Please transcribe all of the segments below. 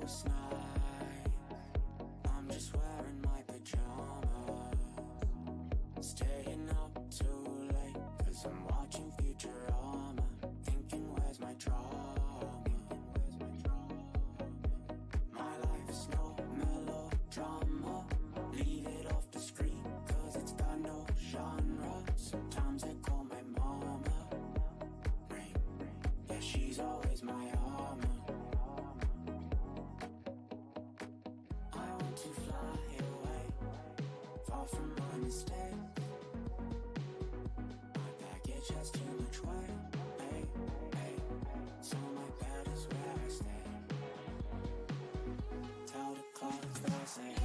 last night. I'm just wearing my pajamas, staying up too late, cause I'm watching Futurama, thinking where's my drama? My life's no melodrama, leave it off the screen, cause it's got no genre. Sometimes I call my mama, rain, yeah, she's always my armor. I want to fly away, far from my mistakes. My baggage has too much weight, hey, hey, so my bed is where I stay. Tell the clouds that I say hey.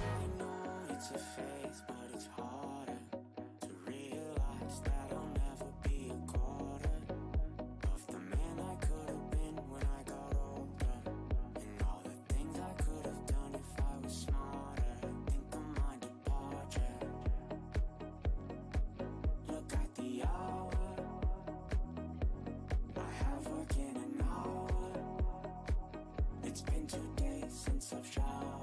I know it's a phase, but it's harder to realize that I'll never be a quarter of the man I could have been when I got older, and all the things I could have done if I was smarter. Think of my departure. Look at the hour, I have work in an hour. It's been 2 days since I've showered.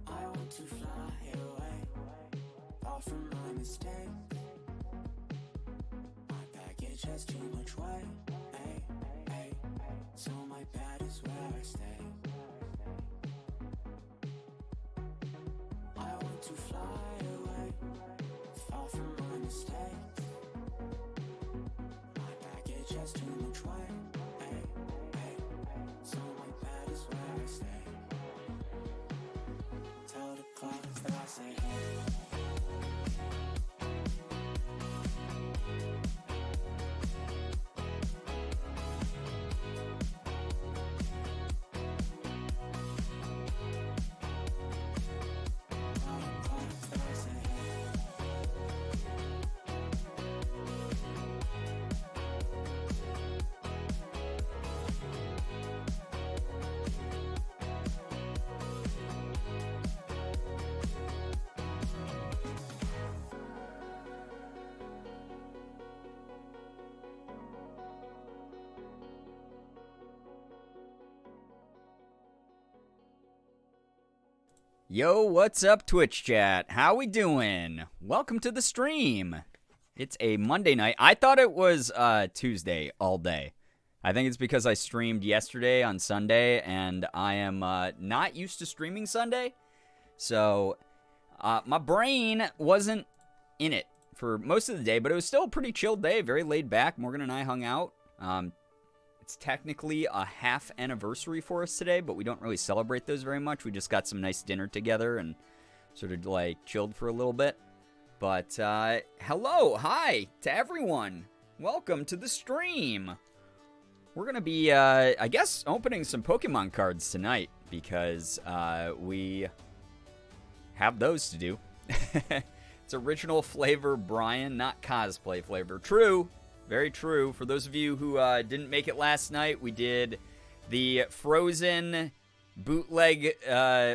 I want to fly away, far from my mistakes. My baggage has too much weight, hey, hey, so my bed is where I stay. I want to fly away, far from my mistakes. My baggage has too much weight, hey, hey, so my bed is where I stay. Tell the clouds that I say hey. Tell the clouds that I say hey. Yo, what's up, Twitch chat? How we doing? Welcome to the stream. It's a Monday night. I thought it was Tuesday all day. I think it's because I streamed yesterday on Sunday, and I am not used to streaming Sunday. So, my brain wasn't in it for most of the day, but it was still a pretty chill day, very laid back. Morgan and I hung out. It's technically a half anniversary for us today, but we don't really celebrate those very much. We just got some nice dinner together and sort of like chilled for a little bit. But hello, hi to everyone. Welcome to the stream. We're going to be, I guess, opening some Pokemon cards tonight because we have those to do. It's original flavor, Brian, not cosplay flavor. True. Very true. For those of you who didn't make it last night, we did the Frozen bootleg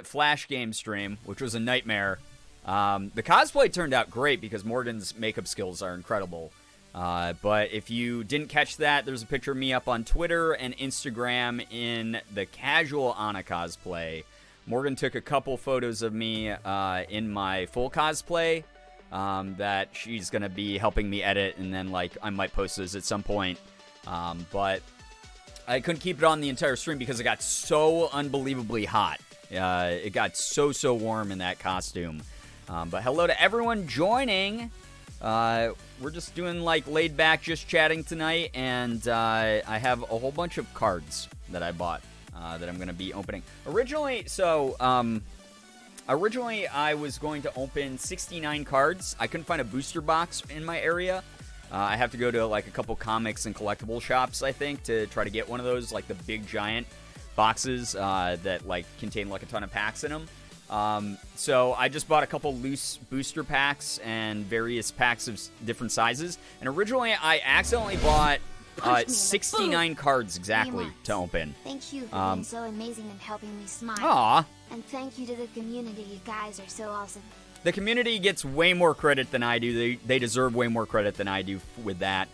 Flash game stream, which was a nightmare. The cosplay turned out great because Morgan's makeup skills are incredible. But if you didn't catch that, there's a picture of me up on Twitter and Instagram in the casual Anna cosplay. Morgan took a couple photos of me in my full cosplay. That she's going to be helping me edit, and then, like, I might post those at some point. But I couldn't keep it on the entire stream because it got so unbelievably hot. It got so warm in that costume. But hello to everyone joining. We're just doing, like, laid back, just chatting tonight, and I have a whole bunch of cards that I bought that I'm going to be opening. Originally, I was going to open 69 cards. I couldn't find a booster box in my area. I have to go to, like, a couple comics and collectible shops, I think, to try to get one of those, like, the big, giant boxes that, like, contain, like, a ton of packs in them. So I just bought a couple loose booster packs and various packs of different sizes. And originally, I accidentally bought Punch me in the 69 cards exactly Rematch. to open. Thank you for being so amazing and helping me smile. Aw. And thank you to the community. You guys are so awesome. The community gets way more credit than I do. They deserve way more credit than I do with that.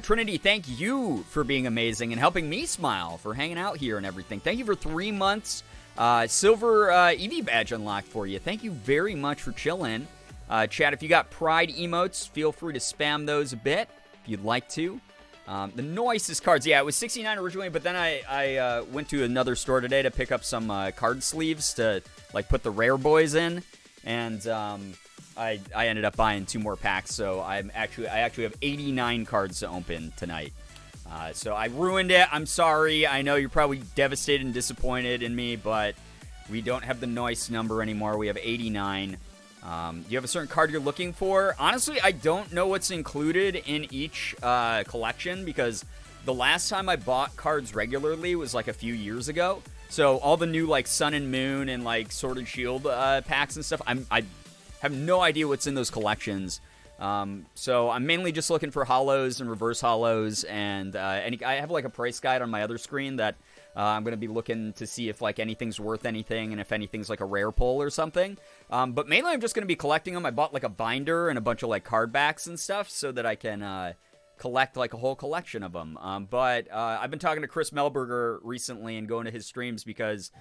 Trinity, thank you for being amazing and helping me smile, for hanging out here and everything. Thank you for 3 months. Silver EV badge unlocked for you. Thank you very much for chilling. Chat, if you got pride emotes, feel free to spam those a bit if you'd like to. The nicest cards. Yeah, it was 69 originally, but then I went to another store today to pick up some card sleeves to like put the rare boys in. And I ended up buying 2 more packs, so I actually have 89 cards to open tonight. So I ruined it. I'm sorry. I know you're probably devastated and disappointed in me, but we don't have the nice number anymore. We have 89. Do you have a certain card you're looking for? Honestly, I don't know what's included in each collection, because the last time I bought cards regularly was like a few years ago. So all the new like Sun and Moon and like Sword and Shield packs and stuff, I have no idea what's in those collections. So I'm mainly just looking for holos and reverse holos, and I have like a price guide on my other screen that I'm going to be looking to see if like anything's worth anything and if anything's like a rare pull or something. But mainly I'm just going to be collecting them. I bought like a binder and a bunch of like card backs and stuff so that I can collect like a whole collection of them. But I've been talking to Chris Melberger recently and going to his streams because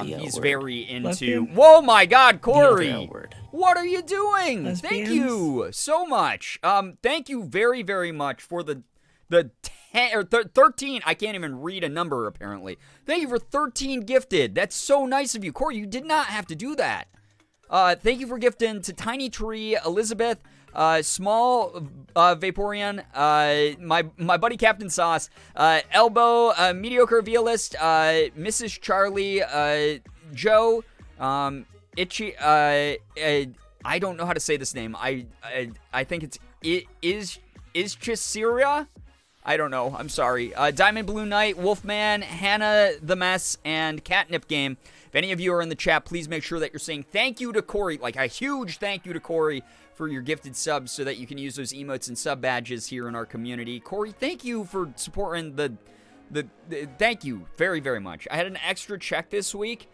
he's very into... Whoa, my God, Corey! What are you doing? Lesbians? Thank you so much. Thank you very, very much for the 10 or 13. I can't even read a number, apparently. Thank you for 13 gifted. That's so nice of you. Corey, you did not have to do that. Thank you for gifting to Tiny Tree, Elizabeth, Small Vaporeon, my buddy Captain Sauce, Elbow, Mediocre Violist, Mrs. Charlie, Joe, Itchy, I don't know how to say this name. I think is Chisiria? I don't know. I'm sorry. Diamond Blue Knight, Wolfman, Hannah the Mess, and Catnip Game. If any of you are in the chat, please make sure that you're saying thank you to Corey, like a huge thank you to Corey for your gifted subs so that you can use those emotes and sub badges here in our community. Corey, thank you for supporting the thank you very, very much. I had an extra check this week.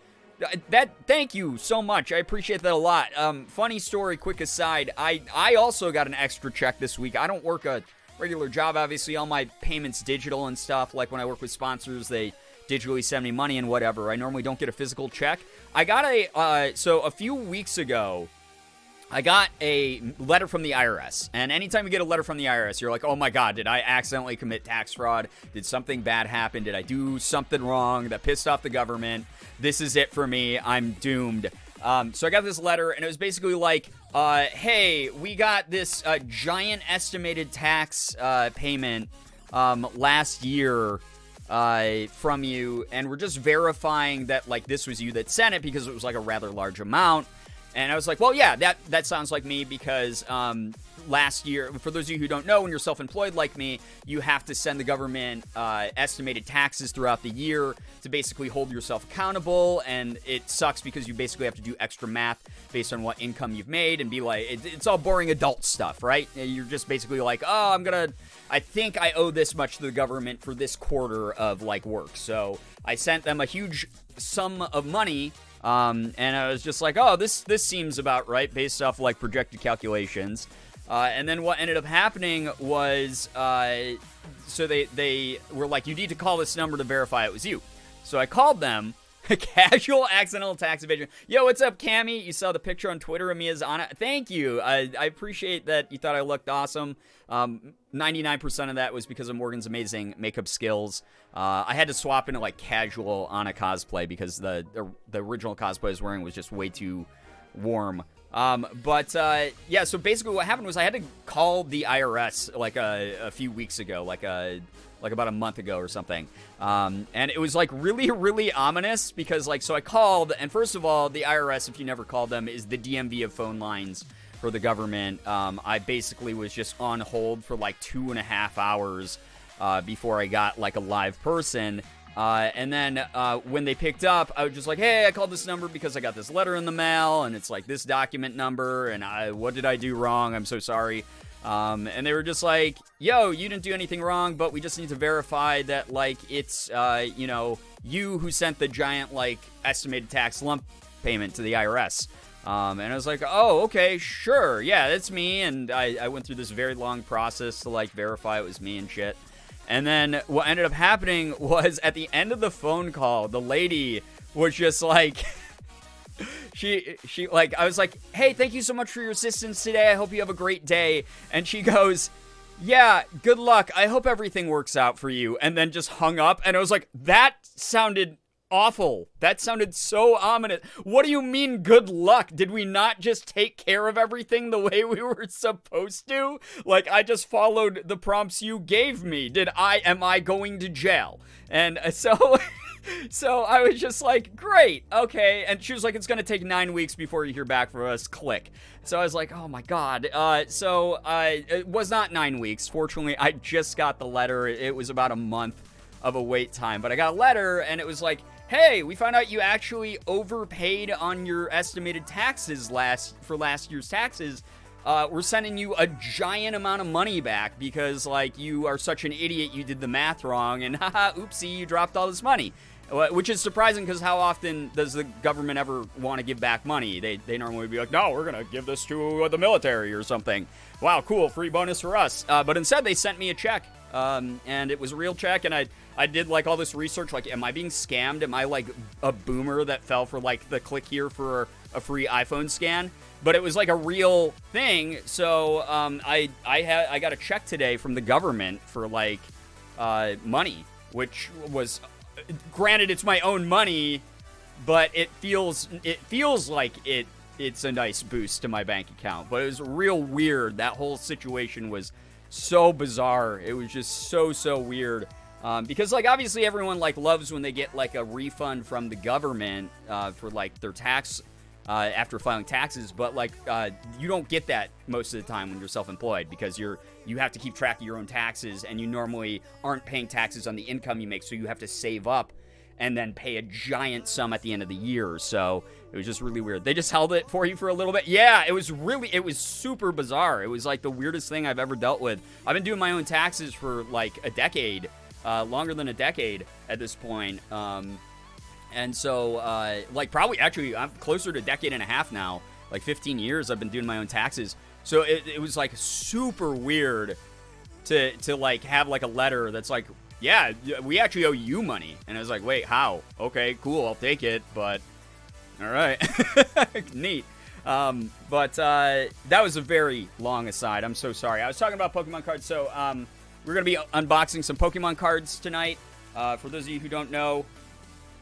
Thank you so much. I appreciate that a lot. Funny story, quick aside. I also got an extra check this week. I don't work a regular job, obviously. All my payments digital and stuff. Like when I work with sponsors, they digitally send me money and whatever. I normally don't get a physical check. I got so a few weeks ago, I got a letter from the IRS. And anytime you get a letter from the IRS, you're like, oh my God, did I accidentally commit tax fraud? Did something bad happen? Did I do something wrong that pissed off the government? This is it for me. I'm doomed. So I got this letter, and it was basically like, hey, we got this giant estimated tax payment last year from you, and we're just verifying that like this was you that sent it because it was like a rather large amount. And I was like, well, yeah, that sounds like me because last year, for those of you who don't know, when you're self-employed like me, you have to send the government estimated taxes throughout the year to basically hold yourself accountable. And it sucks because you basically have to do extra math based on what income you've made and be like, it's all boring adult stuff, right? You're just basically like, oh, I think I owe this much to the government for this quarter of like work. So I sent them a huge sum of money. And I was just like, oh, this seems about right based off like projected calculations. And then what ended up happening was, so they were like, you need to call this number to verify it was you. So I called them. Casual accidental tax evasion. Yo, what's up, Cammy? You saw the picture on Twitter of me as Anna. Thank you. I appreciate that you thought I looked awesome. 99% of that was because of Morgan's amazing makeup skills. I had to swap into like casual Anna cosplay because the original cosplay I was wearing was just way too warm. Yeah, so basically what happened was I had to call the IRS like a few weeks ago, like about a month ago or something. And it was like really, really ominous because like, so I called, and first of all, the IRS, if you never called them, is the DMV of phone lines for the government. I basically was just on hold for like 2.5 hours before I got like a live person. And then when they picked up, I was just like, hey, I called this number because I got this letter in the mail, and it's like this document number, and what did I do wrong? I'm so sorry. And they were just like, yo, you didn't do anything wrong, but we just need to verify that, like, it's, you who sent the giant, like, estimated tax lump payment to the IRS. And I was like, oh, okay, sure. Yeah, that's me. And I went through this very long process to, like, verify it was me and shit. And then what ended up happening was at the end of the phone call, the lady was just like... She like, I was like, hey, thank you so much for your assistance today. I hope you have a great day. And she goes, yeah, good luck. I hope everything works out for you. And then just hung up. And I was like, that sounded awful. That sounded so ominous. What do you mean, good luck? Did we not just take care of everything the way we were supposed to? Like, I just followed the prompts you gave me. Am I going to jail? And so... So I was just like, great, okay. And she was like, it's going to take 9 weeks before you hear back from us. Click. So I was like, oh my God. It was not 9 weeks. Fortunately, I just got the letter. It was about a month of a wait time. But I got a letter and it was like, hey, we found out you actually overpaid on your estimated taxes for last year's taxes. We're sending you a giant amount of money back because, like, you are such an idiot, you did the math wrong, and haha, oopsie, you dropped all this money. Which is surprising because how often does the government ever want to give back money? They normally would be like, no, we're going to give this to the military or something. Wow, cool, free bonus for us. But instead, they sent me a check, and it was a real check, and I did, like, all this research, like, am I being scammed? Am I, like, a boomer that fell for, like, the click here for a free iPhone scan? But it was, like, a real thing, so I got a check today from the government for, like, money, which was... Granted, it's my own money, but it feels like it's a nice boost to my bank account. But it was real weird. That whole situation was so bizarre. It was just so weird. Because, like, obviously everyone, like, loves when they get, like, a refund from the government for, like, their tax after filing taxes, but, like, you don't get that most of the time when you're self-employed because you have to keep track of your own taxes, and you normally aren't paying taxes on the income you make, so you have to save up and then pay a giant sum at the end of the year. So it was just really weird. They just held it for you for a little bit. Yeah, it was super bizarre. It was, like, the weirdest thing I've ever dealt with. I've been doing my own taxes for, like, a decade, longer than a decade at this point. And so, like, probably, actually, I'm closer to a decade and a half now. Like, 15 years I've been doing my own taxes. So it was, like, super weird to like, have, like, a letter that's like, yeah, we actually owe you money. And I was like, wait, how? Okay, cool, I'll take it, but all right. Neat. But that was a very long aside. I'm so sorry. I was talking about Pokemon cards. So we're going to be unboxing some Pokemon cards tonight. For those of you who don't know,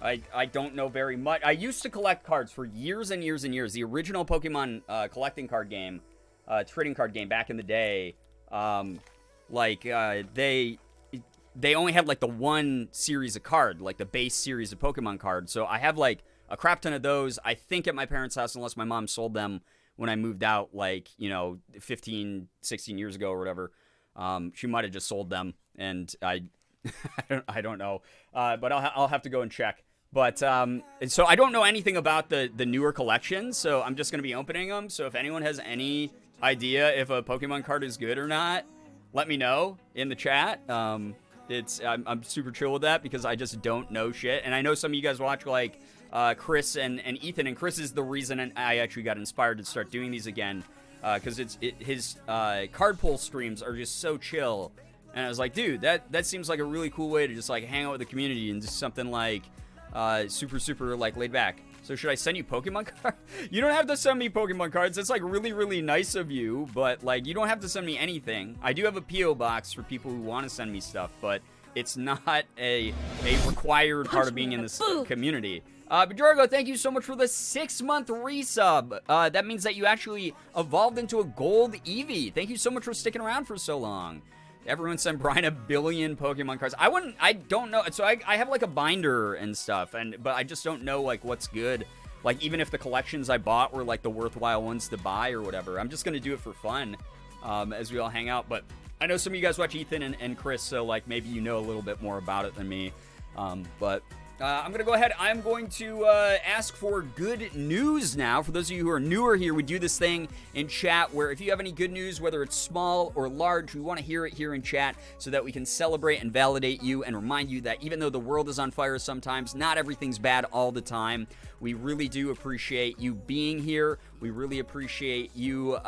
I don't know very much. I used to collect cards for years and years and years. The original Pokemon collecting card game, trading card game back in the day, they only had, like, the one series of card, like the base series of Pokemon cards. So I have, like, a crap ton of those, I think, at my parents' house, unless my mom sold them when I moved out, like, 15, 16 years ago or whatever. She might have just sold them, and I don't know. But I'll have to go and check. But so I don't know anything about the newer collections, so I'm just going to be opening them. So if anyone has any idea if a Pokemon card is good or not, let me know in the chat. I'm super chill with that because I just don't know shit. And I know some of you guys watch, like, Chris and Ethan, and Chris is the reason I actually got inspired to start doing these again, because his card pull streams are just so chill. And I was like, dude, that seems like a really cool way to just, like, hang out with the community and just something, like, super, like, laid back. So should I send you Pokemon cards? You don't have to send me Pokemon cards. It's, like, really, really nice of you, but, like, you don't have to send me anything. I do have a P.O. box for people who want to send me stuff, but it's not a required part of being in this community. Bajorgo, thank you so much for the 6-month resub. That means that you actually evolved into a gold Eevee. Thank you so much for sticking around for so long. Everyone sent Brian 1 billion Pokemon cards. I don't know. So I have, like, a binder and stuff, but I just don't know, like, what's good. Like, even if the collections I bought were, like, the worthwhile ones to buy or whatever. I'm just going to do it for fun as we all hang out. But I know some of you guys watch Ethan and Chris, so, like, maybe you know a little bit more about it than me. But I'm going to go ahead. I'm going to ask for good news now. For those of you who are newer here, we do this thing in chat where if you have any good news, whether it's small or large, we want to hear it here in chat so that we can celebrate and validate you and remind you that even though the world is on fire sometimes, not everything's bad all the time. We really do appreciate you being here. We really appreciate you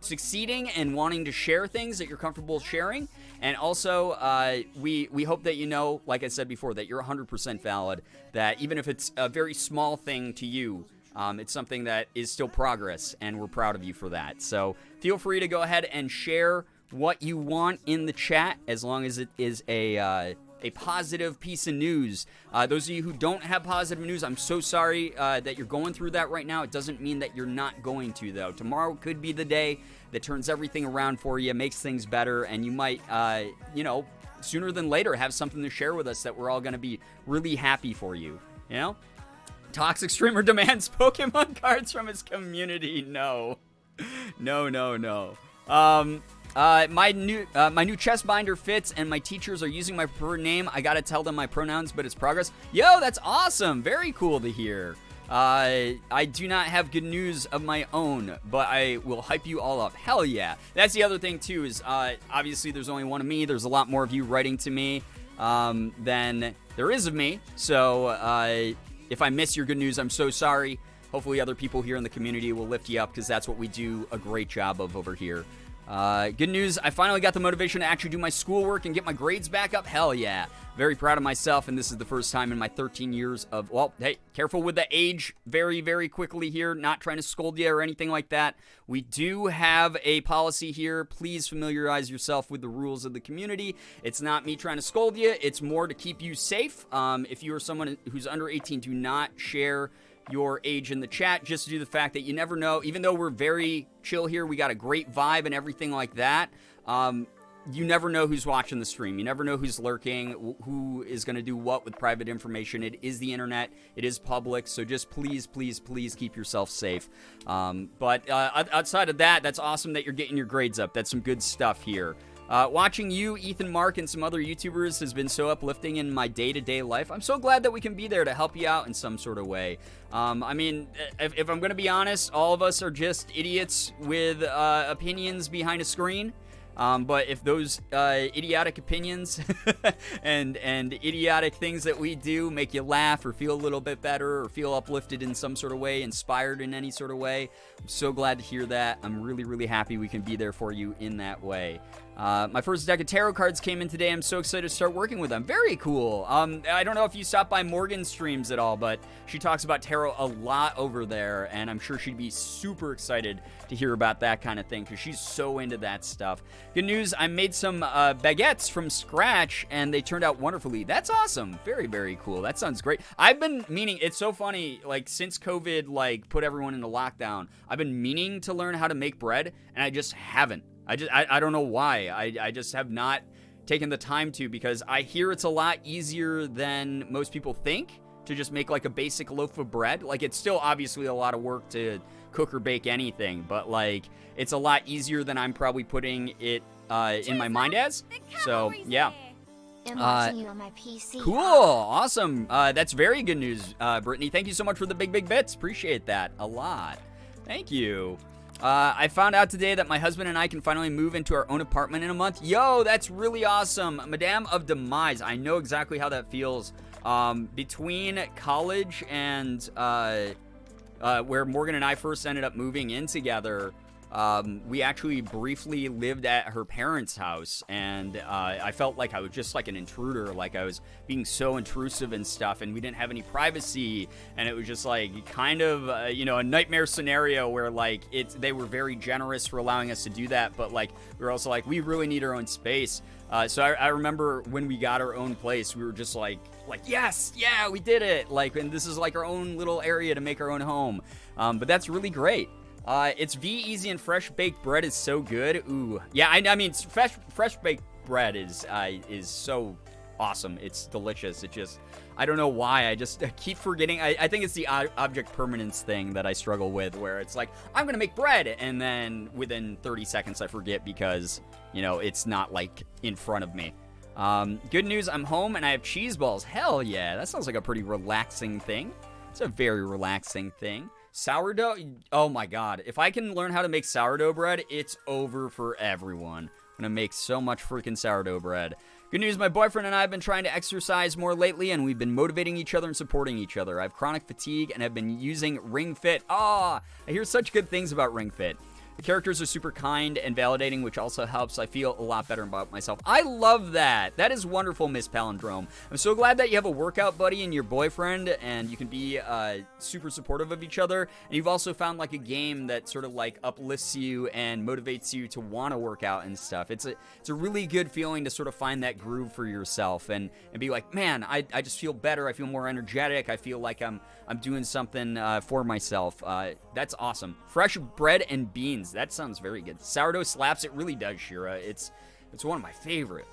succeeding and wanting to share things that you're comfortable sharing. And also, we hope that you know, like I said before, that you're 100% valid, that even if it's a very small thing to you, it's something that is still progress, and we're proud of you for that. So feel free to go ahead and share what you want in the chat, as long as it is a positive piece of news. Those of you who don't have positive news, I'm so sorry that you're going through that right now. It doesn't mean that you're not going to, though. Tomorrow could be the day that turns everything around for you, makes things better, and you might, sooner than later have something to share with us that we're all going to be really happy for you, Toxic Streamer demands Pokemon cards from his community. No. My new chest binder fits, and my teachers are using my preferred name. I gotta tell them my pronouns, but it's progress. Yo, that's awesome. Very cool to hear. I do not have good news of my own, but I will hype you all up. Hell yeah. That's the other thing, too, is obviously there's only one of me. There's a lot more of you writing to me than there is of me. So if I miss your good news, I'm so sorry. Hopefully other people here in the community will lift you up, because that's what we do a great job of over here. Good news, I finally got the motivation to actually do my schoolwork and get my grades back up. Hell yeah. Very proud of myself, and this is the first time in my 13 years of, well, hey, careful with the age very, very quickly here. Not trying to scold you or anything like that. We do have a policy here. Please familiarize yourself with the rules of the community. It's not me trying to scold you. It's more to keep you safe. If you are someone who's under 18, do not share your age in the chat, just due to the fact that you never know. Even though we're very chill here, we got a great vibe and everything like that, you never know who's watching the stream. You never know who's lurking, who is going to do what with private information. It is the internet. It is public. So just please, please, please keep yourself safe. But outside of that, that's awesome that you're getting your grades up. That's some good stuff here. Watching you, Ethan, Mark, and some other YouTubers has been so uplifting in my day-to-day life. I'm so glad that we can be there to help you out in some sort of way. I mean, if I'm going to be honest, all of us are just idiots with opinions behind a screen. But if those idiotic opinions and idiotic things that we do make you laugh or feel a little bit better or feel uplifted in some sort of way, inspired in any sort of way, I'm so glad to hear that. I'm really, really happy we can be there for you in that way. My first deck of tarot cards came in today. I'm so excited to start working with them. Very cool. I don't know if you stopped by Morgan's streams at all, but she talks about tarot a lot over there, and I'm sure she'd be super excited to hear about that kind of thing, because she's so into that stuff. Good news, I made some baguettes from scratch, and they turned out wonderfully. That's awesome. Very, very cool. That sounds great. I've been meaning, it's so funny, like, since COVID, like, put everyone into lockdown, I've been meaning to learn how to make bread, and I just haven't. I don't know why. I just have not taken the time to, because I hear it's a lot easier than most people think to just make like a basic loaf of bread. Like, it's still obviously a lot of work to cook or bake anything, but like, it's a lot easier than I'm probably putting it in my mind as. So yeah. I'm watching you on my PC. Cool. Awesome. That's very good news, Brittany. Thank you so much for the big bits. Appreciate that a lot. Thank you. I found out today that my husband and I can finally move into our own apartment in a month. Yo, that's really awesome. Madame of Demise. I know exactly how that feels. Between college and where Morgan and I first ended up moving in together, we actually briefly lived at her parents' house, and I felt like I was just like an intruder, like I was being so intrusive and stuff, and we didn't have any privacy, and it was just like kind of a nightmare scenario where like they were very generous for allowing us to do that, but like we were also like, we really need our own space. So I remember when we got our own place, we were just like yes, yeah, we did it, like, and this is like our own little area to make our own home. But that's really great. It's easy, and fresh baked bread is so good. Ooh, yeah, I mean, fresh baked bread is so awesome. It's delicious. It just, I don't know why, I just keep forgetting. I think it's the object permanence thing that I struggle with, where it's like, I'm gonna make bread, and then within 30 seconds I forget because it's not like in front of me. Good news, I'm home and I have cheese balls. Hell yeah, that sounds like a pretty relaxing thing. It's a very relaxing thing. Sourdough, oh my god. If I can learn how to make sourdough bread, it's over for everyone. I'm gonna make so much freaking sourdough bread. Good news, my boyfriend and I have been trying to exercise more lately, and we've been motivating each other and supporting each other. I have chronic fatigue and have been using Ring Fit. I hear such good things about Ring Fit. The characters are super kind and validating, which also helps. I feel a lot better about myself. I love that. That is wonderful, Miss Palindrome. I'm so glad that you have a workout buddy and your boyfriend, and you can be super supportive of each other. And you've also found like a game that sort of like uplifts you and motivates you to want to work out and stuff. It's a really good feeling to sort of find that groove for yourself and be like, man, I just feel better. I feel more energetic. I feel like I'm doing something for myself. That's awesome. Fresh bread and beans. That sounds very good. Sourdough slaps. It really does, Shira. It's one of my favorite.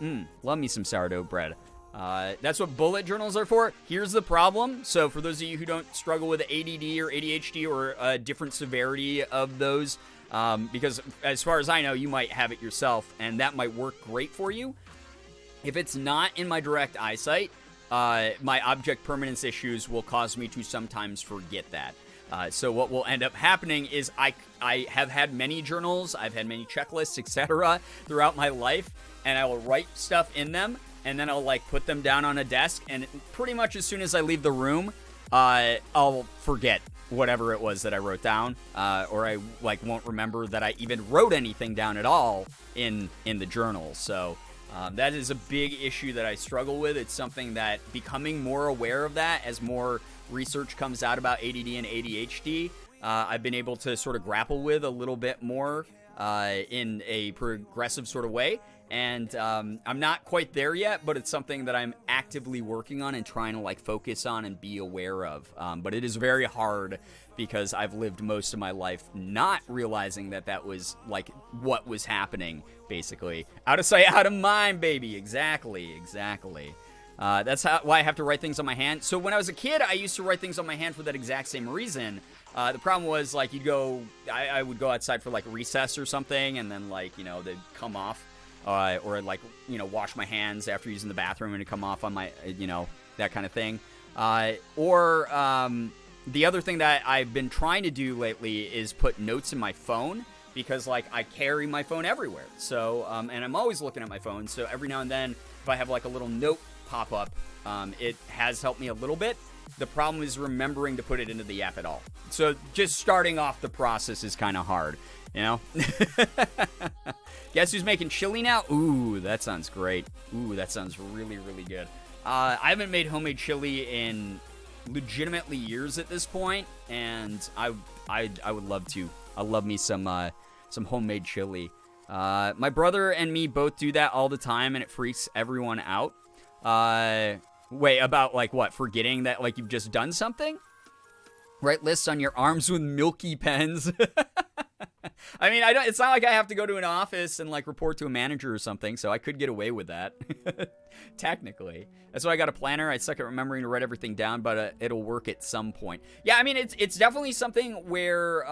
Love me some sourdough bread. That's what bullet journals are for. Here's the problem. So for those of you who don't struggle with ADD or ADHD or a different severity of those, because as far as I know, you might have it yourself, and that might work great for you. If it's not in my direct eyesight, my object permanence issues will cause me to sometimes forget that. So what will end up happening is I have had many journals, I've had many checklists, etc. throughout my life, and I will write stuff in them, and then I'll like put them down on a desk, and pretty much as soon as I leave the room, I'll forget whatever it was that I wrote down, or I like won't remember that I even wrote anything down at all in the journal. So that is a big issue that I struggle with. It's something that becoming more aware of that as more research comes out about ADD and ADHD, I've been able to sort of grapple with a little bit more in a progressive sort of way. And I'm not quite there yet, but it's something that I'm actively working on and trying to like focus on and be aware of. But it is very hard because I've lived most of my life not realizing that was like what was happening, basically. Out of sight, out of mind, baby. Exactly. That's why I have to write things on my hand. So when I was a kid, I used to write things on my hand for that exact same reason. The problem was, like, I would go outside for, like, recess or something, and then, like, they'd come off. Or, like, wash my hands after using the bathroom and it'd come off on my, that kind of thing. The other thing that I've been trying to do lately is put notes in my phone. Because, like, I carry my phone everywhere. So, and I'm always looking at my phone. So every now and then, if I have, like, a little note pop up, it has helped me a little bit. The problem is remembering to put it into the app at all. So just starting off the process is kind of hard, Guess who's making chili now? Ooh, that sounds great. Ooh, that sounds really, really good. I haven't made homemade chili in legitimately years at this point, and I would love to. I love me some homemade chili. My brother and me both do that all the time, and it freaks everyone out. Wait, about like what? Forgetting that like you've just done something? Write lists on your arms with milky pens. I mean, it's not like I have to go to an office and like report to a manager or something, so I could get away with that. Technically. That's why I got a planner. I suck at remembering to write everything down, but it'll work at some point. Yeah, I mean, it's definitely something where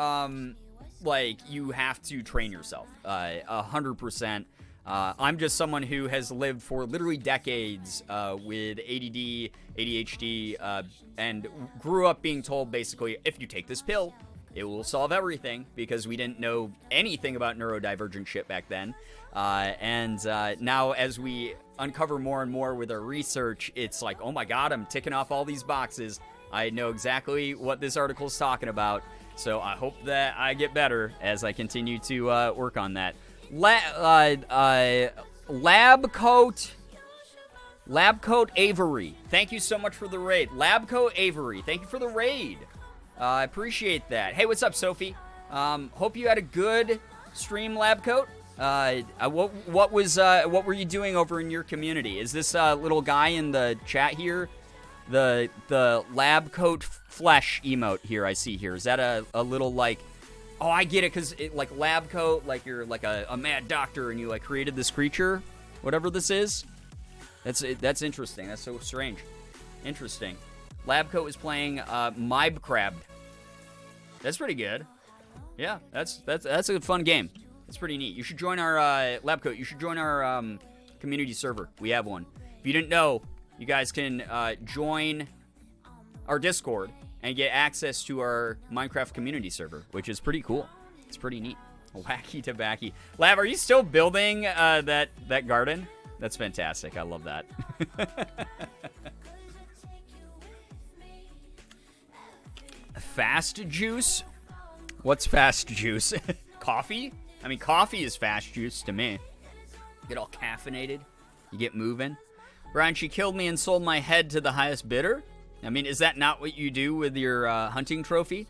like you have to train yourself 100%. I'm just someone who has lived for literally decades with ADD, ADHD, and grew up being told basically, if you take this pill, it will solve everything, because we didn't know anything about neurodivergent shit back then. And now as we uncover more and more with our research, it's like, oh my god, I'm ticking off all these boxes. I know exactly what this article is talking about. So I hope that I get better as I continue to work on that. Labcoat Avery, thank you so much for the raid. Labcoat Avery, thank you for the raid. I appreciate that. Hey, what's up, Sophie? Hope you had a good stream, Labcoat. What were you doing over in your community? Is this little guy in the chat here, the Labcoat flesh emote here I see here? Is that a little like? Oh, I get it, because it like lab coat, like you're like a mad doctor and you like created this creature, whatever this is. That's interesting. That's so strange. Interesting. Lab coat is playing Minecraft. That's pretty good. Yeah, that's a fun game. It's pretty neat. You should join our Lab coat. You should join our community server. We have one. If you didn't know, you guys can join our Discord and get access to our Minecraft community server, which is pretty cool. It's pretty neat. Wacky tobacco. Lav, are you still building that garden? That's fantastic. I love that. Fast juice? What's fast juice? Coffee? I mean, coffee is fast juice to me. Get all caffeinated. You get moving. Brian, she killed me and sold my head to the highest bidder? I mean, is that not what you do with your hunting trophy?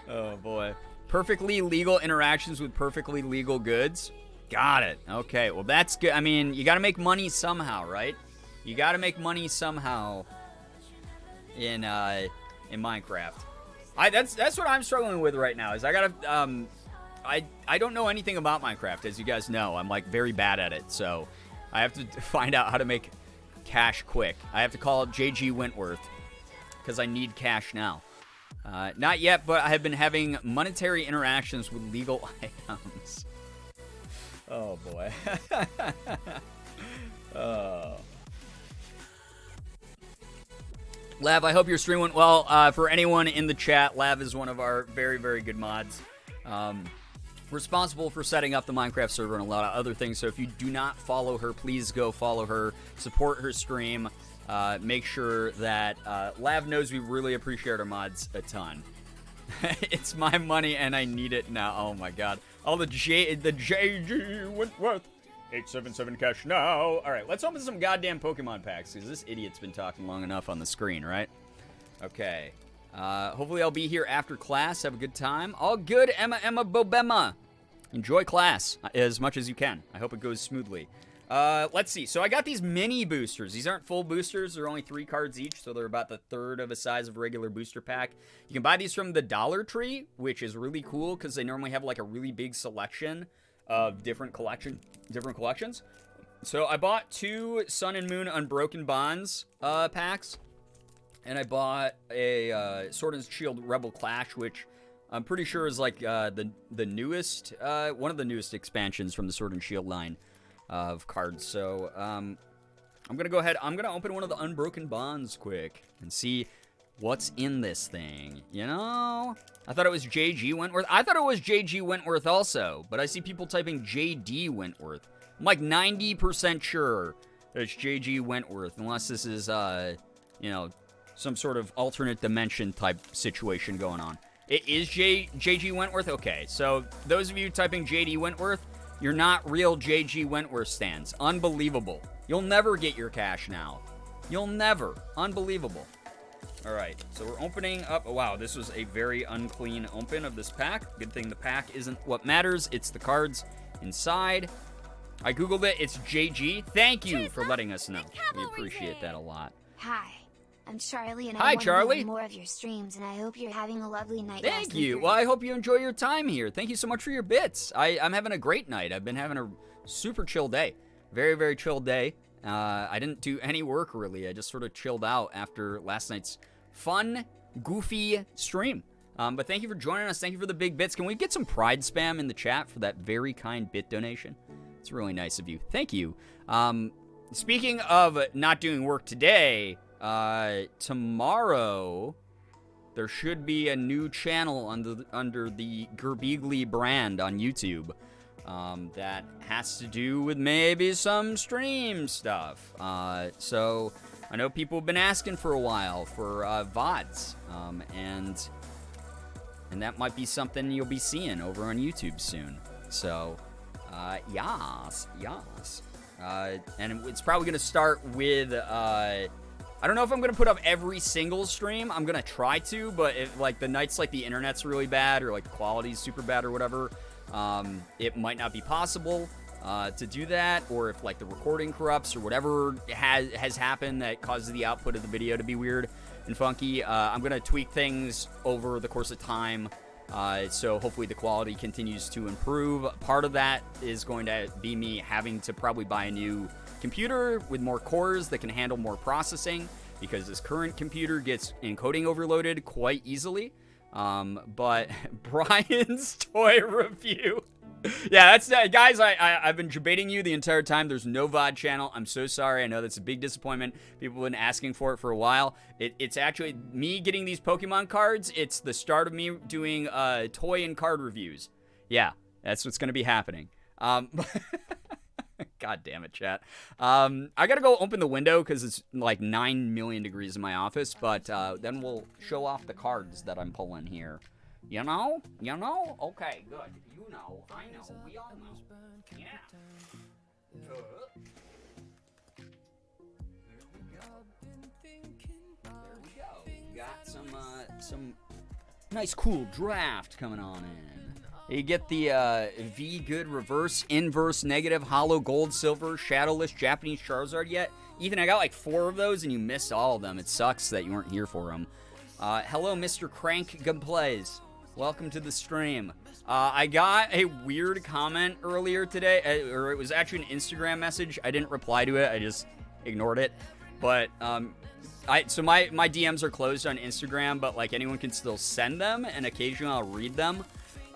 Oh, boy. Perfectly legal interactions with perfectly legal goods? Got it. Okay, well, that's good. I mean, you got to make money somehow, right? You got to make money somehow in Minecraft. That's what I'm struggling with right now, is I got to... I don't know anything about Minecraft, as you guys know. I'm, like, very bad at it, so I have to find out how to make cash quick. I have to call JG Wentworth, because I need cash now. Not yet, but I have been having monetary interactions with legal items. Oh, boy. Oh. Lav, I hope your stream went well. For anyone in the chat, Lav is one of our very, very good mods. Responsible for setting up the Minecraft server and a lot of other things. So if you do not follow her, please go follow her. Support her stream. Make sure that Lav knows we really appreciate our mods a ton. It's my money and I need it now. Oh my god. All the JG Wentworth. 877 cash now. Alright, let's open some goddamn Pokemon packs, because this idiot's been talking long enough on the screen, right? Okay. Hopefully I'll be here after class. Have a good time. All good, Emma Bobema. Enjoy class as much as you can. I hope it goes smoothly. Let's see. So I got these mini boosters. These aren't full boosters. They're only 3 cards each, so they're about the third of a size of a regular booster pack. You can buy these from the Dollar Tree, which is really cool because they normally have like a really big selection of different collections. So I bought 2 Sun and Moon Unbroken Bonds packs, and I bought a Sword and Shield Rebel Clash, which I'm pretty sure is like the newest, one of the newest expansions from the Sword and Shield line of cards. So I'm gonna go ahead. I'm gonna open one of the Unbroken Bonds quick and see what's in this thing. You know, I thought it was JG Wentworth. I thought it was JG Wentworth also, but I see people typing JD Wentworth. I'm like 90% sure it's JG Wentworth, unless this is you know, some sort of alternate dimension type situation going on. It is JG Wentworth? Okay, so those of you typing JD Wentworth, you're not real JG Wentworth stans. Unbelievable. You'll never get your cash now. You'll never. Unbelievable. All right, so we're opening up. Oh, wow, this was a very unclean open of this pack. Good thing the pack isn't what matters. It's the cards inside. I Googled it. It's JG. Thank you for letting us know. We appreciate that a lot. Hi, I'm Charlie, and Hi, I want to Charlie. see more of your streams, and I hope you're having a lovely night. Thank you. Well, I hope you enjoy your time here. Thank you so much for your bits. I'm having a great night. I've been having a super chill day. Very, very chill day. I didn't do any work, really. I just sort of chilled out after last night's fun, goofy stream. But thank you for joining us. Thank you for the big bits. Can we get some pride spam in the chat for that very kind bit donation? It's really nice of you. Thank you. Speaking of not doing work today, tomorrow there should be a new channel under the Girbeagly brand on YouTube that has to do with maybe some stream stuff. So I know people have been asking for a while for VODs, and that might be something you'll be seeing over on YouTube soon. So yas. And it's probably going to start with, I don't know if I'm going to put up every single stream. I'm going to try to, but if, like, the nights, like, the internet's really bad or, like, the quality's super bad or whatever, it might not be possible to do that. Or if, like, the recording corrupts or whatever has happened that causes the output of the video to be weird and funky, I'm going to tweak things over the course of time. So hopefully the quality continues to improve. Part of that is going to be me having to probably buy a new computer with more cores that can handle more processing, because this current computer gets encoding overloaded quite easily. But Brian's toy review. Yeah, that's guys. I've been debating you the entire time. There's no VOD channel. I'm so sorry. I know that's a big disappointment. People have been asking for it for a while. It's actually me getting these Pokemon cards. It's the start of me doing toy and card reviews. Yeah, that's what's gonna be happening. God damn it, chat. I gotta go open the window because it's like 9 million degrees in my office. But then we'll show off the cards that I'm pulling here. You know? You know? Okay, good. You know. I know. We all know. Yeah. There we go. Got some nice cool draft coming on in. You get the V Good Reverse, Inverse, Negative, Hollow, Gold, Silver, Shadowless, Japanese Charizard yet. Ethan, I got like 4 of those and you missed all of them. It sucks that you weren't here for them. Hello, Mr. Crank Gunplays. Welcome to the stream. I got a weird comment earlier today, or it was actually an Instagram message. I didn't reply to it. I just ignored it. But so my DMs are closed on Instagram, but like anyone can still send them, and occasionally I'll read them.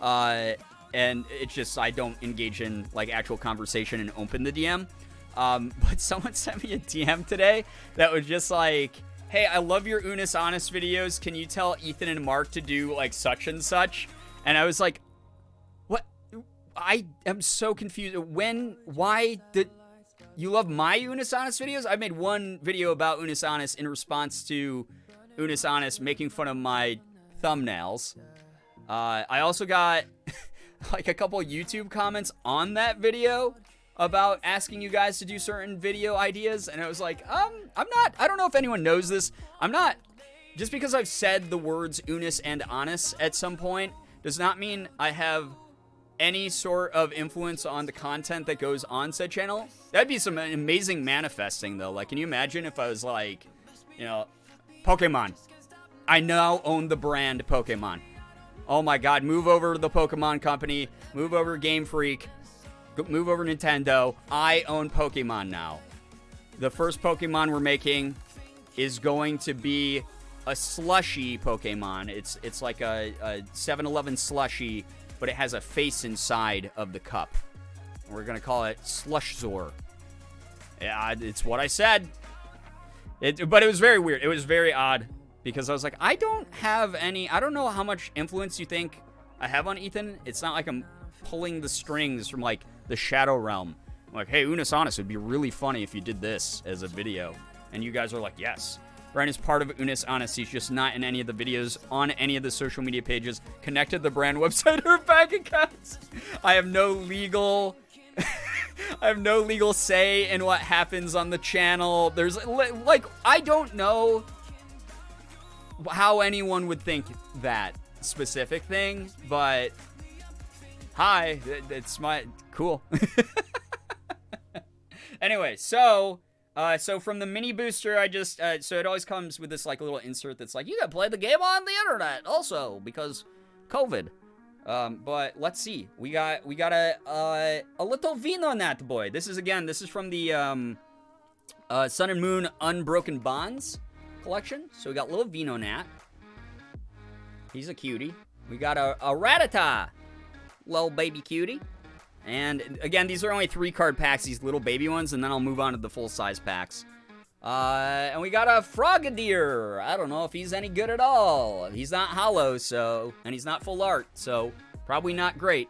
And it's just I don't engage in like actual conversation and open the DM. But someone sent me a DM today that was just like, hey, I love your Unis Honest videos. Can you tell Ethan and Mark to do like such and such? And I was like, what? I am so confused. Why did you love my Unis Honest videos? I made one video about Unis Honest in response to Unis Honest making fun of my thumbnails. I also got like a couple YouTube comments on that video about asking you guys to do certain video ideas, and I was like, I don't know if anyone knows this. Just because I've said the words Unis and Honest at some point does not mean I have any sort of influence on the content that goes on said channel. That'd be some amazing manifesting, though. Like, can you imagine if I was like, Pokemon. I now own the brand Pokemon. Oh my god, move over to the Pokemon Company, move over Game Freak, move over Nintendo. I own Pokemon now. The first Pokemon we're making is going to be a slushy Pokemon. It's like a 7-Eleven slushy, but it has a face inside of the cup. We're going to call it Slushzor. Yeah, it's what I said. But it was very weird. It was very odd because I was like, I don't know how much influence you think I have on Ethan. It's not like I'm pulling the strings from like the Shadow Realm. I'm like, hey, Unis Honest, it'd be really funny if you did this as a video. And you guys are like, yes. Brian is part of Unis Honest. He's just not in any of the videos, on any of the social media pages, connected to the brand website or bank accounts. I have no legal say in what happens on the channel. There's like, I don't know how anyone would think that specific thing, but hi, it's my cool. Anyway, so from the mini booster, I just so it always comes with this like little insert that's like, you can play the game on the internet also because COVID. But let's see, we got a little vino nat boy. This is from the Sun and Moon Unbroken Bonds collection. So we got little vino nat. He's a cutie. We got a Rattata, little baby cutie. And again, these are only 3-card packs, these little baby ones, and then I'll move on to the full-size packs. And we got a Frogadier. I don't know if he's any good at all. He's not hollow, and he's not full art, so probably not great.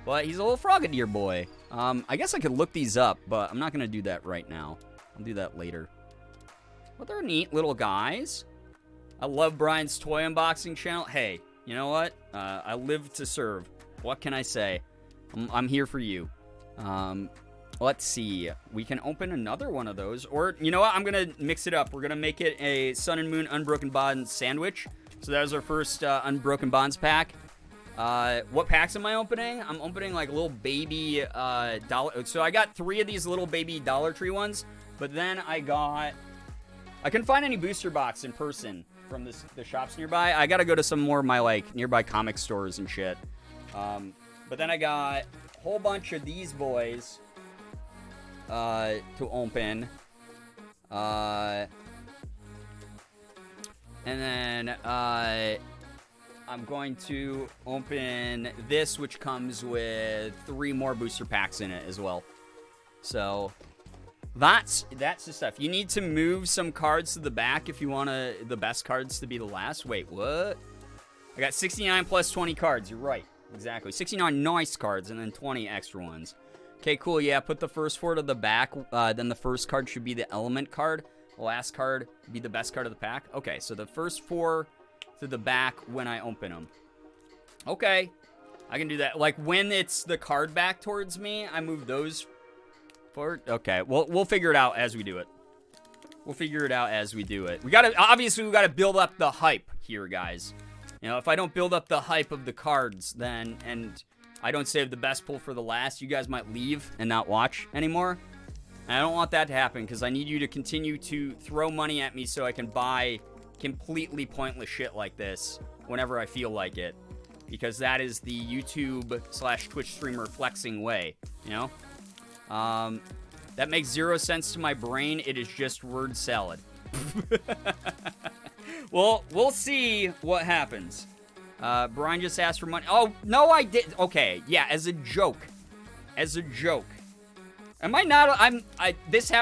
But he's a little Frogadier boy. I guess I could look these up, but I'm not going to do that right now. I'll do that later. But they're neat little guys. I love Brian's toy unboxing channel. Hey, you know what? I live to serve. What can I say? I'm here for you. Let's see. We can open another one of those. Or, you know what? I'm going to mix it up. We're going to make it a Sun and Moon Unbroken Bonds sandwich. So that was our first Unbroken Bonds pack. What packs am I opening? I'm opening like little baby dollar. So I got 3 of these little baby Dollar Tree ones. But then I couldn't find any booster box in person from the shops nearby. I got to go to some more of my like nearby comic stores and shit. But then I got a whole bunch of these boys to open. And then I'm going to open this, which comes with 3 more booster packs in it as well. So that's the stuff. You need to move some cards to the back if you want the best cards to be the last. Wait, what? I got 69 plus 20 cards. You're right. Exactly. 69 nice cards and then 20 extra ones. Okay, cool. Yeah, put the first 4 to the back. Then the first card should be the element card. The last card be the best card of the pack. Okay, so the first 4 to the back when I open them. Okay, I can do that. Like when it's the card back towards me, I move those forward. Okay, we'll figure it out as we do it. We'll figure it out as we do it. We gotta build up the hype here, guys. You know, if I don't build up the hype of the cards, then and I don't save the best pull for the last, you guys might leave and not watch anymore. And I don't want that to happen because I need you to continue to throw money at me so I can buy completely pointless shit like this whenever I feel like it. Because that is the YouTube/Twitch streamer flexing way, you know? That makes 0 sense to my brain. It is just word salad. Well, we'll see what happens. Brian just asked for money. Oh, no, I did. Okay, yeah, as a joke. As a joke. Am I not?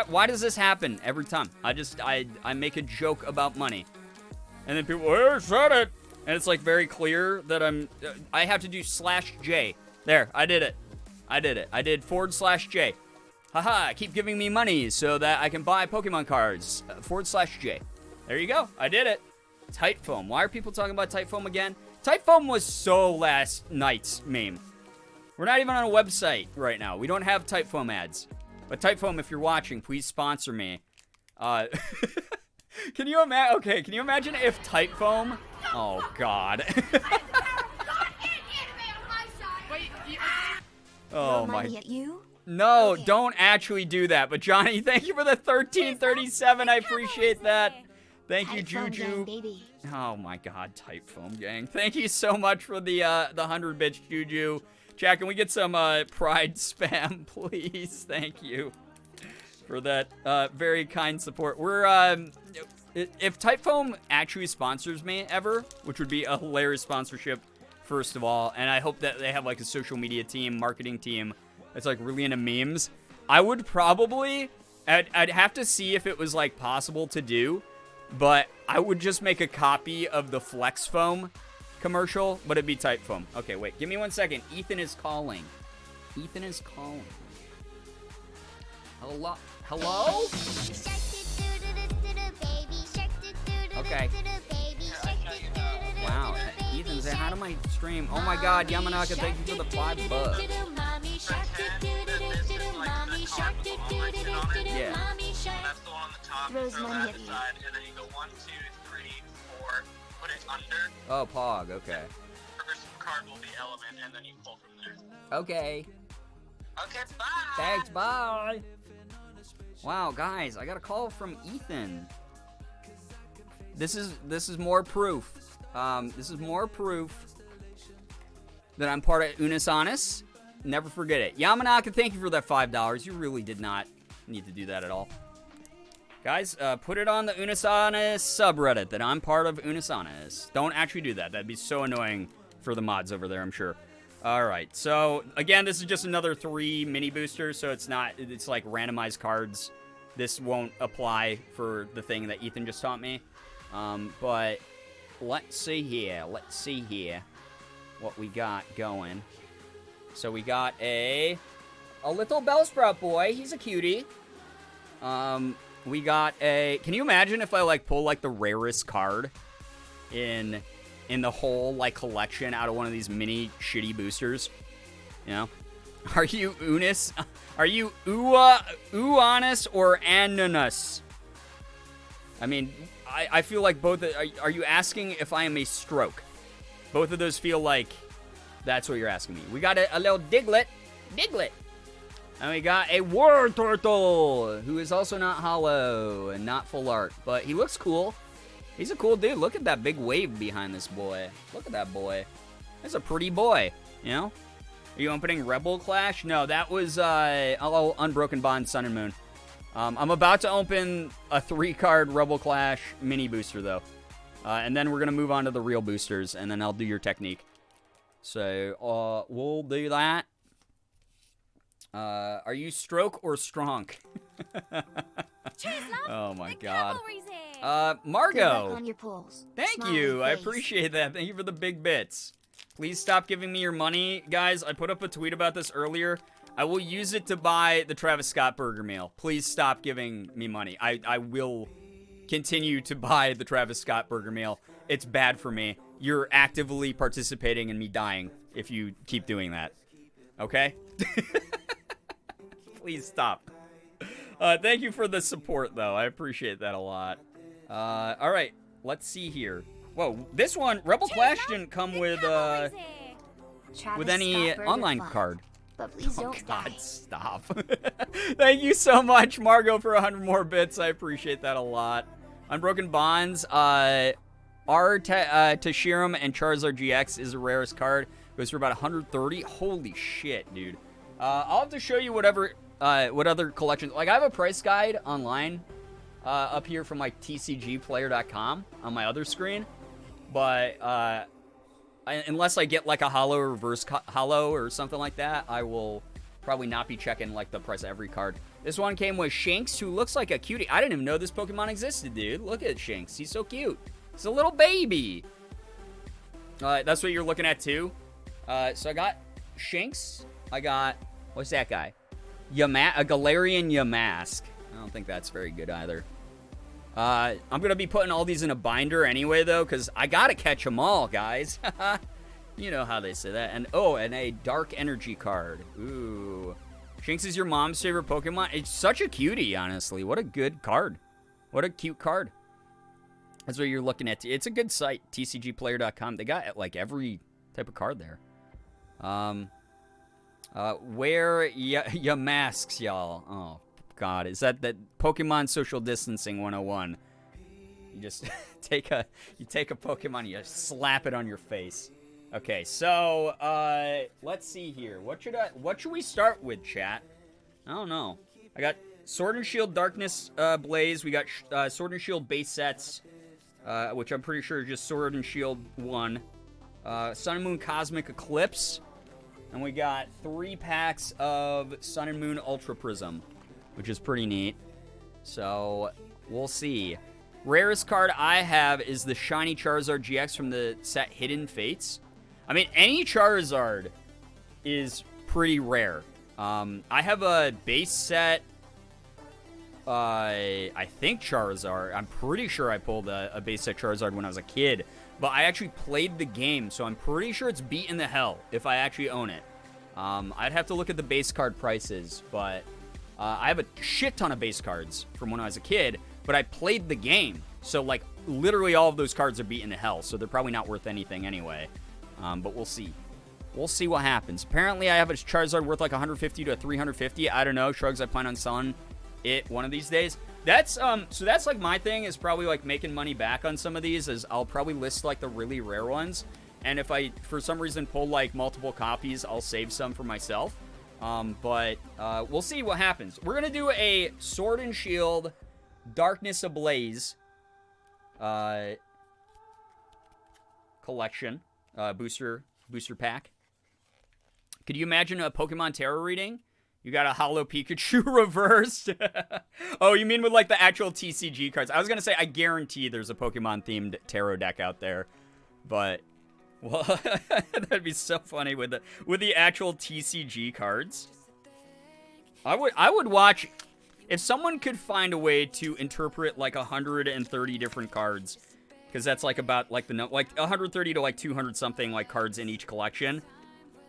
Why does this happen every time? I make a joke about money. And then people, hey, said it. And it's like very clear that I have to do /J. There, I did it. I did /J. Haha, keep giving me money so that I can buy Pokemon cards. /J. There you go. I did it. Tight foam. Why are people talking about tight foam again? Tight foam was so last night's meme. We're not even on a website right now. We don't have tight foam ads. But tight foam, if you're watching, please sponsor me. Can you imagine? Okay, can you imagine if tight foam? Oh God. Oh my. Money at you? No, Okay. don't actually do that. But Johnny, thank you for the 1337. I appreciate that. Thank you, Tight foam Juju. gang, baby. Oh my God, tight foam gang. Thank you so much for the 100 bits, Juju. Chat, can we get some pride spam, please? Thank you for that very kind support. We're if tight foam actually sponsors me ever, which would be a hilarious sponsorship, first of all, and I hope that they have like a social media team, marketing team that's like really into memes. I would probably, I'd have to see if it was like possible to do, but I would just make a copy of the Flex Foam commercial, but it'd be tight foam. Okay, wait, give me 1 second. Ethan is calling. Ethan is calling. Hello? Hello? Okay. Wow, Ethan, say hi to my stream. Oh my God, Yamanaka, thank you for the $5. Yeah. That's the one on the top. Throws Throw money that at you. aside, and then you go 1, 2, 3, 4. Put it under. Oh, Pog, okay. First card will be element, and then you pull from there. Okay. Okay, bye. Thanks, bye. Wow, guys, I got a call from Ethan. This is more proof. This is more proof that I'm part of Unisanis. Never forget it. Yamanaka, thank you for that $5. You really did not need to do that at all. Guys, put it on the Unisanis subreddit that I'm part of Unisanis. Don't actually do that. That'd be so annoying for the mods over there, I'm sure. All right, so again, this is just another 3 mini boosters, so it's like randomized cards. This won't apply for the thing that Ethan just taught me. But let's see here. Let's see here what we got going. So we got a little Bellsprout boy. He's a cutie. We got a... Can you imagine if I, like, pull, like, the rarest card in the whole, like, collection out of one of these mini shitty boosters? You know? Are you Unis? Are you Uanis or Ananus? I mean, I feel like both... Are you asking if I am a stroke? Both of those feel like that's what you're asking me. We got a little Diglett. And we got a War Turtle, who is also not hollow and not full art. But he looks cool. He's a cool dude. Look at that big wave behind this boy. Look at that boy. That's a pretty boy, you know? Are you opening Rebel Clash? No, that was Unbroken Bond, Sun and Moon. I'm about to open a 3-card Rebel Clash mini booster, though. And then we're going to move on to the real boosters, and then I'll do your technique. So, we'll do that. Are you stroke or strong? Oh, my God. Good luck Margot. on your polls. Thank Smiley you. I face. appreciate that. Thank you for the big bits. Please stop giving me your money. Guys, I put up a tweet about this earlier. I will use it to buy the Travis Scott burger meal. Please stop giving me money. I will continue to buy the Travis Scott burger meal. It's bad for me. You're actively participating in me dying if you keep doing that. Okay? Please stop. Thank you for the support, though. I appreciate that a lot. All right. Let's see here. Whoa, this one, Rebel Clash didn't come with Travis any Scott burger online fun. card. But please Oh, don't God, die. stop. Thank you so much, Margot, for 100 more bits. I appreciate that a lot. Unbroken Bonds, Tashiram and Charizard GX is the rarest card. Goes for about 130. Holy shit, dude. I'll have to show you what other collections. Like, I have a price guide online up here from, like, tcgplayer.com on my other screen. But, unless I get, like, a holo or reverse holo or something like that, I will probably not be checking, like, the price of every card. This one came with Shanks, who looks like a cutie. I didn't even know this Pokemon existed, dude. Look at Shanks. He's so cute. He's a little baby. That's what you're looking at, too. So I got Shanks. I got, what's that guy? A Galarian Yamask. I don't think that's very good either. I'm going to be putting all these in a binder anyway, though, because I got to catch them all, guys. You know how they say that. And, and a Dark Energy card. Ooh. Shanks is your mom's favorite Pokemon. It's such a cutie, honestly. What a good card. What a cute card. That's what you're looking at. It's a good site, tcgplayer.com. They got, like, every type of card there. Wear ya masks, y'all. Oh, God. Is that Pokemon social distancing 101? You just take a Pokemon, you slap it on your face. Okay, so let's see here. What should we start with, chat? I don't know. I got Sword and Shield Darkness Blaze. We got Sword and Shield base sets, which I'm pretty sure is just Sword and Shield 1. Sun and Moon Cosmic Eclipse. And we got 3 packs of Sun and Moon Ultra Prism, which is pretty neat. So, we'll see. Rarest card I have is the Shiny Charizard GX from the set Hidden Fates. I mean, any Charizard is pretty rare. I have a base set, I think Charizard. I'm pretty sure I pulled a base set Charizard when I was a kid. But I actually played the game, so I'm pretty sure it's beaten the hell if I actually own it. I'd have to look at the base card prices, but I have a shit ton of base cards from when I was a kid, but I played the game. So, like, literally all of those cards are beaten to hell, so they're probably not worth anything anyway. But we'll see. We'll see what happens. Apparently, I have a Charizard worth like 150 to 350. I don't know. Shrugs, I plan on selling it one of these days. That's so that's like my thing is probably like making money back on some of these is I'll probably list like the really rare ones, and if I for some reason pull like multiple copies, I'll save some for myself. But we'll see what happens. We're gonna do a Sword and Shield Darkness Ablaze collection booster pack. Could you imagine a Pokemon Tarot reading? You got a Holo Pikachu reversed. Oh, you mean with, like, the actual TCG cards? I was going to say, I guarantee there's a Pokemon-themed tarot deck out there. But, well, that'd be so funny with the actual TCG cards. I would watch... If someone could find a way to interpret, like, 130 different cards, because that's, like, about, like, 130 to, like, 200-something, like, cards in each collection,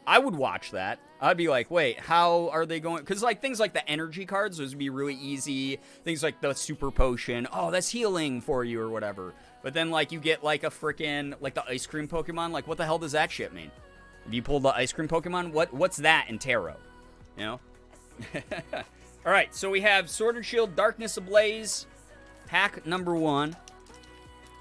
I would watch that. I'd be like, wait, how are they going? Because, like, things like the energy cards, those would be really easy. Things like the super potion, oh, that's healing for you or whatever. But then, like, you get, like, a freaking, like, the ice cream Pokemon. Like, what the hell does that shit mean? If you pull the ice cream Pokemon, what's that in tarot? You know? All right, so we have Sword and Shield Darkness Ablaze, pack number 1.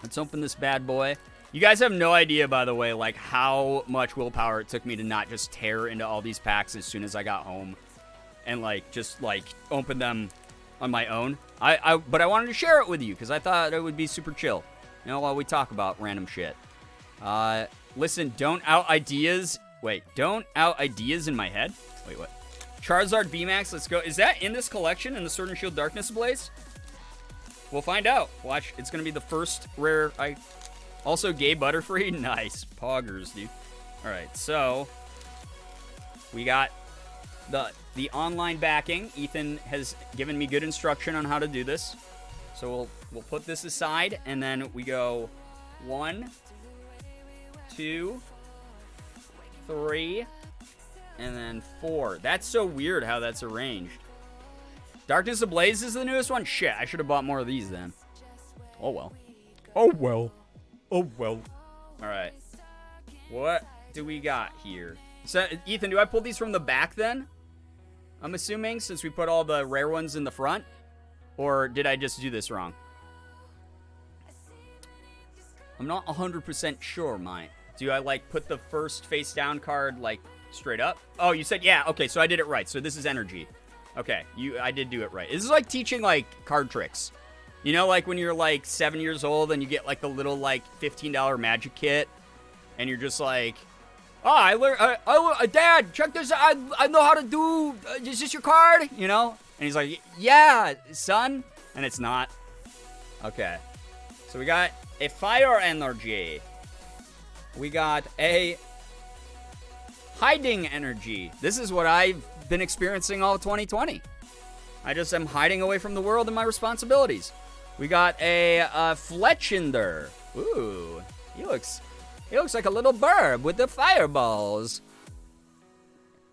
Let's open this bad boy. You guys have no idea, by the way, like, how much willpower it took me to not just tear into all these packs as soon as I got home and, like, just, like, open them on my own. But I wanted to share it with you because I thought it would be super chill. You know, while we talk about random shit. Listen, don't out ideas in my head. Wait, what? Charizard VMAX, let's go. Is that in this collection, in the Sword and Shield Darkness Ablaze? We'll find out. Watch, it's going to be the first rare. Also, Gay Butterfree. Nice. Poggers, dude. All right, so we got the online backing. Ethan has given me good instruction on how to do this. So we'll put this aside, and then we go 1, 2, 3, and then 4. That's so weird how that's arranged. Darkness Ablaze is the newest one? Shit, I should have bought more of these then. Oh well. Oh well. Oh well. Alright. What do we got here? So, Ethan, do I pull these from the back then? I'm assuming, since we put all the rare ones in the front? Or did I just do this wrong? I'm not 100% sure, Mike. Do I, like, put the first face-down card, like, straight up? Oh, you said, yeah, okay, so I did it right. So this is energy. Okay, I did do it right. This is like teaching, like, card tricks. You know, like, when you're, like, 7 years old and you get, like, the little, like, $15 magic kit, and you're just like, oh, I learned, Dad, check this out, I know how to do, is this your card? You know? And he's like, yeah, son. And it's not. Okay. So we got a fire energy. We got a hiding energy. This is what I've been experiencing all 2020. I just am hiding away from the world and my responsibilities. We got a Fletchinder. Ooh, he looks like a little bird with the fireballs.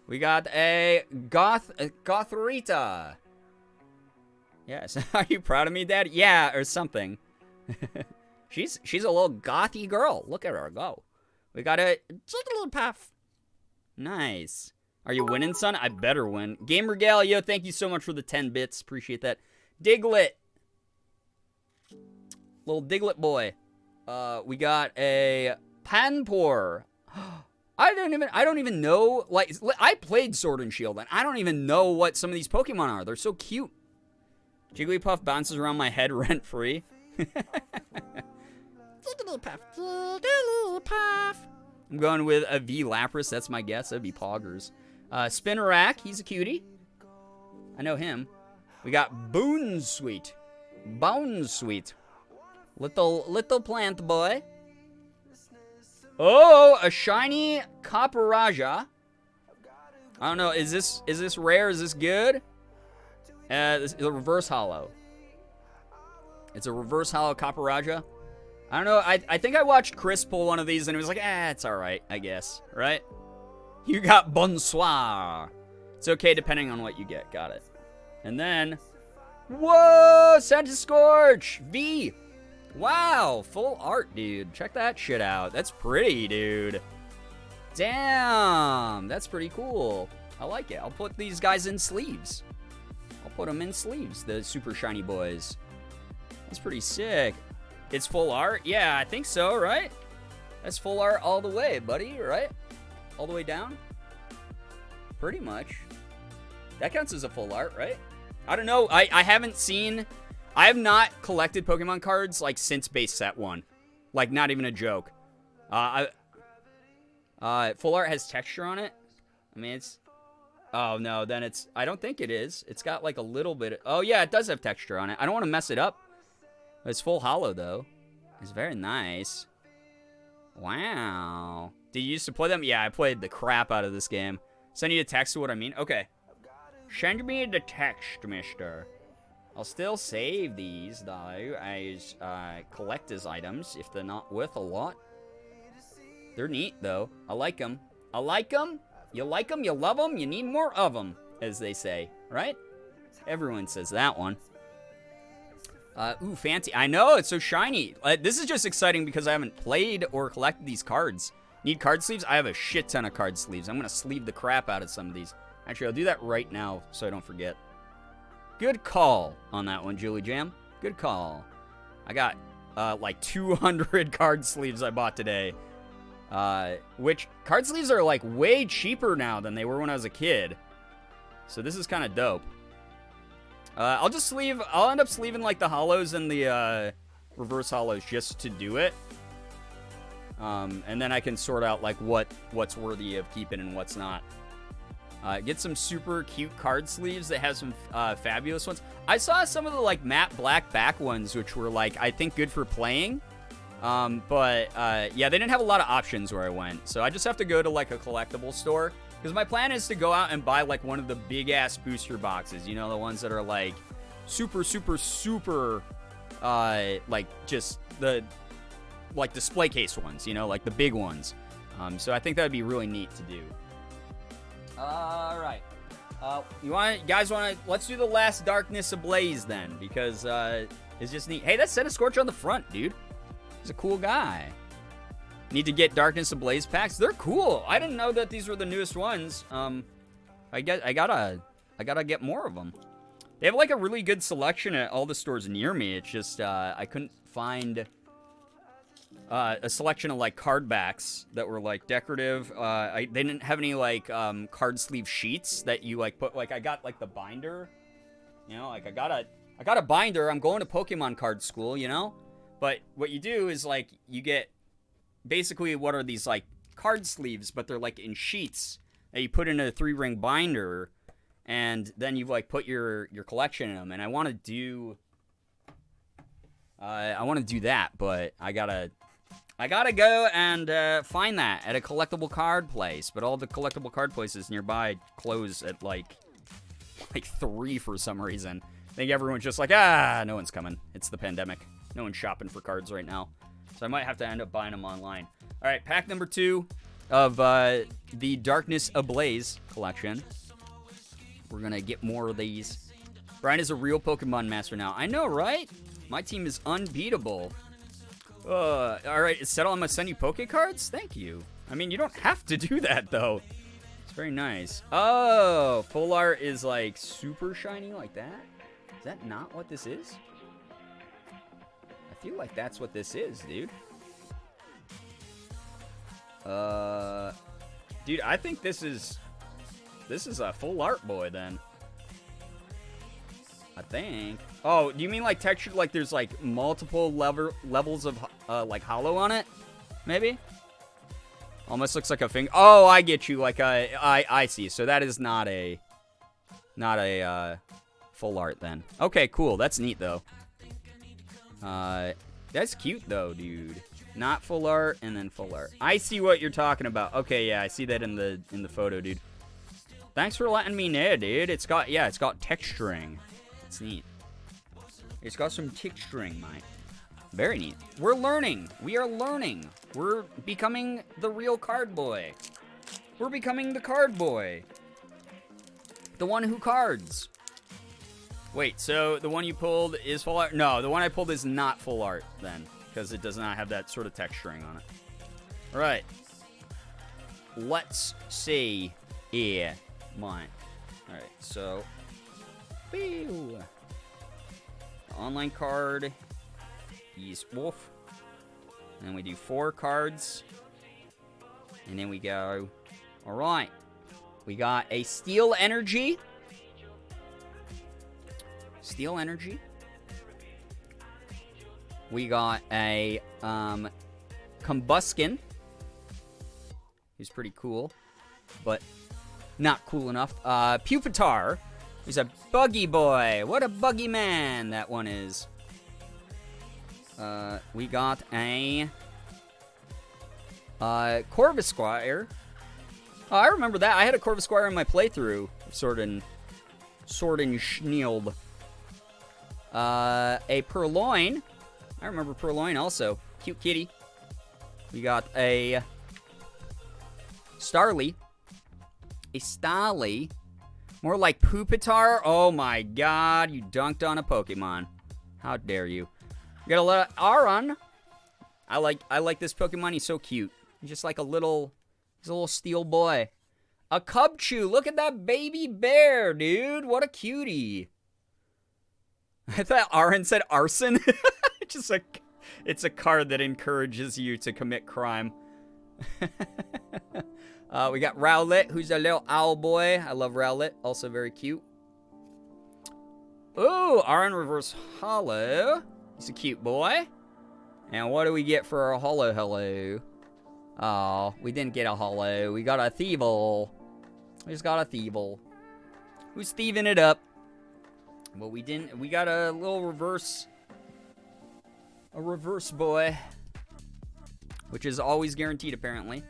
We got a Gothrita. Yes, are you proud of me, Dad? Yeah, or something. she's a little gothy girl. Look at her go. We got a little puff. Nice. Are you winning, son? I better win. Game Regalia, thank you so much for the 10 bits. Appreciate that. Diglett. Little Diglett boy. We got a Panpour. I don't even know. Like, I played Sword and Shield, and I don't even know what some of these Pokemon are. They're so cute. Jigglypuff bounces around my head rent-free. I'm going with a V Lapras. That's my guess. That'd be Poggers. Spinnerack. He's a cutie. I know him. We got Boonsweet. Bonesweet. Little plant boy. Oh, a shiny Caporaja. I don't know. Is this rare? Is this good? This is a reverse hollow. It's a reverse hollow Caporaja. I don't know. I think I watched Chris pull one of these and it was like, it's all right, I guess. Right? You got Bonsoir. It's okay depending on what you get. Got it. And then, whoa, Santa Scorch V. Wow, full art, dude. Check that shit out. That's pretty, dude. Damn, that's pretty cool. I like it. I'll put these guys in sleeves. I'll put them in sleeves, the super shiny boys. That's pretty sick. It's full art? Yeah, I think so, right? That's full art all the way, buddy, right? All the way down? Pretty much. That counts as a full art, right? I don't know. I haven't seen... I have not collected Pokemon cards, like, since base set 1. Like, not even a joke. Full art has texture on it? I mean, it's... Oh, no, then it's... I don't think it is. It's got, like, a little bit... Oh, yeah, it does have texture on it. I don't want to mess it up. It's full hollow, though. It's very nice. Wow. Did you used to play them? Yeah, I played the crap out of this game. Send you a text to what I mean? Okay. Send me the text, mister. I'll still save these, though, as collector's items, if they're not worth a lot. They're neat, though. I like them. I like them. You like them, you love them, you need more of them, as they say, right? Everyone says that one. Ooh, fancy. I know, it's so shiny. This is just exciting because I haven't played or collected these cards. Need card sleeves? I have a shit ton of card sleeves. I'm going to sleeve the crap out of some of these. Actually, I'll do that right now so I don't forget. Good call on that one, Julie Jam. Good call. I got, like 200 card sleeves I bought today. Which, card sleeves are, like, way cheaper now than they were when I was a kid. So this is kind of dope. I'll end up sleeving, like, the hollows and the reverse hollows just to do it. And then I can sort out like what's worthy of keeping and what's not. Get some super cute card sleeves that have some fabulous ones. I saw some of the like matte black back ones, which were like I think good for playing. But yeah, they didn't have a lot of options where I went, so I just have to go to like a collectible store. Because my plan is to go out and buy like one of the big ass booster boxes. You know, the ones that are like super, like just the like display case ones. You know, like the big ones. So I think that would be really neat to do. All right. Guys want to, let's do the last Darkness Ablaze then, because it's just neat. Hey, that's Senna Scorcher on the front, dude. He's a cool guy. Need to get Darkness Ablaze packs. They're cool. I didn't know that these were the newest ones. I gotta get more of them. They have like a really good selection at all the stores near me. It's just I couldn't find a selection of like card backs that were like decorative. They didn't have any like card sleeve sheets that you like put. Like I got like the binder. You know, like I got a binder. I'm going to Pokemon card school. You know, but what you do is like you get basically what are these like card sleeves, but they're like in sheets that you put in a 3-ring binder, and then you like put your collection in them. And I want to do that, but I gotta go and find that at a collectible card place. But all the collectible card places nearby close at like 3 for some reason. I think everyone's just like, no one's coming. It's the pandemic. No one's shopping for cards right now. So I might have to end up buying them online. All right, pack number 2 of the Darkness Ablaze collection. We're going to get more of these. Brian is a real Pokemon master now. I know, right? My team is unbeatable. All right, Settle, I'm going to send you Poke cards? Thank you. I mean, you don't have to do that, though. It's very nice. Oh, full art is, like, super shiny like that? Is that not what this is? I feel like that's what this is, dude. Dude, I think this is a full art boy then. I think. Oh, do you mean like textured, like there's like multiple levels of like hollow on it? Maybe? Almost looks like a finger. Oh, I get you. Like I see. So that is not a full art then. Okay, cool. That's neat though. That's cute though, dude. Not full art and then full art. I see what you're talking about. Okay, yeah, I see that in the photo, dude. Thanks for letting me know, dude. It's got texturing. It's neat. It's got some texturing, mate. Very neat. We're learning. We are learning. We're becoming the real card boy. We're becoming the card boy. The one who cards. Wait, so the one you pulled is full art? No, the one I pulled is not full art then, because it does not have that sort of texturing on it. All right. Let's see here. Mine. All right, so. Pew. Online card. He's Wolf. And then we do 4 cards. And then we go. All right. We got a Steel Energy. Steel Energy. We got a Combuskin. He's pretty cool, but not cool enough. Pupitar. He's a buggy boy. What a buggy man that one is. We got a Corvisquire. Oh, I remember that. I had a Corvisquire in my playthrough. Sword and Shield. A Purloin. I remember Purloin also. Cute kitty. We got a Starly. A Starly. More like Pupitar. Oh my god, you dunked on a Pokemon. How dare you. We got a lot of Aron. I like this Pokemon. He's so cute. He's just like he's a little steel boy. A Cubchoo. Look at that baby bear, dude. What a cutie. I thought Aron said arson. Just like, it's a card that encourages you to commit crime. We got Rowlet, who's a little owl boy. I love Rowlet. Also very cute. Ooh, Aron Reverse Hollow. He's a cute boy. And what do we get for our holo hello? Oh, we didn't get a holo. We got a Thievul. We just got a Thievul. Who's thieving it up? Well, we didn't. We got a little reverse. A reverse boy. Which is always guaranteed, apparently.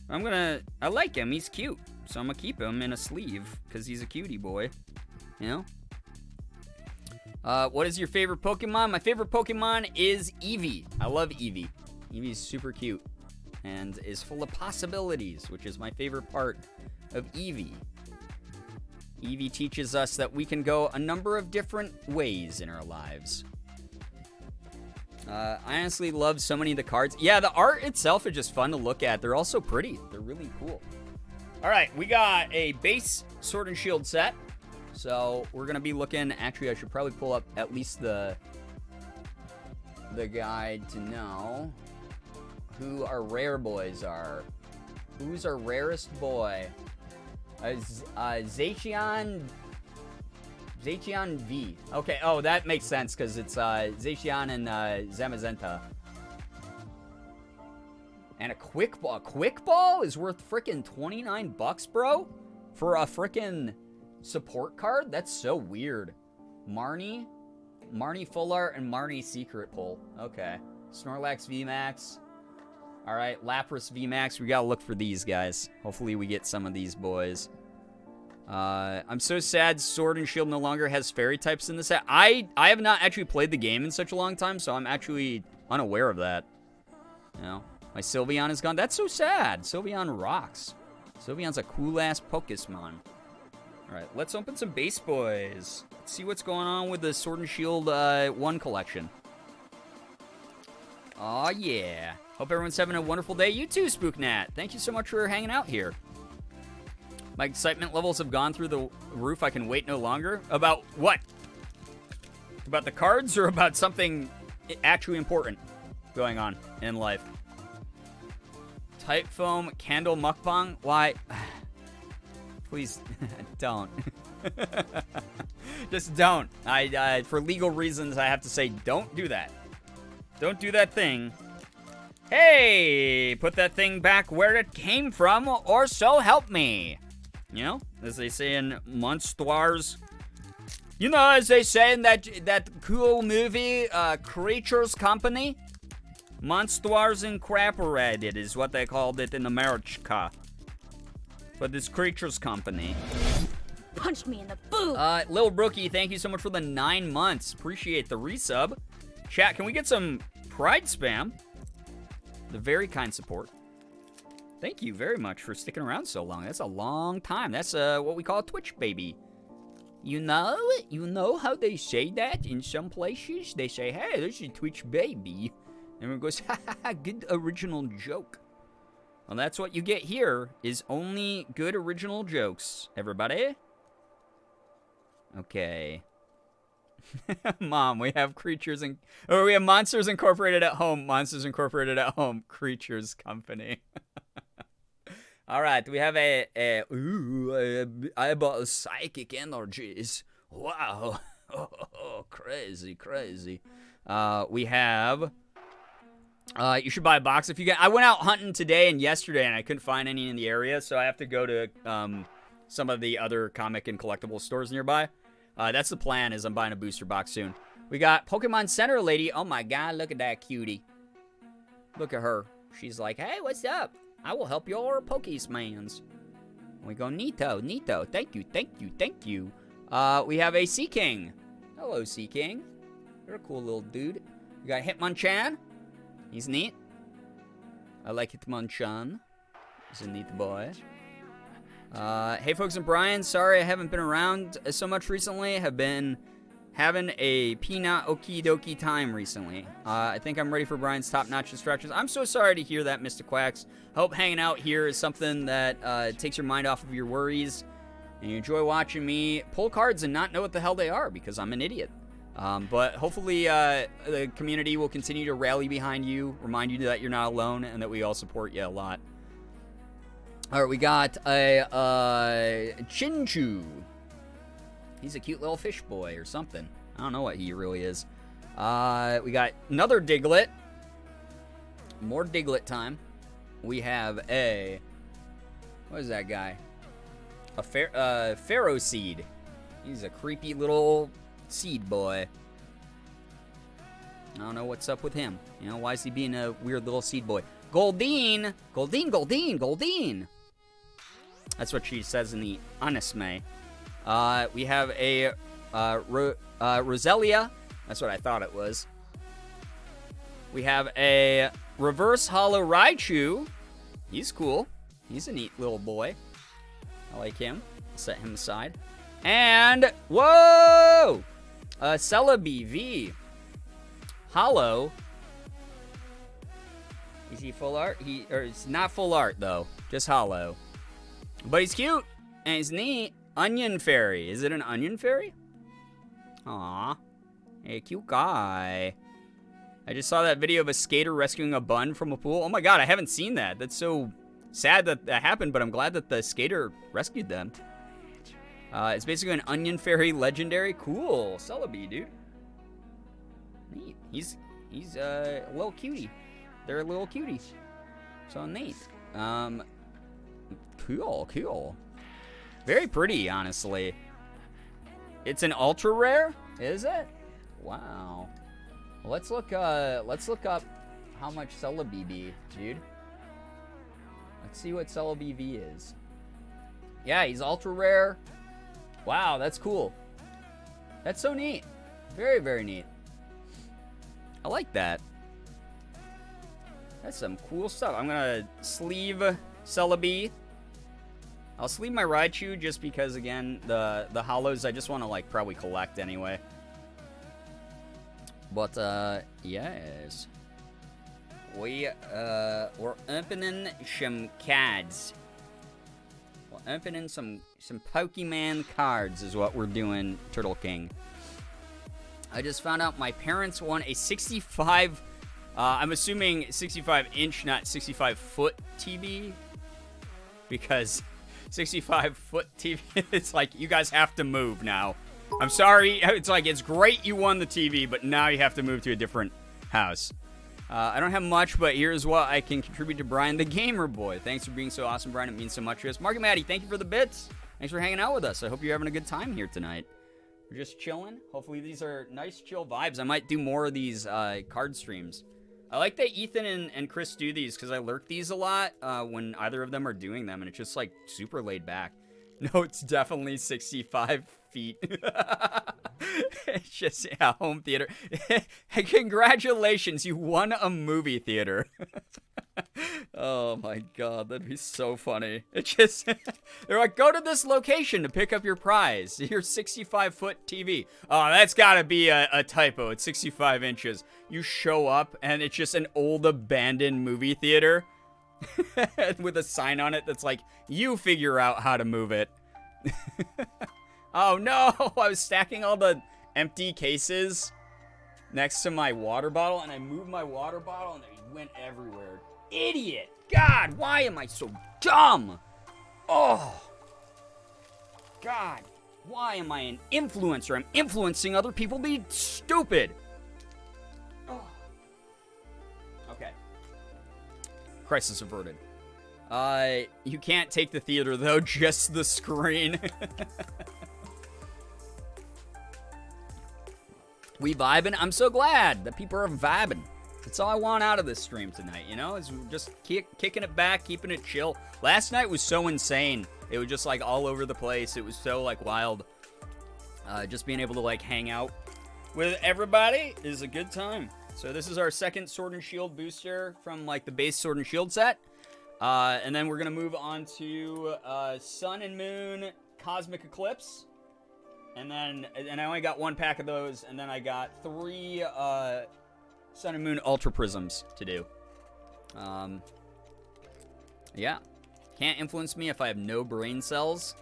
I like him. He's cute. So I'm gonna keep him in a sleeve. Because he's a cutie boy. You know? What is your favorite Pokemon? My favorite Pokemon is Eevee. I love Eevee. Eevee's super cute. And is full of possibilities, which is my favorite part of Eevee. Eevee teaches us that we can go a number of different ways in our lives. I honestly love so many of the cards. Yeah, the art itself is just fun to look at. They're also pretty. They're really cool. All right, we got a base Sword and Shield set. So we're going to be looking... Actually, I should probably pull up at least the guide to know who our rare boys are. Who's our rarest boy? Zacian V. Okay, oh, that makes sense because it's Zacian and Zamazenta. And a quick ball. A quick ball is worth frickin' $29, bro? For a frickin' support card? That's so weird. Marnie Full Art, and Marnie Secret Pull. Okay. Snorlax VMAX. Alright, Lapras VMAX. We gotta look for these guys. Hopefully we get some of these boys. I'm so sad Sword and Shield no longer has fairy types in the set. I have not actually played the game in such a long time, so I'm actually unaware of that. You know, my Sylveon is gone. That's so sad. Sylveon rocks. Sylveon's a cool-ass Pokemon. Alright, let's open some base boys. Let's see what's going on with the Sword and Shield 1 collection. Aw, yeah. Hope everyone's having a wonderful day. You too, Spooknat. Thank you so much for hanging out here. My excitement levels have gone through the roof. I can wait no longer. About what? About the cards or about something actually important going on in life? Type Foam Candle Mukbang? Why? Please, don't. Just don't. For legal reasons, I have to say, don't do that. Don't do that thing. Hey, put that thing back where it came from, or so help me. You know, as they say in Monsters. You know, as they say in that cool movie, Creatures Company. Monsters Incorporated is what they called it in America. But it's Creatures Company. Punch me in the boob. Lil Brookie, thank you so much for the 9 months. Appreciate the resub. Chat, can we get some Pride spam? The very kind support. Thank you very much for sticking around so long. That's a long time. That's what we call a Twitch baby. You know how they say that in some places? They say, hey, there's a Twitch baby. And everyone goes, ha ha ha, good original joke. Well, that's what you get here, is only good original jokes, everybody. Okay. Mom, we have we have Monsters Incorporated at home. Monsters Incorporated at home. Creatures Company. All right, we have I bought psychic energies. Wow. Oh, crazy. We have, you should buy a box if you get, I went out hunting today and yesterday and I couldn't find any in the area, so I have to go to some of the other comic and collectible stores nearby. That's the plan, is I'm buying a booster box soon. We got Pokemon Center Lady. Oh my god, look at that cutie. Look at her. She's like, hey, what's up? I will help your Pokemans. We go, Neato. Thank you. We have a Sea King. Hello, Sea King. You're a cool little dude. We got Hitmonchan. He's neat. I like Hitmonchan. He's a neat boy. Hey, folks and Brian. Sorry I haven't been around so much recently. Have been having a peanut okie dokie time recently. I think I'm ready for Brian's top-notch instructions. I'm so sorry to hear that, Mr. Quacks. Hope hanging out here is something that takes your mind off of your worries, and you enjoy watching me pull cards and not know what the hell they are, because I'm an idiot. But hopefully the community will continue to rally behind you, remind you that you're not alone, and that we all support you a lot. All right, we got a Chinchu. He's a cute little fish boy or something. I don't know what he really is. We got another Diglett. more Diglett time. We have a... What is that guy? A Pharaoh Seed. He's a creepy little seed boy. I don't know what's up with him. You know, why is he being a weird little seed boy? Goldeen! Goldeen, Goldeen, Goldeen! That's what she says in the anime. We have a Roselia. That's what I thought it was. We have a Reverse Hollow Raichu. He's cool. He's a neat little boy. I like him. Set him aside. And, whoa! Celebi V. Hollow. Is he full art? It's not full art, though. Just hollow. But he's cute. And he's neat. Onion Fairy. Is it an Onion Fairy? Aw. Hey, cute guy. I just saw that video of a skater rescuing a bun from a pool. Oh my god, I haven't seen that. That's so sad that that happened, but I'm glad that the skater rescued them. It's basically an Onion Fairy legendary. Cool. Celebi, dude. Neat. He's a little cutie. They're little cuties. So neat. Cool. Very pretty, honestly. It's an ultra rare? Is it? Wow. Let's look up how much Celebi be, dude. Let's see what Celebi V is. Yeah, he's ultra rare. Wow, that's cool. That's so neat. Very, very neat. I like that. That's some cool stuff. I'm gonna sleeve Celebi. I'll sleeve my Raichu just because, again, the hollows I just want to, like, probably collect anyway. But, yes. We're opening some cards. We're opening some Pokemon cards is what we're doing, Turtle King. I just found out my parents won a 65... I'm assuming 65-inch, not 65-foot TV. Because 65-foot TV, it's like, you guys have to move now. I'm sorry. It's like, it's great you won the TV, but now you have to move to a different house. I don't have much, but here's what I can contribute to Brian the Gamer Boy. Thanks for being so awesome, Brian. It means so much to us. Mark and Maddie, thank you for the bits. Thanks for hanging out with us. I hope you're having a good time here tonight. We're just chilling. Hopefully these are nice, chill vibes. I might do more of these card streams. I like that Ethan and Chris do these because I lurk these a lot when either of them are doing them, and it's just like super laid back. No, it's definitely 65 feet. It's just, yeah, home theater. Hey, congratulations, you won a movie theater. Oh my god, that'd be so funny. It just, they're like, go to this location to pick up your prize. Your 65-foot TV. Oh, that's gotta be a typo. It's 65 inches. You show up and it's just an old abandoned movie theater with a sign on it that's like, you figure out how to move it. Oh no, I was stacking all the empty cases next to my water bottle and I moved my water bottle and they went everywhere. Idiot! God, why am I so dumb? Oh. God, why am I an influencer? I'm influencing other people to be stupid. Oh. Okay. Crisis averted. You can't take the theater though, just the screen. We vibing? I'm so glad that people are vibing. That's all I want out of this stream tonight, you know? Is just kicking it back, keeping it chill. Last night was so insane. It was just, like, all over the place. It was so, like, wild. Just being able to, like, hang out with everybody is a good time. So this is our second Sword and Shield booster from, like, the base Sword and Shield set. And then we're going to move on to Sun and Moon Cosmic Eclipse. And I only got one pack of those. And then I got 3... Sun and Moon Ultra Prisms to do. Yeah. Can't influence me if I have no brain cells.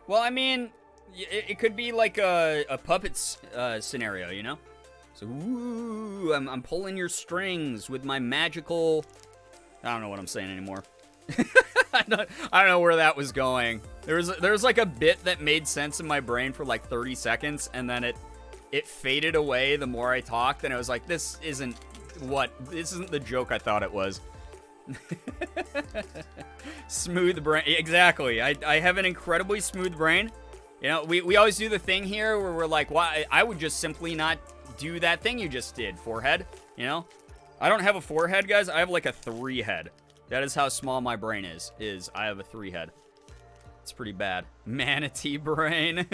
Well, I mean, it could be like a puppets scenario, you know? So, ooh, I'm pulling your strings with my magical... I don't know what I'm saying anymore. I don't know where that was going. There was like a bit that made sense in my brain for like 30 seconds, and then it faded away the more I talked, and I was like, this isn't... what? This isn't the joke I thought it was. Smooth brain. Exactly. I have an incredibly smooth brain. You know, we always do the thing here where we're like, why? I would just simply not do that thing you just did. Forehead, you know? I don't have a 4 head, guys. I have like a 3 head. That is how small my brain is I have a 3 head. It's pretty bad. Manatee brain.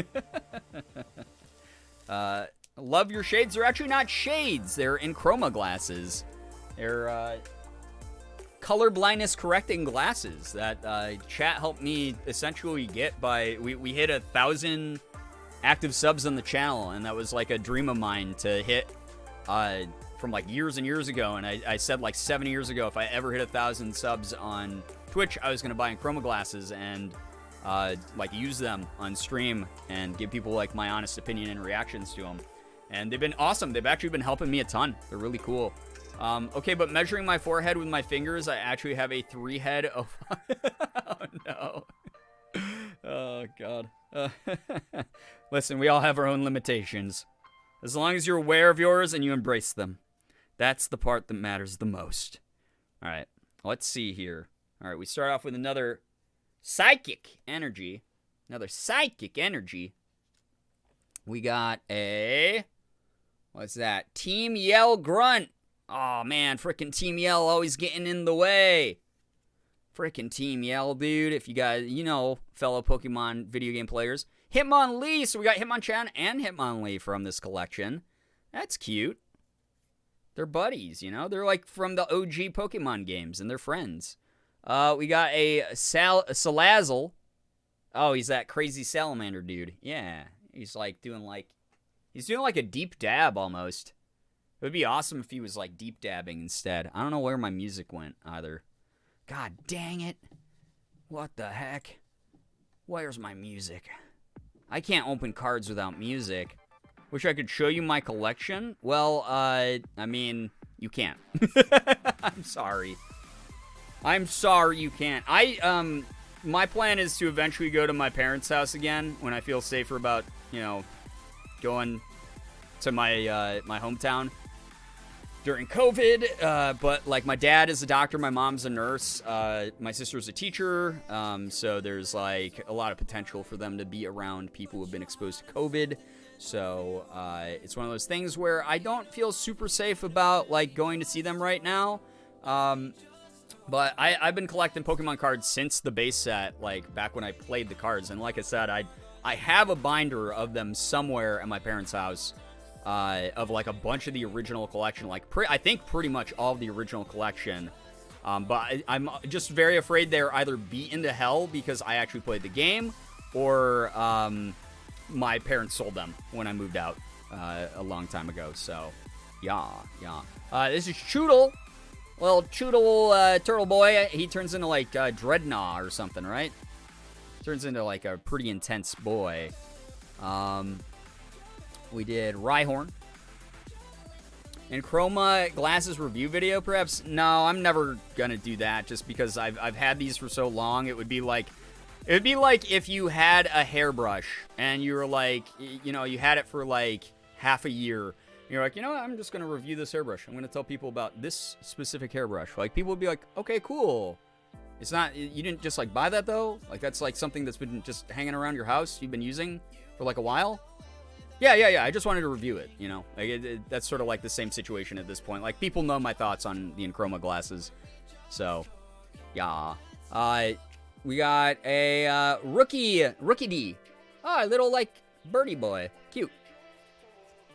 Love your shades. They're actually not shades. They're Enchroma glasses. They're color blindness correcting glasses that chat helped me essentially get by we hit 1,000 active subs on the channel, and that was like a dream of mine to hit from like years and years ago. And I said like 7 years ago, if I ever hit 1,000 subs on Twitch, I was gonna buy Enchroma glasses and like use them on stream and give people like my honest opinion and reactions to them. And they've been awesome. They've actually been helping me a ton. They're really cool. Okay, but measuring my forehead with my fingers, I actually have a 3 head. Oh, oh no. Oh, God. Listen, we all have our own limitations. As long as you're aware of yours and you embrace them. That's the part that matters the most. All right, let's see here. All right, we start off with another psychic energy. Another psychic energy. We got a... What's that? Team Yell Grunt. Oh, man. Frickin' Team Yell always getting in the way. Frickin' Team Yell, dude. If you guys, you know, fellow Pokemon video game players. Hitmonlee. So we got Hitmonchan and Hitmonlee from this collection. That's cute. They're buddies, you know? They're like from the OG Pokemon games, and they're friends. We got a Salazzle. Oh, he's that crazy salamander dude. Yeah. He's like doing like... He's doing like a deep dab almost. It would be awesome if he was like deep dabbing instead. I don't know where my music went either. God dang it. What the heck? Where's my music? I can't open cards without music. Wish I could show you my collection. Well, I mean, you can't. I'm sorry. I'm sorry you can't. My plan is to eventually go to my parents' house again when I feel safer about, you know, going to my my hometown during COVID, but like my dad is a doctor, my mom's a nurse, my sister's a teacher, so there's like a lot of potential for them to be around people who have been exposed to COVID. So it's one of those things where I don't feel super safe about like going to see them right now. But I've been collecting Pokemon cards since the base set, like back when I played the cards, and like I said, I have a binder of them somewhere at my parents' house, of like a bunch of the original collection, like I think pretty much all of the original collection. But I'm just very afraid they're either beat into hell because I actually played the game, or my parents sold them when I moved out a long time ago. So, yeah. This is Choodle. Well, Choodle Turtle Boy. He turns into like Dreadnought or something, right? Turns into like a pretty intense boy. We did Rhyhorn. Enchroma glasses review video, perhaps? No, I'm never gonna do that just because I've had these for so long. It would be like if you had a hairbrush and you were like, you know, you had it for like half a year. You're like, you know what? I'm just gonna review this hairbrush. I'm gonna tell people about this specific hairbrush. Like, people would be like, okay, cool. It's not, you didn't just like buy that though? Like, that's like something that's been just hanging around your house you've been using for like a while? Yeah. I just wanted to review it, you know? Like, that's sort of like the same situation at this point. Like, people know my thoughts on the Enchroma glasses. So, yeah. We got a Rookie D. Oh, a little, like, birdie boy. Cute.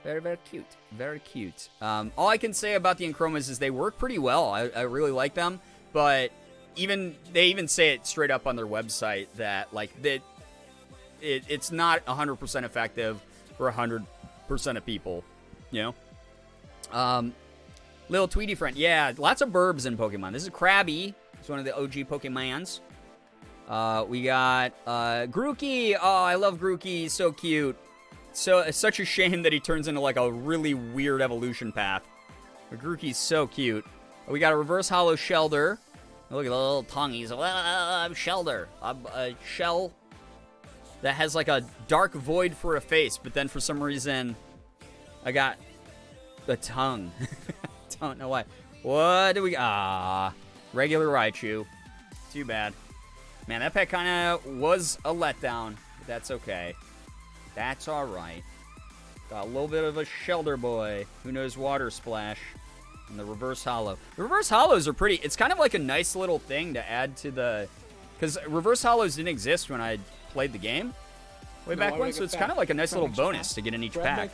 Very, very cute. Very cute. All I can say about the Enchromas is they work pretty well. I really like them. But they even say it straight up on their website that, like, it's not 100% effective for 100% of people, you know? Little Tweety friend. Yeah, lots of burbs in Pokemon. This is Krabby. It's one of the OG Pokemons. We got Grookey. Oh, I love Grookey. He's so cute. So it's such a shame that he turns into like a really weird evolution path. But Grookey's so cute. We got a reverse hollow Shelder. Look at the little tongue. He's I'm Shelder. I'm a shell that has like a dark void for a face, but then for some reason I got a tongue. don't know why. What do we... regular Raichu. Too bad. Man, that pack kind of was a letdown. But that's okay. That's alright. Got a little bit of a Shelter Boy. Who knows Water Splash. And the Reverse Hollow. The Reverse Hollows are pretty... It's kind of like a nice little thing to add to the... Because Reverse Hollows didn't exist when I played the game. Way back when, so it's kind of like a nice little bonus to get in each pack.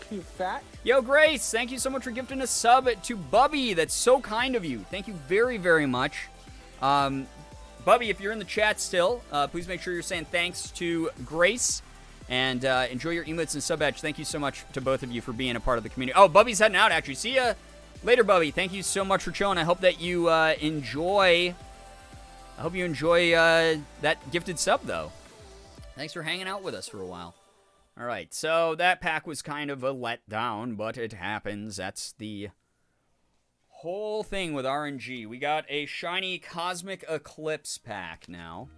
Yo, Grace, thank you so much for gifting a sub to Bubby. That's so kind of you. Thank you very, very much. Bubby, if you're in the chat still, please make sure you're saying thanks to Grace. And enjoy your emotes and sub badge. Thank you so much to both of you for being a part of the community. Oh, Bubby's heading out, actually. See ya later, Bubby. Thank you so much for chilling. I hope that you enjoy... I hope you enjoy that gifted sub, though. Thanks for hanging out with us for a while. All right, so that pack was kind of a letdown, but it happens. That's the whole thing with RNG. We got a shiny Cosmic Eclipse pack now.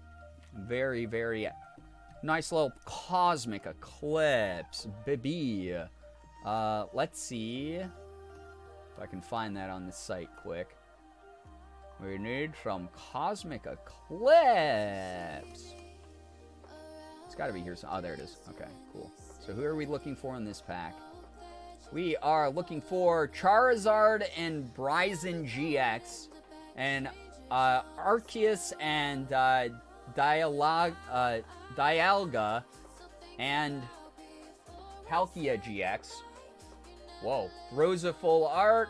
Very, very nice little Cosmic Eclipse, baby. Let's see if I can find that on the site quick. We need some Cosmic Eclipse. It's got to be here. Oh, there it is. Okay, cool. So who are we looking for in this pack? We are looking for Charizard and Bryson GX, and Arceus and Dialga and Palkia GX. Whoa. Rosa Full Art,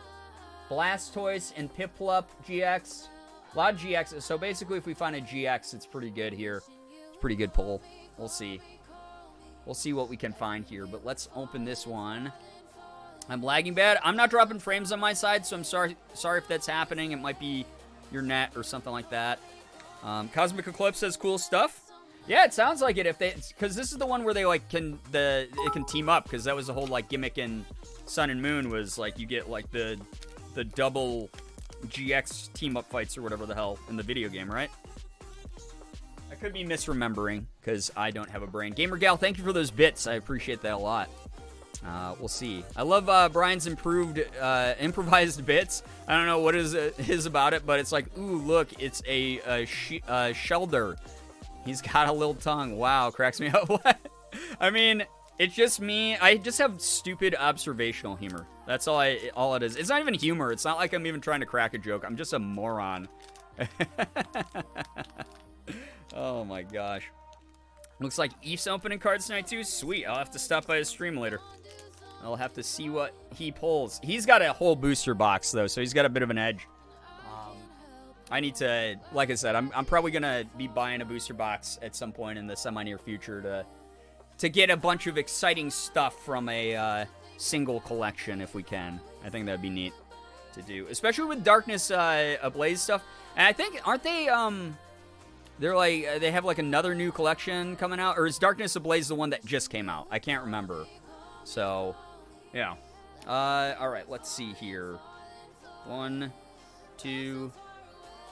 Blastoise and Piplup GX. A lot of GXs. So basically, if we find a GX, it's pretty good here. It's a pretty good pull. We'll see. We'll see what we can find here. But let's open this one. I'm lagging bad. I'm not dropping frames on my side, so I'm sorry if that's happening. It might be your net or something like that. Cosmic Eclipse has cool stuff. Yeah, it sounds like it. If they, because this is the one where they like it can team up, because that was the whole like gimmick in Sun and Moon, was like you get like the double GX team up fights or whatever the hell in the video game, right? I could be misremembering because I don't have a brain. Gamer Gal, thank you for those bits. I appreciate that a lot. We'll see. I love Brian's improvised bits. I don't know what is about it, but it's like, ooh, look, it's a Shelder. He's got a little tongue. Wow, cracks me up. What? I mean, it's just me. I just have stupid observational humor. That's all it is. It's not even humor. It's not like I'm even trying to crack a joke. I'm just a moron. Oh my gosh. Looks like Eve's opening cards tonight too. Sweet. I'll have to stop by his stream later. I'll have to see what he pulls. He's got a whole booster box though, so he's got a bit of an edge. I need to, like I said, I'm probably gonna be buying a booster box at some point in the semi-near future to get a bunch of exciting stuff from a single collection if we can. I think that'd be neat to do, especially with Darkness Ablaze stuff. And I think, aren't they? They're like, they have like another new collection coming out, or is Darkness Ablaze the one that just came out? I can't remember. So, yeah. All right, let's see here. 1, 2,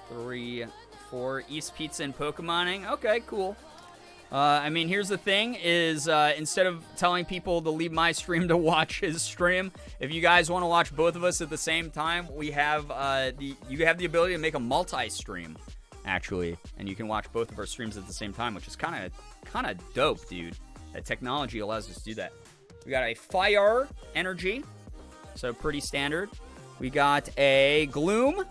3, 4. East Pizza and Pokemoning. Okay, cool. I mean, here's the thing: is instead of telling people to leave my stream to watch his stream, if you guys want to watch both of us at the same time, we have you have the ability to make a multi-stream, actually, and you can watch both of our streams at the same time, which is kind of dope, dude. That technology allows us to do that. We got a Fire Energy, so pretty standard. We got a Gloom.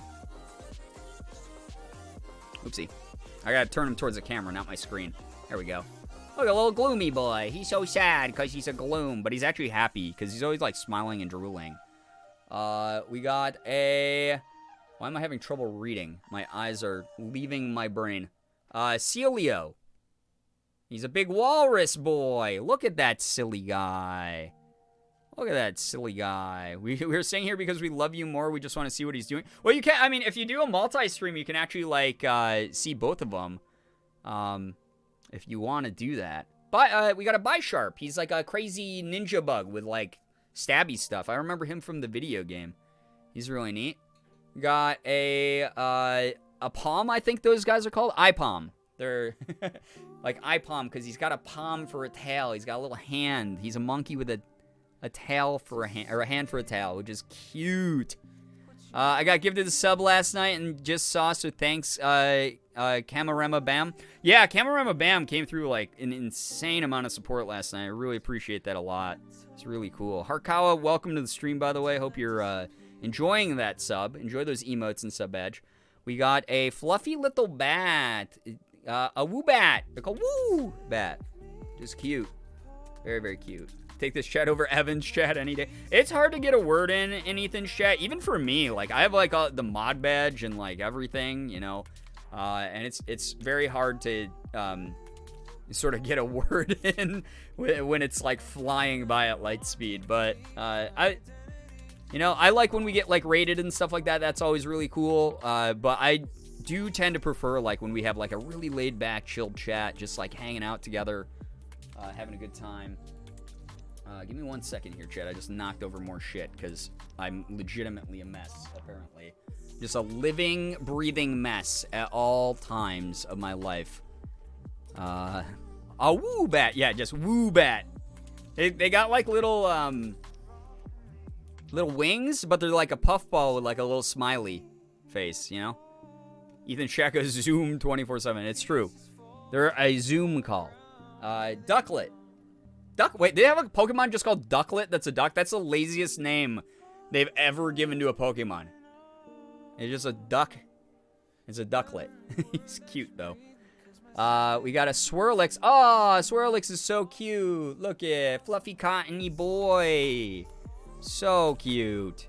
Oopsie. I gotta turn him towards the camera, not my screen. There we go. Look, a little gloomy boy. He's so sad because he's a gloom, but he's actually happy because he's always like smiling and drooling. We got a... Why am I having trouble reading? My eyes are leaving my brain. Celio. He's a big walrus boy. Look at that silly guy. Look at that silly guy. We're saying here because we love you more. We just want to see what he's doing. Well, you can. I mean, if you do a multi-stream, you can actually like see both of them. If you want to do that. But we got a Bisharp. He's like a crazy ninja bug with like stabby stuff. I remember him from the video game. He's really neat. Got a Palm, I think those guys are called. iPalm. They're like iPalm because he's got a palm for a tail. He's got a little hand. He's a monkey with a tail for a hand, or a hand for a tail, which is cute. I got gifted the sub last night and just saw, so thanks, Camarema Bam. Yeah, Camarema Bam came through like an insane amount of support last night. I really appreciate that a lot. It's really cool. Harkawa, welcome to the stream, by the way. Hope you're enjoying that sub. Enjoy those emotes and sub badge. We got a fluffy little bat. A woo bat. They're called woo bat. Just cute. Very, very cute. Take this chat over Evan's chat any day. It's hard to get a word in Ethan's chat, even for me. Like, I have like the mod badge and like everything, you know, and it's very hard to sort of get a word in when it's like flying by at light speed. But I like when we get like rated and stuff like that. That's always really cool. But I do tend to prefer like when we have like a really laid back, chilled chat, just like hanging out together, having a good time. Give me 1 second here, chat. I just knocked over more shit because I'm legitimately a mess, apparently. Just a living, breathing mess at all times of my life. A woo bat. Yeah, just woo bat. They got like little wings, but they're like a puffball with like a little smiley face, you know? Ethan Shaka Zoom 24/7. It's true. They're a Zoom call. Ducklet. Wait, they have a Pokemon just called Ducklet that's a duck? That's the laziest name they've ever given to a Pokemon. It's just a duck. It's a Ducklet. He's cute, though. We got a Swirlix. Oh, Swirlix is so cute. Look at fluffy cottony boy. So cute.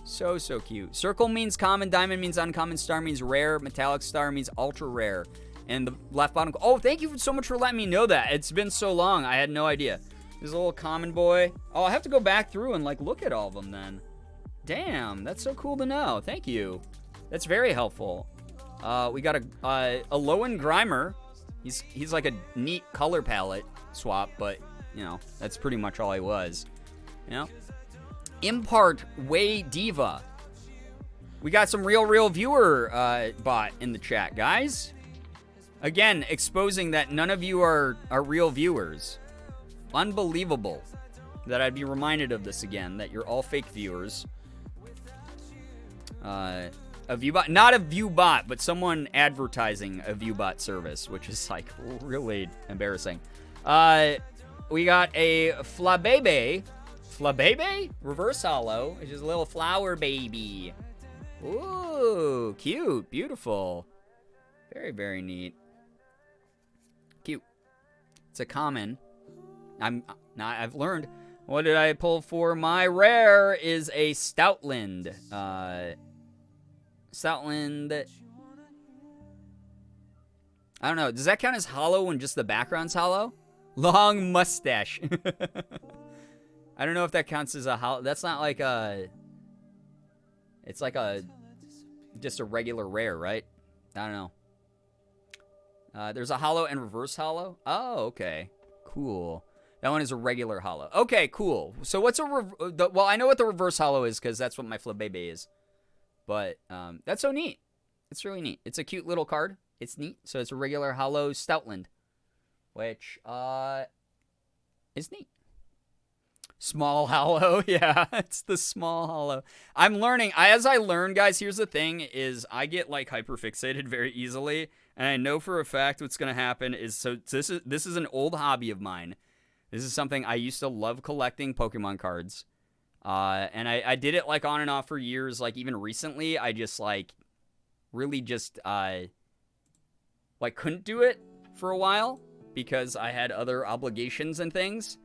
So cute. Circle means common, diamond means uncommon, star means rare, metallic star means ultra rare. And the left bottom. Oh, thank you so much for letting me know that. It's been so long. I had no idea. There's a little common boy. Oh, I have to go back through and like look at all of them then. Damn, that's so cool to know. Thank you. That's very helpful. We got a Lowen Grimer. He's like a neat color palette swap, but you know that's pretty much all he was. You know. Impart Way Diva. We got some real viewer bot in the chat, guys. Again, exposing that none of you are real viewers. Unbelievable that I'd be reminded of this again, that you're all fake viewers. A viewbot, not a viewbot, but someone advertising a viewbot service, which is like really embarrassing. We got a Flabebe reverse hollow, which is a little flower baby. Ooh, cute, beautiful. Very, very neat. Cute. It's a common. I've learned. What did I pull for my rare is a Stoutland. Stoutland. I don't know. Does that count as hollow when just the background's hollow? Long mustache. I don't know if that counts as a hollow. That's not like a... It's like just a regular rare, right? I don't know. There's a hollow and reverse hollow. Oh, okay. Cool. That one is a regular hollow. Okay, cool. So what's well, I know what the reverse hollow is because that's what my Flabebe is. But that's so neat. It's really neat. It's a cute little card. It's neat. So it's a regular hollow Stoutland, which is neat. Small hollow. Yeah, it's the small hollow. I'm learning. As I learn, guys, here's the thing is I get like hyperfixated very easily. And I know for a fact what's going to happen is, so this is an old hobby of mine. This is something I used to love collecting Pokemon cards. And I did it like on and off for years. Like even recently, I just like really just like couldn't do it for a while because I had other obligations and things.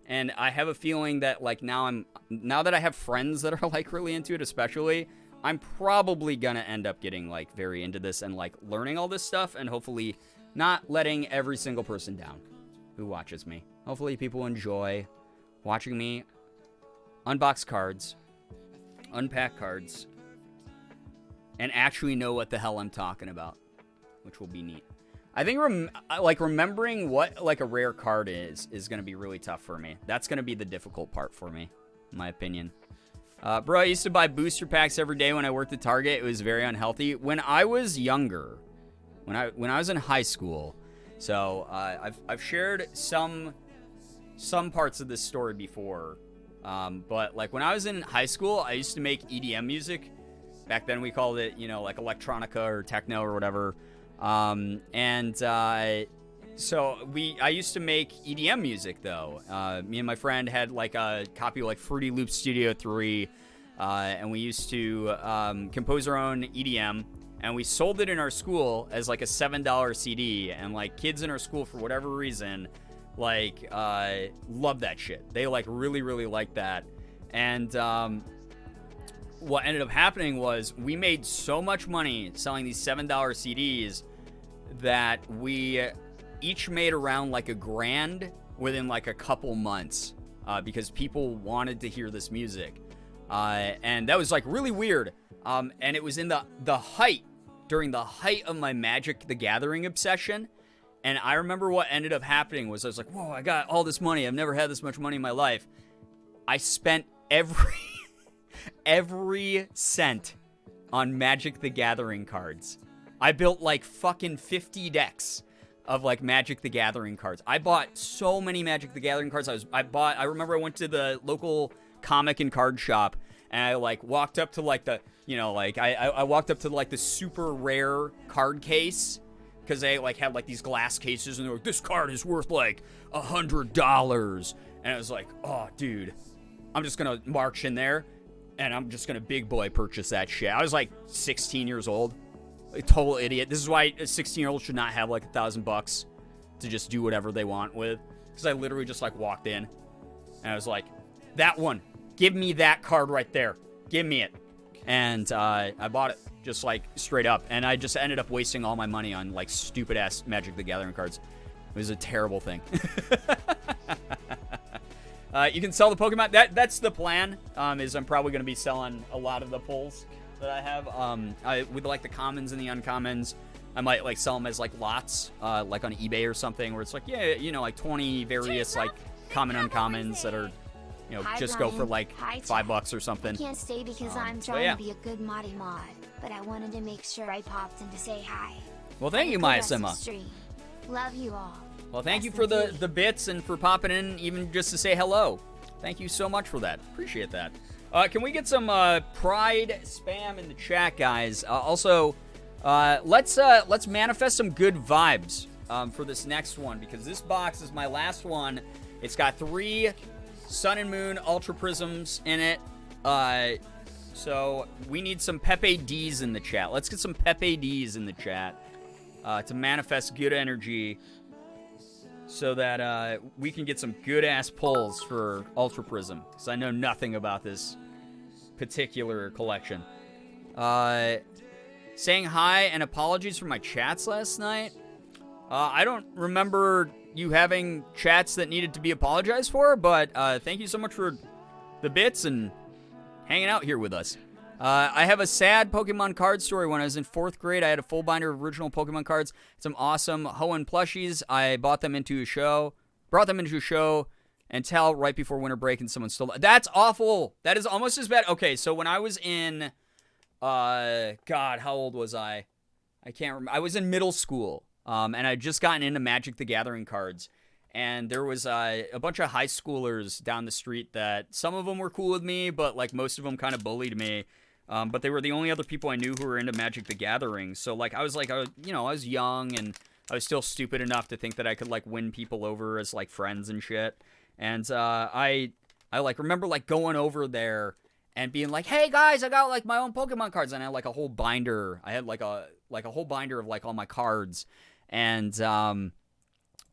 And I have a feeling that like now that I have friends that are like really into it, especially, I'm probably gonna end up getting like very into this and like learning all this stuff and hopefully not letting every single person down who watches me. Hopefully people enjoy watching me unbox cards, unpack cards, and actually know what the hell I'm talking about, which will be neat. I think remembering what like a rare card is going to be really tough for me. That's going to be the difficult part for me, in my opinion. Bro, I used to buy booster packs every day when I worked at Target. It was very unhealthy. When I was younger, when I was in high school, so I've shared some parts of this story before, but like when I was in high school, I used to make EDM music. Back then we called it, like electronica or techno or whatever. So I used to make EDM music though. Me and my friend had like a copy of like Fruity Loops Studio 3, and we used to compose our own EDM, and we sold it in our school as like a $7 CD, and like kids in our school for whatever reason like loved that shit. They like really, really liked that. And what ended up happening was we made so much money selling these $7 CDs that we each made around like $1,000 within like a couple months, because people wanted to hear this music. And that was like really weird. And it was in during the height of my Magic the Gathering obsession. And I remember what ended up happening was I was like, whoa, I got all this money. I've never had this much money in my life. I spent every cent on Magic the Gathering cards. I built like fucking 50 decks of like Magic the Gathering cards. I bought so many Magic the Gathering cards. I remember I went to the local comic and card shop, and I like walked up to like the, I walked up to like the super rare card case, because they like had like these glass cases, and they're like, this card is worth like $100. And I was like, oh dude, I'm just gonna march in there and I'm just gonna big boy purchase that shit. I was like 16 years old. A total idiot. This is why a 16-year-old should not have like $1,000 to just do whatever they want with. Because I literally just like walked in and I was like, that one, give me that card right there. Give me it. And I bought it just like straight up. And I just ended up wasting all my money on like stupid ass Magic the Gathering cards. It was a terrible thing. You can sell the Pokemon. That's the plan. Is I'm probably going to be selling a lot of the pulls that I have. With like the commons and the uncommons, I might like sell them as like lots, like on eBay or something, where it's like, yeah, like 20 various like common uncommons that are, Hi, just Brian. go for like Hi, $5 or something. I can't stay because I'm trying to be a good moddy mod, but I wanted to make sure I popped in to say hi. Well, thank you, Maya Sima. Love you all. Well, thank you for the bits and for popping in, even just to say hello. Thank you so much for that. Appreciate that. Can we get some pride spam in the chat, guys? Also, let's manifest some good vibes for this next one, because this box is my last one. It's got 3 Sun and Moon Ultra Prisms in it. So we need some Pepe D's in the chat. Let's get some Pepe D's in the chat to manifest good energy, so that we can get some good-ass pulls for Ultra Prism, because I know nothing about this particular collection. Saying hi and apologies for my chats last night. I don't remember you having chats that needed to be apologized for, but thank you so much for the bits and hanging out here with us. I have a sad Pokemon card story. When I was in 4th grade, I had a full binder of original Pokemon cards, some awesome Hoenn plushies. I brought them into a show, until right before winter break, and someone stole them. That's awful. That is almost as bad. Okay, so when I was in, God, how old was I? I can't remember. I was in middle school, and I'd just gotten into Magic the Gathering cards. And there was a bunch of high schoolers down the street that some of them were cool with me, but like most of them kind of bullied me. But they were the only other people I knew who were into Magic the Gathering. So like I was young, and I was still stupid enough to think that I could like win people over as like friends and shit. And I like remember like going over there and being like, "Hey guys, I got like my own Pokemon cards," and I had like a whole binder. I had like a whole binder of like all my cards, and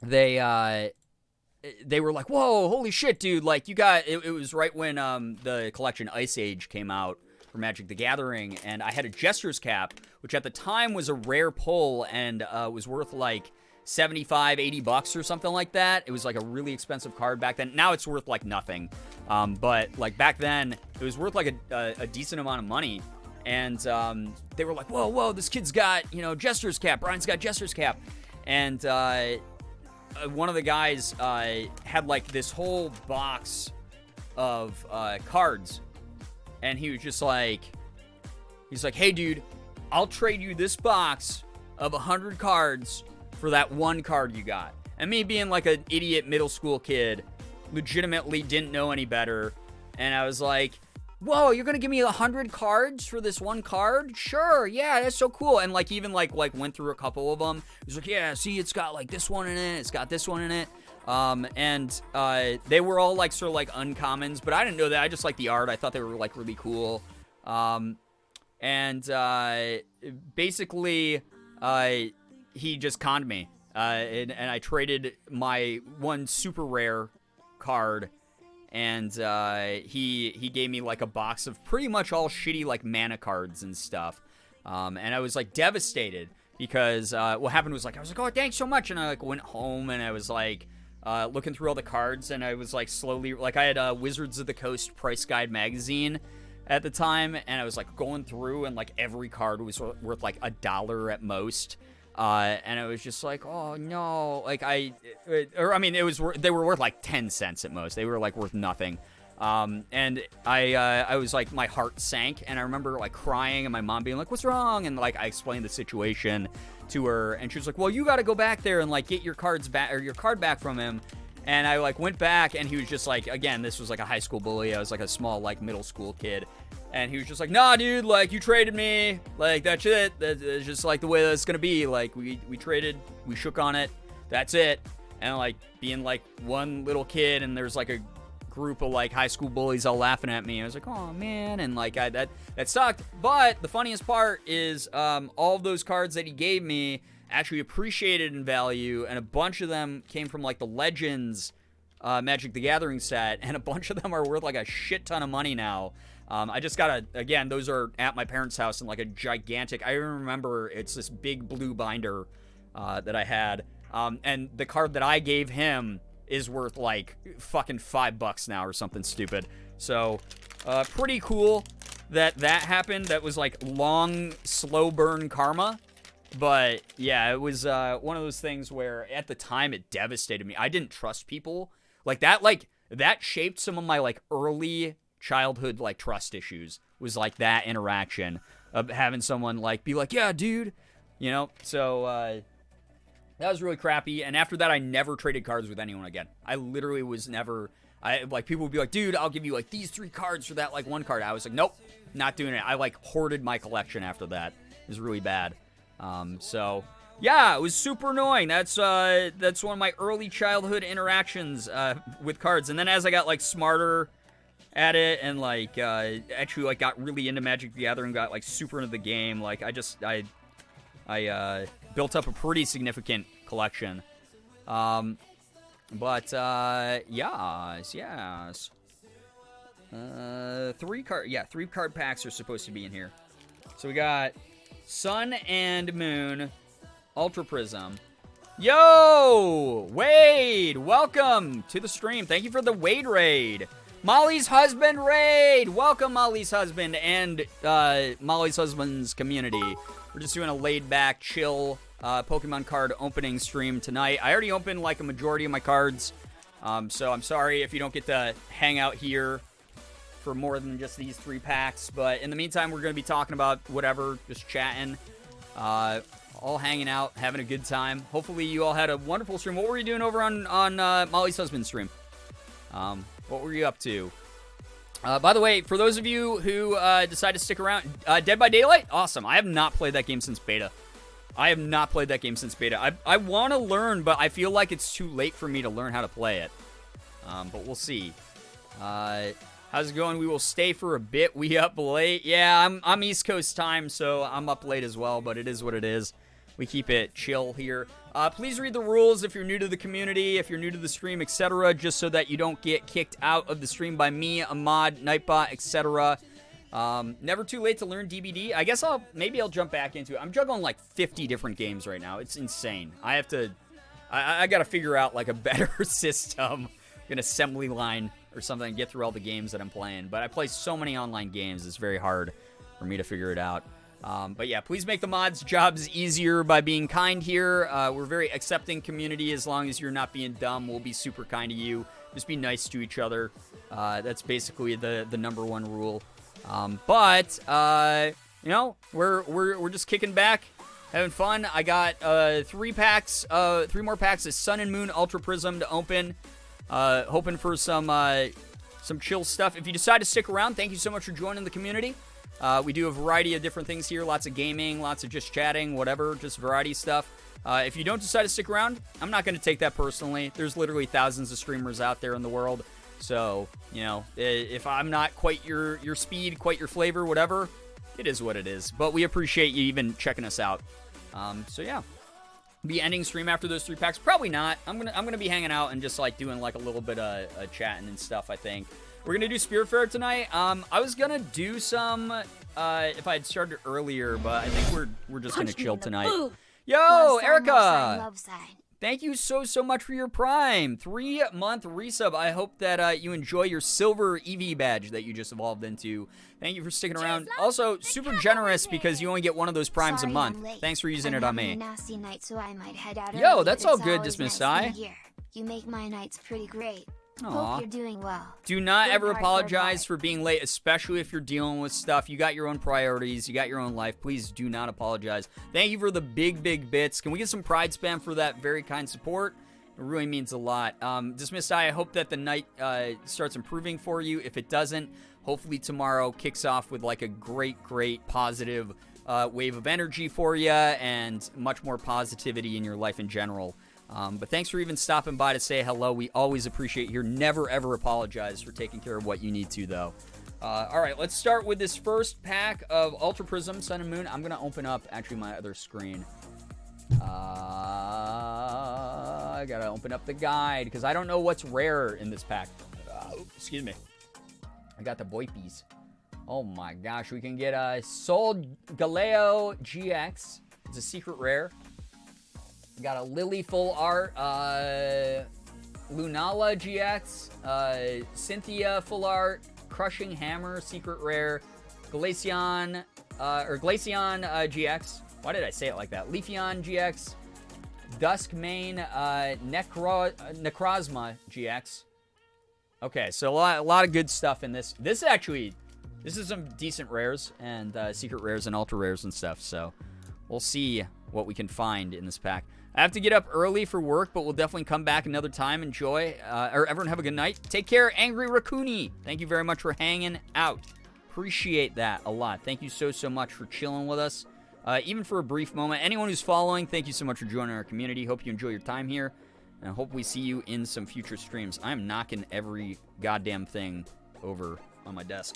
they were like, "Whoa, holy shit, dude! Like you got it." It was right when the collection Ice Age came out for Magic the Gathering, and I had a Jester's Cap, which at the time was a rare pull and was worth like $75-$80 or something like that. It was like a really expensive card back then. Now it's worth like nothing, but like back then it was worth like a decent amount of money. And they were like, whoa, this kid's got Jester's Cap. Brian's got Jester's Cap. And one of the guys had like this whole box of cards, and he was just like, "Hey dude, I'll trade you this box of 100 cards for that one card you got." And me being like an idiot middle school kid, legitimately didn't know any better, and I was like, whoa, you're gonna give me 100 cards for this one card? Sure, yeah, that's so cool. And like even like went through a couple of them. He's like, yeah, see, it's got like this one in it, it's got this one in it. And they were all like sort of like uncommons, but I didn't know that. I just like the art. I thought they were like really cool. Basically, he just conned me. And I traded my one super rare card, and he gave me like a box of pretty much all shitty like mana cards and stuff. And I was like devastated because what happened was like I was like, oh, thanks so much, and I like went home and I was like looking through all the cards, and I was like slowly like I had Wizards of the Coast Price Guide magazine at the time, and I was like going through, and like every card was worth like $1 at most. And I was just like, oh no, like they were worth like 10 cents at most. They were like worth nothing. And I was like, my heart sank, and I remember like crying, and my mom being like, what's wrong? And like I explained the situation to her, and she was like, well, you got to go back there and like get your cards back, or your card back from him. And I like went back, and he was just like, again, this was like a high school bully. I was like a small like middle school kid. And he was just like, nah, dude, like, you traded me. Like, that's it. That's just, like, the way that's gonna be. Like, we traded. We shook on it. That's it. And, like, being, like, one little kid, and there's, like, a group of, like, high school bullies all laughing at me. I was like, oh, man. And, like, that sucked. But the funniest part is all of those cards that he gave me actually appreciated in value, and a bunch of them came from, like, the Legends Magic the Gathering set, and a bunch of them are worth, like, a shit ton of money now. I just got again, those are at my parents' house in like a gigantic, I remember it's this big blue binder that I had. And the card that I gave him is worth like fucking $5 now or something stupid. So, pretty cool that happened. That was like long, slow burn karma. But yeah, it was one of those things where at the time it devastated me. I didn't trust people. Like that shaped some of my like early childhood like trust issues, was like that interaction of having someone like be like, yeah, dude, you know. So that was really crappy. And after that, I never traded cards with anyone again. I literally was never, I like, people would be like, dude, I'll give you like these 3 cards for that like one card. I was like, nope, not doing it. I like hoarded my collection after that. It was really bad. So yeah, it was super annoying. That's one of my early childhood interactions with cards. And then as I got like smarter at it, and like actually like got really into Magic the Gathering, got like super into the game, like I built up a pretty significant collection. Yes. 3 card packs are supposed to be in here. So we got Sun and Moon Ultra Prism. Yo, Wade, welcome to the stream. Thank you for the Wade raid. Molly's husband raid! Welcome, Molly's husband and Molly's husband's community. We're just doing a laid-back, chill Pokemon card opening stream tonight. I already opened like a majority of my cards, so I'm sorry if you don't get to hang out here for more than just these 3 packs. But in the meantime, we're going to be talking about whatever, just chatting, all hanging out, having a good time. Hopefully you all had a wonderful stream. What were you doing over on Molly's husband's stream? What were you up to? By the way, for those of you who decide to stick around, Dead by Daylight? Awesome. I have not played that game since beta. I want to learn, but I feel like it's too late for me to learn how to play it. But we'll see. How's it going? We will stay for a bit. We up late. Yeah, I'm East Coast time, so I'm up late as well, but it is what it is. We keep it chill here. Please read the rules if you're new to the community, if you're new to the stream, etc., just so that you don't get kicked out of the stream by me, Ahmad, Nightbot, etc. Never too late to learn DBD. I guess maybe I'll jump back into it. I'm juggling like 50 different games right now. It's insane. I gotta figure out like a better system, an assembly line or something, get through all the games that I'm playing. But I play so many online games, it's very hard for me to figure it out. But yeah, please make the mods' jobs easier by being kind here. We're a very accepting community. As long as you're not being dumb, we'll be super kind to you. Just be nice to each other. That's basically the number one rule. But you know, we're just kicking back, having fun. I got 3 more packs of Sun and Moon Ultra Prism to open. Hoping for some some chill stuff. If you decide to stick around, thank you so much for joining the community. We do a variety of different things here. Lots of gaming, lots of just chatting, whatever, just variety stuff. If you don't decide to stick around, I'm not going to take that personally. There's literally thousands of streamers out there in the world. So, you know, if I'm not quite your speed, quite your flavor, whatever, it is what it is. But we appreciate you even checking us out. So yeah, be ending stream after those 3 packs. Probably not. I'm gonna be hanging out and just like doing like a little bit of chatting and stuff. I think we're gonna do Spirit Fair tonight. I was gonna do some if I had started earlier, but I think we're just gonna chill tonight. Yo, Erica. Thank you so much for your Prime 3-month resub. I hope that you enjoy your silver EV badge that you just evolved into. Thank you for sticking around. Also, super generous because you only get one of those primes a month. Thanks for using it on me. Nasty night, so I might head out Yo, early, that's but all it's good, always Dismiss nice I. being here. You make my nights pretty great. Aw. Hope you're doing well. Do not Good ever heart, good apologize heart. for being late, especially if you're dealing with stuff. You got your own priorities. You got your own life. Please do not apologize. Thank you for the big bits. Can we get some pride spam for that very kind support? It really means a lot. Dismissed I hope that the night starts improving for you. If it doesn't, hopefully tomorrow kicks off with like a great positive wave of energy for you and much more positivity in your life in general. But thanks for even stopping by to say hello. We always appreciate you. Never, ever apologize for taking care of what you need to, though. All right, let's start with this first pack of Ultra Prism Sun and Moon. I'm going to open up, actually, my other screen. I got to open up the guide because I don't know what's rare in this pack. Excuse me. I got the Boipies. Oh, my gosh. We can get a Sol Galeo GX. It's a secret rare. Got a Lily full art, Lunala GX, Cynthia full art, Crushing Hammer, secret rare, Glaceon GX. Why did I say it like that? Leafeon GX, Duskmane, Necrozma GX. Okay, so a lot of good stuff in this. This is some decent rares and secret rares and ultra rares and stuff. So we'll see what we can find in this pack. I have to get up early for work, but we'll definitely come back another time. Enjoy. Everyone have a good night. Take care, Angry Raccoony. Thank you very much for hanging out. Appreciate that a lot. Thank you so much for chilling with us, even for a brief moment. Anyone who's following, thank you so much for joining our community. Hope you enjoy your time here, and I hope we see you in some future streams. I'm knocking every goddamn thing over on my desk.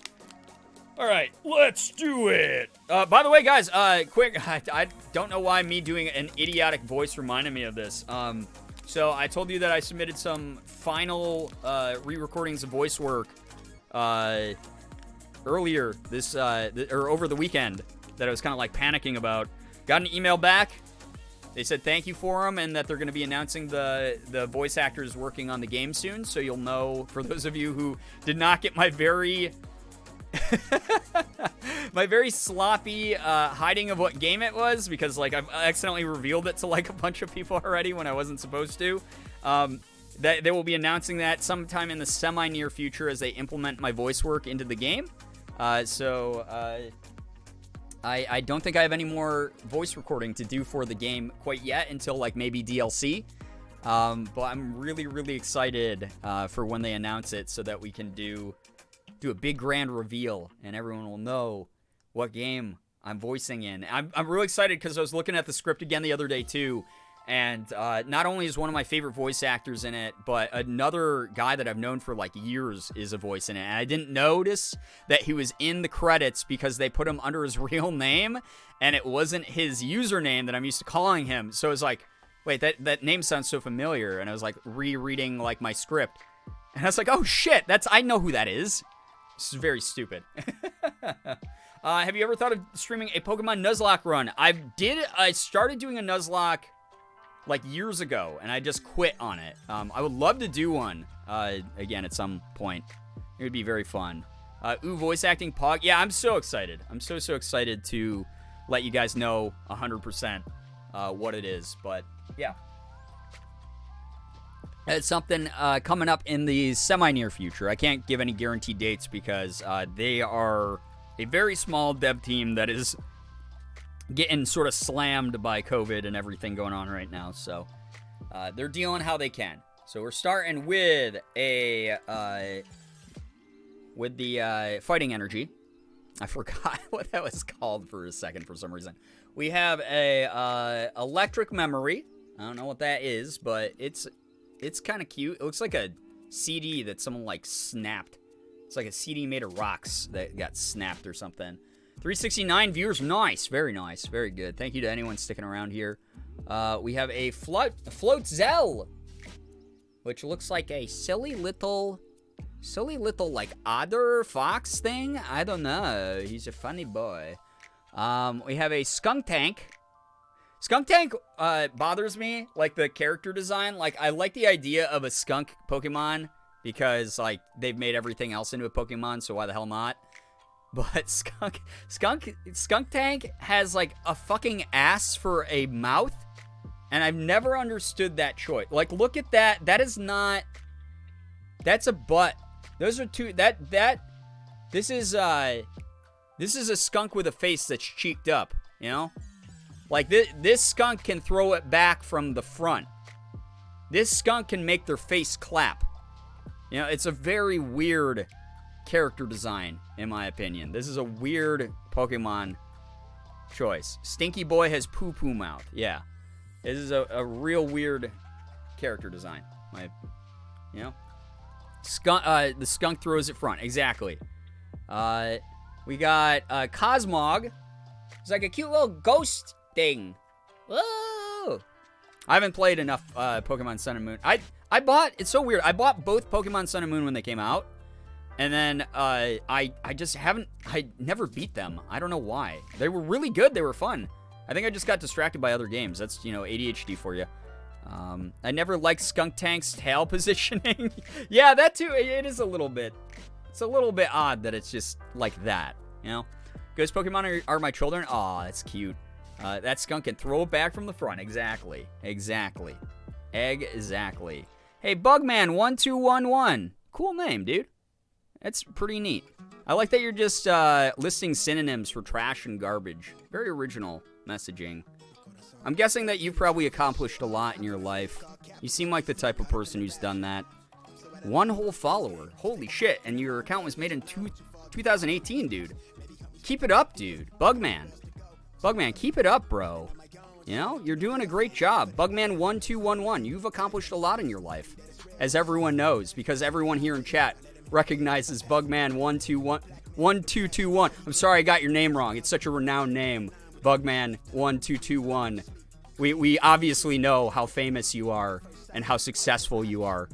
All right, let's do it. By the way, guys, quick, I don't know why me doing an idiotic voice reminded me of this. So I told you that I submitted some final re-recordings of voice work earlier this or over the weekend that I was kind of like panicking about. Got an email back. They said thank you for them and that they're going to be announcing the voice actors working on the game soon. So you'll know, for those of you who did not get my very my very sloppy hiding of what game it was, because like I've accidentally revealed it to like a bunch of people already when I wasn't supposed to. That they will be announcing that sometime in the semi-near future as they implement my voice work into the game. So I don't think I have any more voice recording to do for the game quite yet until like maybe DLC. But I'm really excited for when they announce it so that we can do a big grand reveal and everyone will know what game I'm voicing in. I'm really excited because I was looking at the script again the other day too, and not only is one of my favorite voice actors in it, but another guy that I've known for like years is a voice in it, and I didn't notice that he was in the credits because they put him under his real name and it wasn't his username that I'm used to calling him. So it was like, wait, that name sounds so familiar, and I was like rereading like my script and I was like, oh shit, I know who that is. This is very stupid. Have you ever thought of streaming a Pokemon Nuzlocke run? I started doing a Nuzlocke like years ago, and I just quit on it. I would love to do one again at some point. It would be very fun. Voice acting Pog. Yeah, I'm so excited. I'm so excited to let you guys know 100% what it is. But yeah. It's something coming up in the semi-near future. I can't give any guaranteed dates because they are a very small dev team that is getting sort of slammed by COVID and everything going on right now. So they're dealing how they can. So we're starting with a with the fighting energy. I forgot what that was called for a second for some reason. We have a electric memory. I don't know what that is, but it's kind of cute. It looks like a CD that someone like snapped. It's like a CD made of rocks that got snapped or something. 369 viewers. Nice. Very nice. Very good. Thank you to anyone sticking around here. We have a float Zell, which looks like a silly little like otter fox thing. I don't know. He's a funny boy. We have a skunk tank. Skunk tank bothers me, like the character design. Like, I like the idea of a skunk Pokemon because like they've made everything else into a Pokemon, so why the hell not? But skunk tank has like a fucking ass for a mouth, and I've never understood that choice. Like, look at that. That is not. That's a butt. Those are two. This is a skunk with a face that's cheeked up. You know, like this skunk can throw it back from the front. This skunk can make their face clap. You know, it's a very weird character design, in my opinion. This is a weird Pokemon choice. Stinky Boy has poo-poo mouth. Yeah. This is a real weird character design. You know? The skunk throws it front. Exactly. We got Cosmog. It's like a cute little ghost thing. Whoa! I haven't played enough Pokemon Sun and Moon. It's so weird. I bought both Pokemon Sun and Moon when they came out. And then I never beat them. I don't know why. They were really good. They were fun. I think I just got distracted by other games. That's, you know, ADHD for you. I never liked Skunk Tank's tail positioning. Yeah, that too. It is a little bit. It's a little bit odd that it's just like that, you know? Ghost Pokemon are my children. Aw, that's cute. That skunk can throw it back from the front. Exactly. Hey, Bugman1211. Cool name, dude. That's pretty neat. I like that you're just listing synonyms for trash and garbage. Very original messaging. I'm guessing that you've probably accomplished a lot in your life. You seem like the type of person who's done that. 1 whole follower. Holy shit. And your account was made in 2018, dude. Keep it up, dude. Bugman, keep it up, bro. You know, you're doing a great job. Bugman1211, you've accomplished a lot in your life. As everyone knows, because everyone here in chat recognizes Bugman1221. I'm sorry I got your name wrong. It's such a renowned name. Bugman1221. We obviously know how famous you are and how successful you are,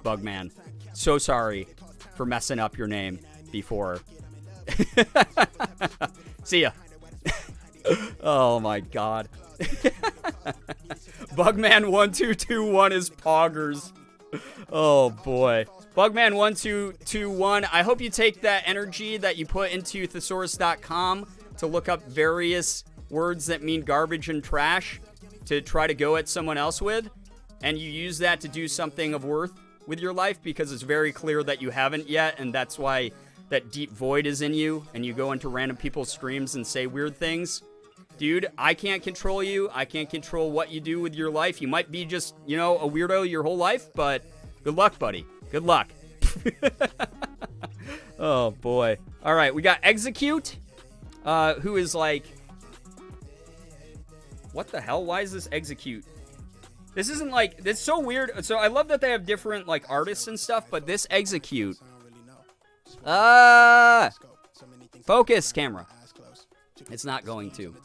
Bugman. So sorry for messing up your name before. See ya. Oh my god. Bugman1221 is poggers. Oh boy. Bugman1221, I hope you take that energy that you put into thesaurus.com to look up various words that mean garbage and trash to try to go at someone else with, and you use that to do something of worth with your life, because it's very clear that you haven't yet, and that's why that deep void is in you, and you go into random people's streams and say weird things. Dude, I can't control you. I can't control what you do with your life. You might be just, you know, a weirdo your whole life, but good luck, buddy. Good luck. Oh, boy. All right, we got Execute, who is like... What the hell? Why is this Execute? This isn't like... It's so weird. So I love that they have different, like, artists and stuff, but this Execute... Focus, camera. It's not going to.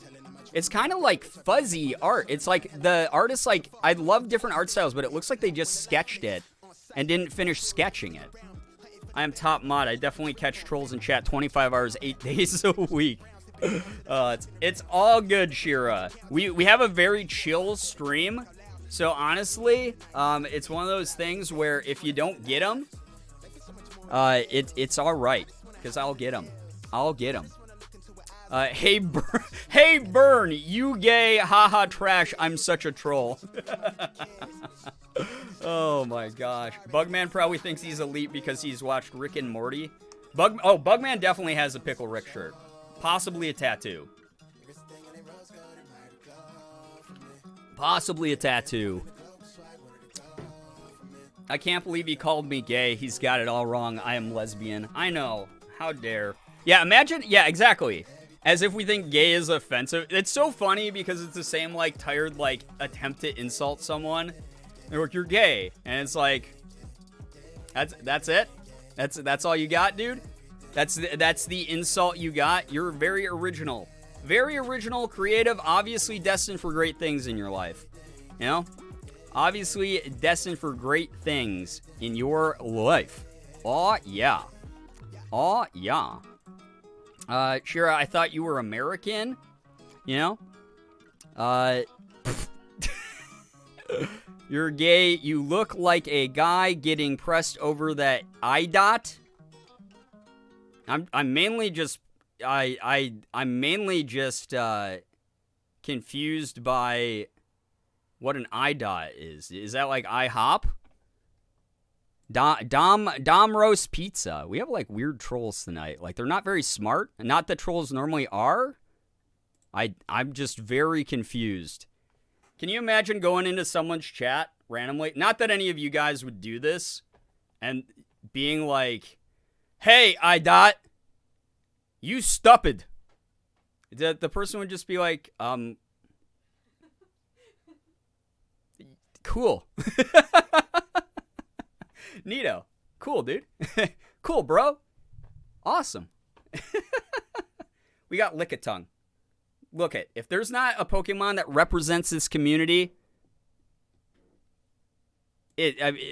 It's kind of like fuzzy art. It's like the artist, like, I love different art styles, but it looks like they just sketched it and didn't finish sketching it. I am top mod. I definitely catch trolls in chat 25 hours, 8 days a week. It's all good, Shira. We have a very chill stream. So honestly, it's one of those things where if you don't get them, it's all right, because I'll get them. Hey Burn, you gay, haha trash, I'm such a troll. Oh my gosh. Bugman probably thinks he's elite because he's watched Rick and Morty. Bugman definitely has a Pickle Rick shirt. Possibly a tattoo. I can't believe he called me gay. He's got it all wrong. I am lesbian. I know. How dare. Yeah, imagine. Yeah, exactly. As if we think gay is offensive. It's so funny because it's the same, like, tired, like, attempt to insult someone. They're like, you're gay. And it's like, that's it? That's all you got, dude? That's the insult you got? You're very original. Very original, creative, obviously destined for great things in your life. You know? Obviously destined for great things in your life. Aw, yeah. Aw, yeah. Shira, I thought you were American. You know? You're gay. You look like a guy getting pressed over that eye dot. I'm mainly just... I'm mainly just, confused by... what an IDOT is. Is that like IHOP? Dom roast pizza. We have like weird trolls tonight. Like they're not very smart. Not that trolls normally are. I'm just very confused. Can you imagine going into someone's chat randomly? Not that any of you guys would do this. And being like, hey, IDOT, you stupid. The person would just be like, cool. Neato. Cool, dude. Cool, bro. Awesome. We got Lickitung. Look it. If there's not a Pokemon that represents this community,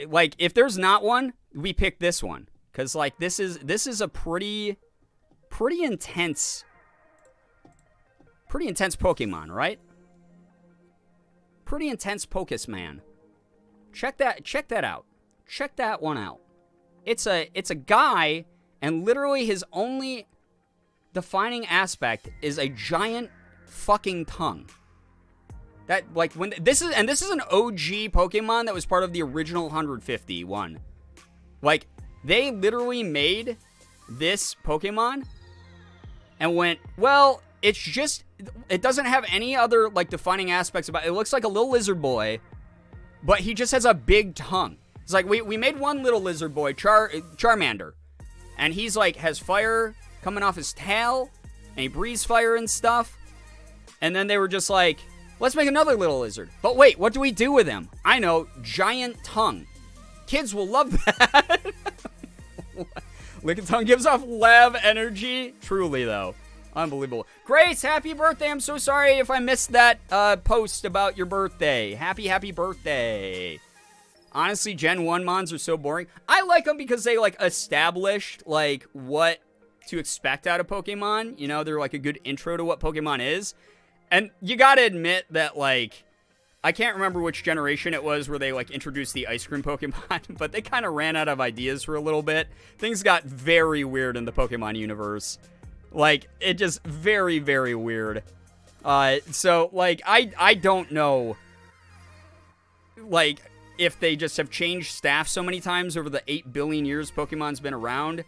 like if there's not one, we pick this one cuz like this is a pretty intense Pokemon, right? Pretty intense Pokemon. Check that out. Check that one out. It's a guy, and literally his only defining aspect is a giant fucking tongue. That like when this is an OG Pokemon that was part of the original 151. Like they literally made this Pokemon and went, well, it doesn't have any other like defining aspects about it. It looks like a little lizard boy, but he just has a big tongue. It's like we made one little lizard boy, Charmander, and he's like has fire coming off his tail, and he breathes fire and stuff. And then they were just like, let's make another little lizard. But wait, what do we do with him? I know, giant tongue. Kids will love that. Lickitung gives off lab energy. Truly though. Unbelievable. Grace, happy birthday. I'm so sorry if I missed that post about your birthday. Happy birthday. Honestly, Gen 1 mons are so boring. I like them because they like established like what to expect out of Pokemon. You know, they're like a good intro to what Pokemon is. And you gotta admit that like, I can't remember which generation it was where they like introduced the ice cream Pokemon, but they kind of ran out of ideas for a little bit. Things got very weird in the Pokemon universe. Like, it just very, very weird. So, like, I don't know, like, if they just have changed staff so many times over the 8 billion years Pokemon's been around,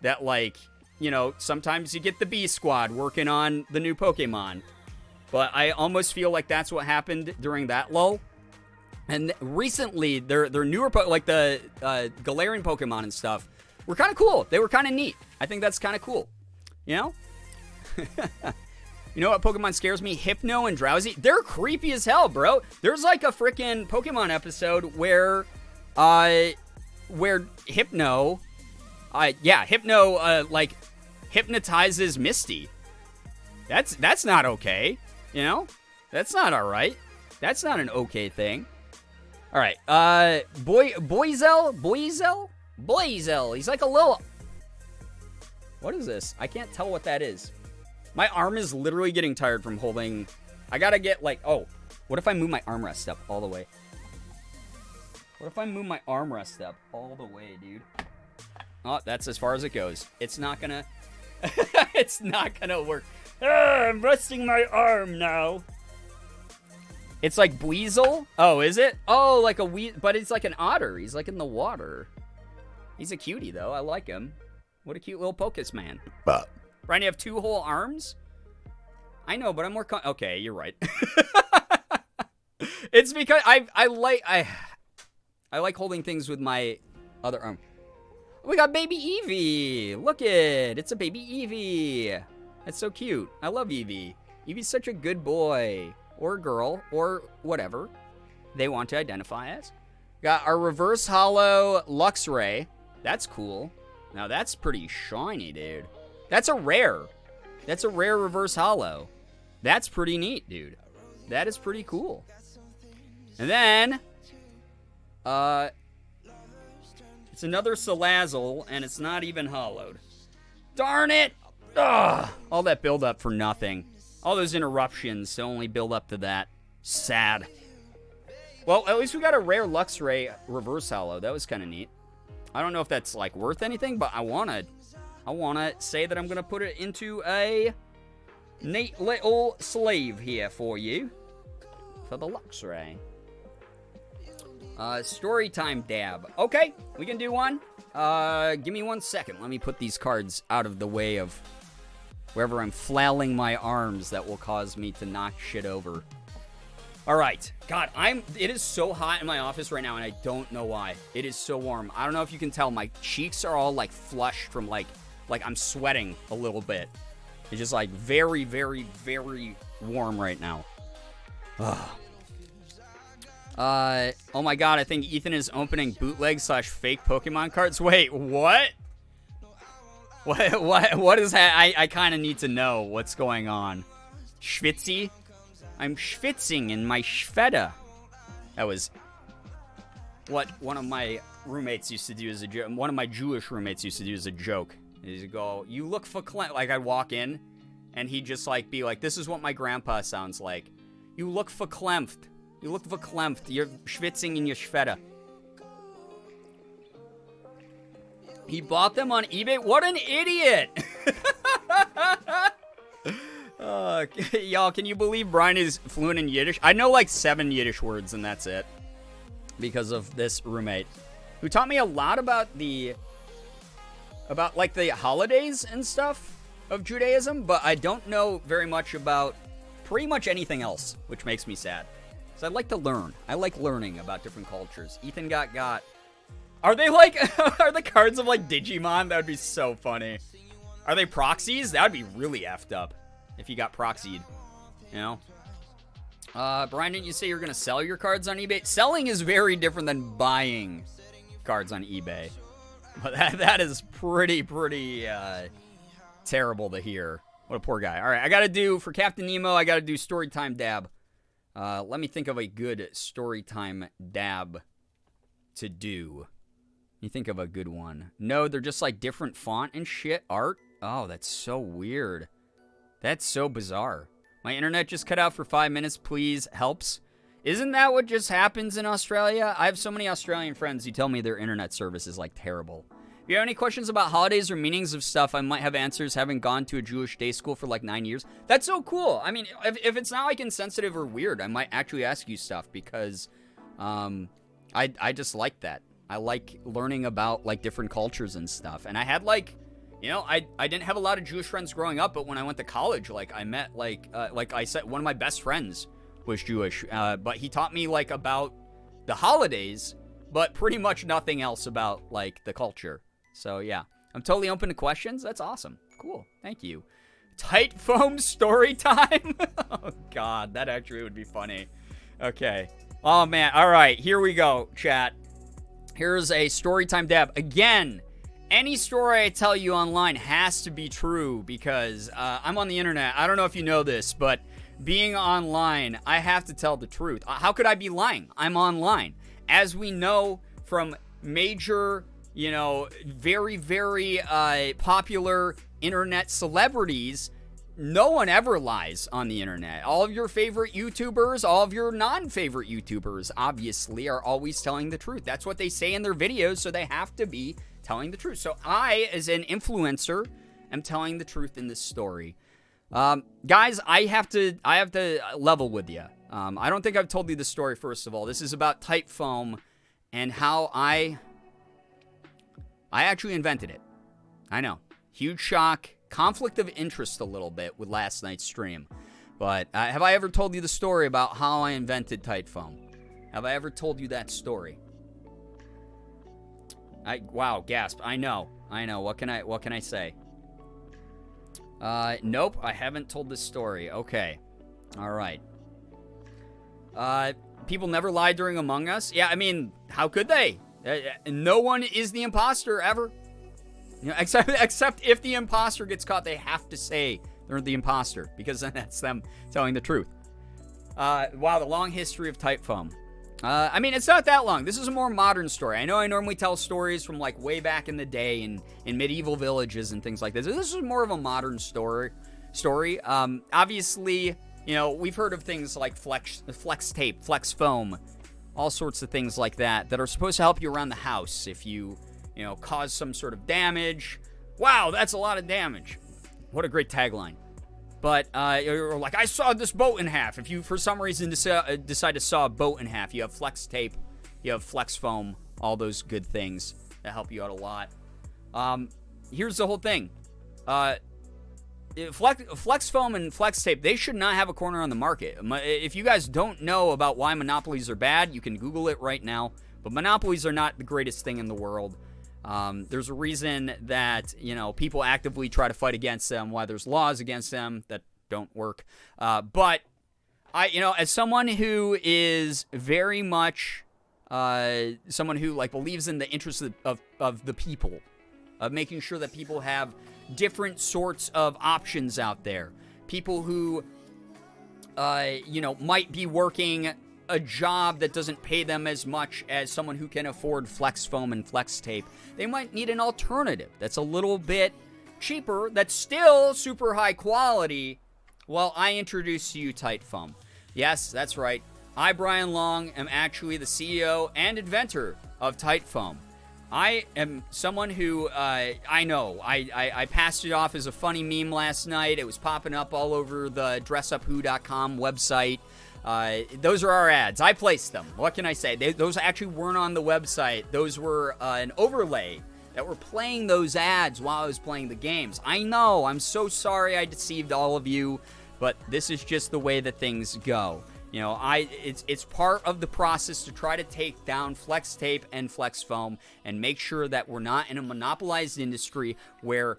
that, like, you know, sometimes you get the B Squad working on the new Pokemon. But I almost feel like that's what happened during that lull. And recently, their newer, like, the Galarian Pokemon and stuff were kind of cool. They were kind of neat. I think that's kind of cool. You know? You know what Pokemon scares me? Hypno and Drowsy. They're creepy as hell, bro. There's like a freaking Pokemon episode where Hypno, like hypnotizes Misty. That's not okay. You know? That's not alright. That's not an okay thing. Alright, Boizel? He's like a little... What is this? I can't tell what that is. My arm is literally getting tired from holding... I gotta get like... Oh, what if I move my armrest up all the way? What if I move my armrest up all the way, dude? Oh, that's as far as it goes. It's not gonna... It's not gonna work. I'm resting my arm now. It's like Buizel? Oh, is it? Oh, like a but it's like an otter. He's like in the water. He's a cutie, though. I like him. What a cute little Pokemon. Brian, you have 2 whole arms? I know, but I'm more... Okay, you're right. It's because I like holding things with my other arm. We got baby Eevee. Look it. It's a baby Eevee. That's so cute. I love Eevee. Eevee's such a good boy. Or girl. Or whatever they want to identify as. Got our reverse hollow Luxray. That's cool. Now that's pretty shiny, dude. That's a rare. That's a rare reverse hollow. That's pretty neat, dude. That is pretty cool. And then, it's another Salazzle, and it's not even hollowed. Darn it! Ugh! All that build up for nothing. All those interruptions to only build up to that. Sad. Well, at least we got a rare Luxray reverse hollow. That was kind of neat. I don't know if that's, like, worth anything, but I wanna say that I'm gonna put it into a neat little sleeve here for you. For the Luxray. Storytime dab. Okay, we can do one. Give me 1 second. Let me put these cards out of the way of wherever I'm flailing my arms that will cause me to knock shit over. All right. God, it is so hot in my office right now, and I don't know why. It is so warm. I don't know if you can tell. My cheeks are all, like, flushed from, like I'm sweating a little bit. It's just, like, very, very, very warm right now. Ugh. Oh my god, I think Ethan is opening bootleg/fake Pokemon cards. Wait, what? What is that? I kind of need to know what's going on. Schwitzy? I'm schwitzing in my Schwede. That was what one of my roommates used to do as a joke. One of my Jewish roommates used to do as a joke. He'd go, you look verklempt. Like, I'd walk in, and he'd just, like, be like, this is what my grandpa sounds like. You look verklempt. You look verklempt. You're schwitzing in your Schwede. He bought them on eBay? What an idiot! Y'all, can you believe Brian is fluent in Yiddish? I know like 7 Yiddish words, and that's it. Because of this roommate. Who taught me a lot about like the holidays and stuff of Judaism, but I don't know very much about pretty much anything else, which makes me sad. So I'd like to learn. I like learning about different cultures. Ethan got. Are they like, are the cards of like Digimon? That would be so funny. Are they proxies? That would be really effed up if you got proxied, you know? Brian, didn't you say you're going to sell your cards on eBay? Selling is very different than buying cards on eBay. But that is pretty terrible to hear. What a poor guy. All right, I got to do, for Captain Nemo, I got to do Storytime Dab. Let me think of a good Storytime Dab to do. You think of a good one. No, they're just like different font and shit. Art? Oh, that's so weird. That's so bizarre. My internet just cut out for 5 minutes, please. Helps. Isn't that what just happens in Australia? I have so many Australian friends who tell me their internet service is like terrible. If you have any questions about holidays or meanings of stuff, I might have answers, having gone to a Jewish day school for like 9 years. That's so cool. I mean, if it's not like insensitive or weird, I might actually ask you stuff because I just like that. I like learning about like different cultures and stuff. And I had like, you know, I didn't have a lot of Jewish friends growing up, but when I went to college, like I met like I said, one of my best friends was Jewish, but he taught me like about the holidays, but pretty much nothing else about like the culture. So yeah, I'm totally open to questions. That's awesome. Cool. Thank you. Tight foam story time. Oh God, that actually would be funny. Okay. Oh man. All right, here we go, chat. Here's a story time dab. Again, any story I tell you online has to be true because I'm on the internet. I don't know if you know this, but being online, I have to tell the truth. How could I be lying? I'm online. As we know from major, you know, very, very popular internet celebrities, no one ever lies on the internet. All of your favorite YouTubers, all of your non-favorite YouTubers, obviously, are always telling the truth. That's what they say in their videos, so they have to be telling the truth. So I, as an influencer, am telling the truth in this story. Guys, I have to level with you. I don't think I've told you the story, first of all. This is about tight foam and how I actually invented it. I know. Huge shock. Conflict of interest a little bit with last night's stream. But have I ever told you the story about how I invented tight foam? Have I ever told you that story? Wow, gasp. I know. What can I say? Nope, I haven't told this story. Okay. All right. People never lied during Among Us. Yeah, I mean, how could they? No one is the imposter ever. Except if the imposter gets caught, they have to say they're the imposter, because then that's them telling the truth. Wow, the long history of type foam. I mean, it's not that long. This is a more modern story. I know I normally tell stories from like way back in the day in medieval villages and things like this. This is more of a modern story. Obviously, we've heard of things like flex tape, flex foam, all sorts of things like that are supposed to help you around the house if you cause some sort of damage. Wow, that's a lot of damage. What a great tagline. But, or like, I sawed this boat in half. If you, for some reason, decide to saw a boat in half, you have flex tape, you have flex foam, all those good things that help you out a lot. Here's the whole thing. Flex foam and flex tape, they should not have a corner on the market. If you guys don't know about why monopolies are bad, you can Google it right now. But monopolies are not the greatest thing in the world. There's a reason that, people actively try to fight against them, why there's laws against them that don't work. But I, as someone who is very much, someone who like believes in the interests of the people, of making sure that people have different sorts of options out there. People who, might be working a job that doesn't pay them as much as someone who can afford flex foam and flex tape. They might need an alternative that's a little bit cheaper, that's still super high quality. Well, I introduce to you Tight Foam. Yes, that's right. I, Brian Long, am actually the CEO and inventor of Tight Foam. I am someone who, I know, I passed it off as a funny meme last night. It was popping up all over the DressUpWho.com website. Those are our ads. I placed them. What can I say? Those actually weren't on the website. Those were an overlay that were playing those ads while I was playing the games. I know. I'm so sorry I deceived all of you, but this is just the way that things go. It's part of the process to try to take down flex tape and flex foam and make sure that we're not in a monopolized industry where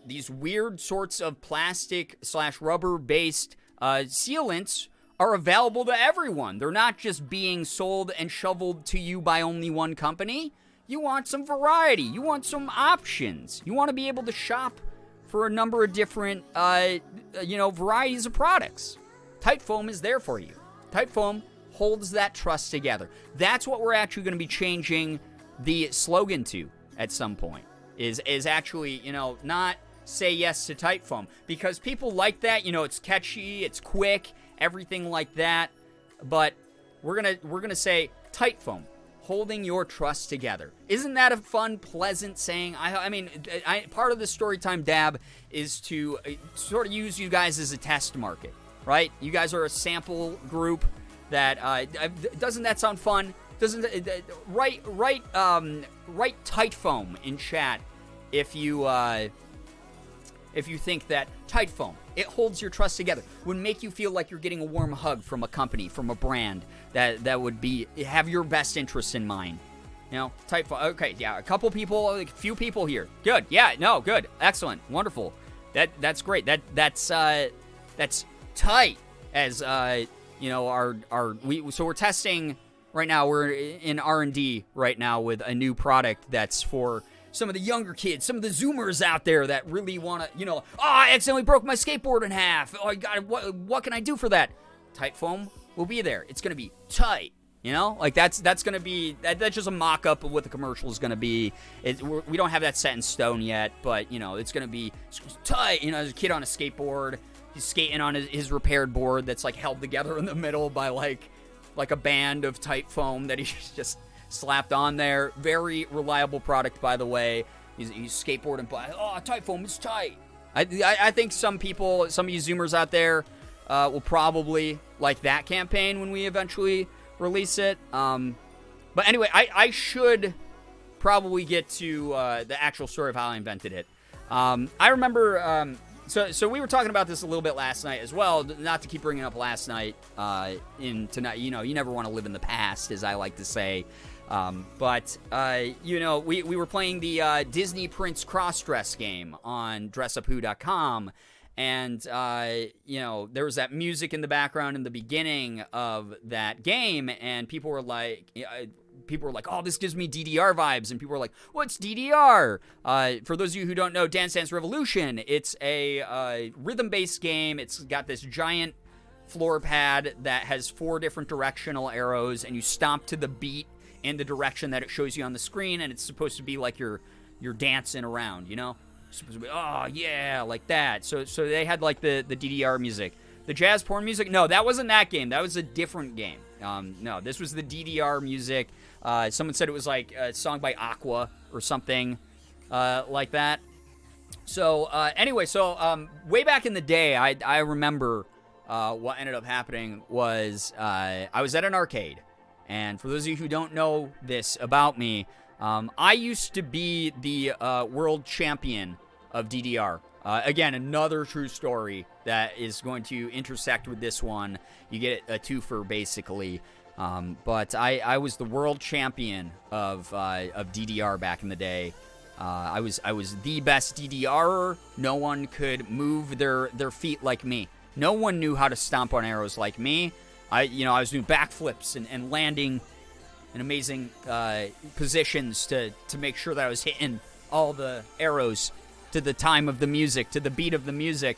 these weird sorts of plastic/rubber-based sealants are available to everyone. They're not just being sold and shoveled to you by only one company. You want some variety. You want some options. You want to be able to shop for a number of different, varieties of products. Tight Foam is there for you. Tight Foam holds that trust together. That's what we're actually going to be changing the slogan to at some point. Is actually, not say yes to Tight Foam, because people like that. It's catchy, it's quick, everything like that. But we're gonna say Tight Foam, holding your trust together. Isn't that a fun, pleasant saying? I mean, part of the Storytime Dab is to sort of use you guys as a test market, right? You guys are a sample group that doesn't that sound fun? Doesn't write Tight Foam in chat if you think that Tight Foam, it holds your trust together, would make you feel like you're getting a warm hug from a company, from a brand that would have your best interests in mind. Tight Foam. Okay, yeah, a few people here. Good. Yeah, no, good. Excellent. Wonderful. That's great. That's tight as so we're testing right now. We're in R&D right now with a new product that's for some of the younger kids, some of the Zoomers out there that really want to, I accidentally broke my skateboard in half. Oh, what can I do for that? Tight Foam will be there. It's going to be tight, that's going to be, that's just a mock-up of what the commercial is going to be. We don't have that set in stone yet, but, it's going to be tight. There's a kid on a skateboard. He's skating on his repaired board that's, held together in the middle by, like a band of Tight Foam that he's just slapped on there. Very reliable product, by the way. He's skateboarding by, Tight Foam is tight. I think some of you Zoomers out there will probably like that campaign when we eventually release it. But anyway, I should probably get to the actual story of how I invented it. I remember, so we were talking about this a little bit last night as well, not to keep bringing up last night in tonight. You never want to live in the past, as I like to say. But we were playing the Disney Prince cross-dress game on DressUpWho.com, and there was that music in the background in the beginning of that game, and people were like, oh, this gives me DDR vibes, and people were like, what's DDR? For those of you who don't know, Dance Dance Revolution, it's a rhythm-based game. It's got this giant floor pad that has 4 different directional arrows, and you stomp to the beat in the direction that it shows you on the screen, and it's supposed to be like you're dancing around, It's supposed to be, oh yeah, like that. So they had like the DDR music. The jazz porn music, no, that wasn't that game. That was a different game. No, this was the DDR music. Someone said it was like a song by Aqua or something like that. So anyway, way back in the day, I remember what ended up happening was I was at an arcade. And for those of you who don't know this about me, I used to be the world champion of DDR. Again, another true story that is going to intersect with this one. You get a twofer, basically. But I was the world champion of DDR back in the day. I was the best DDRer. No one could move their feet like me. No one knew how to stomp on arrows like me. I was doing backflips and landing in amazing positions to make sure that I was hitting all the arrows to the time of the music, to the beat of the music.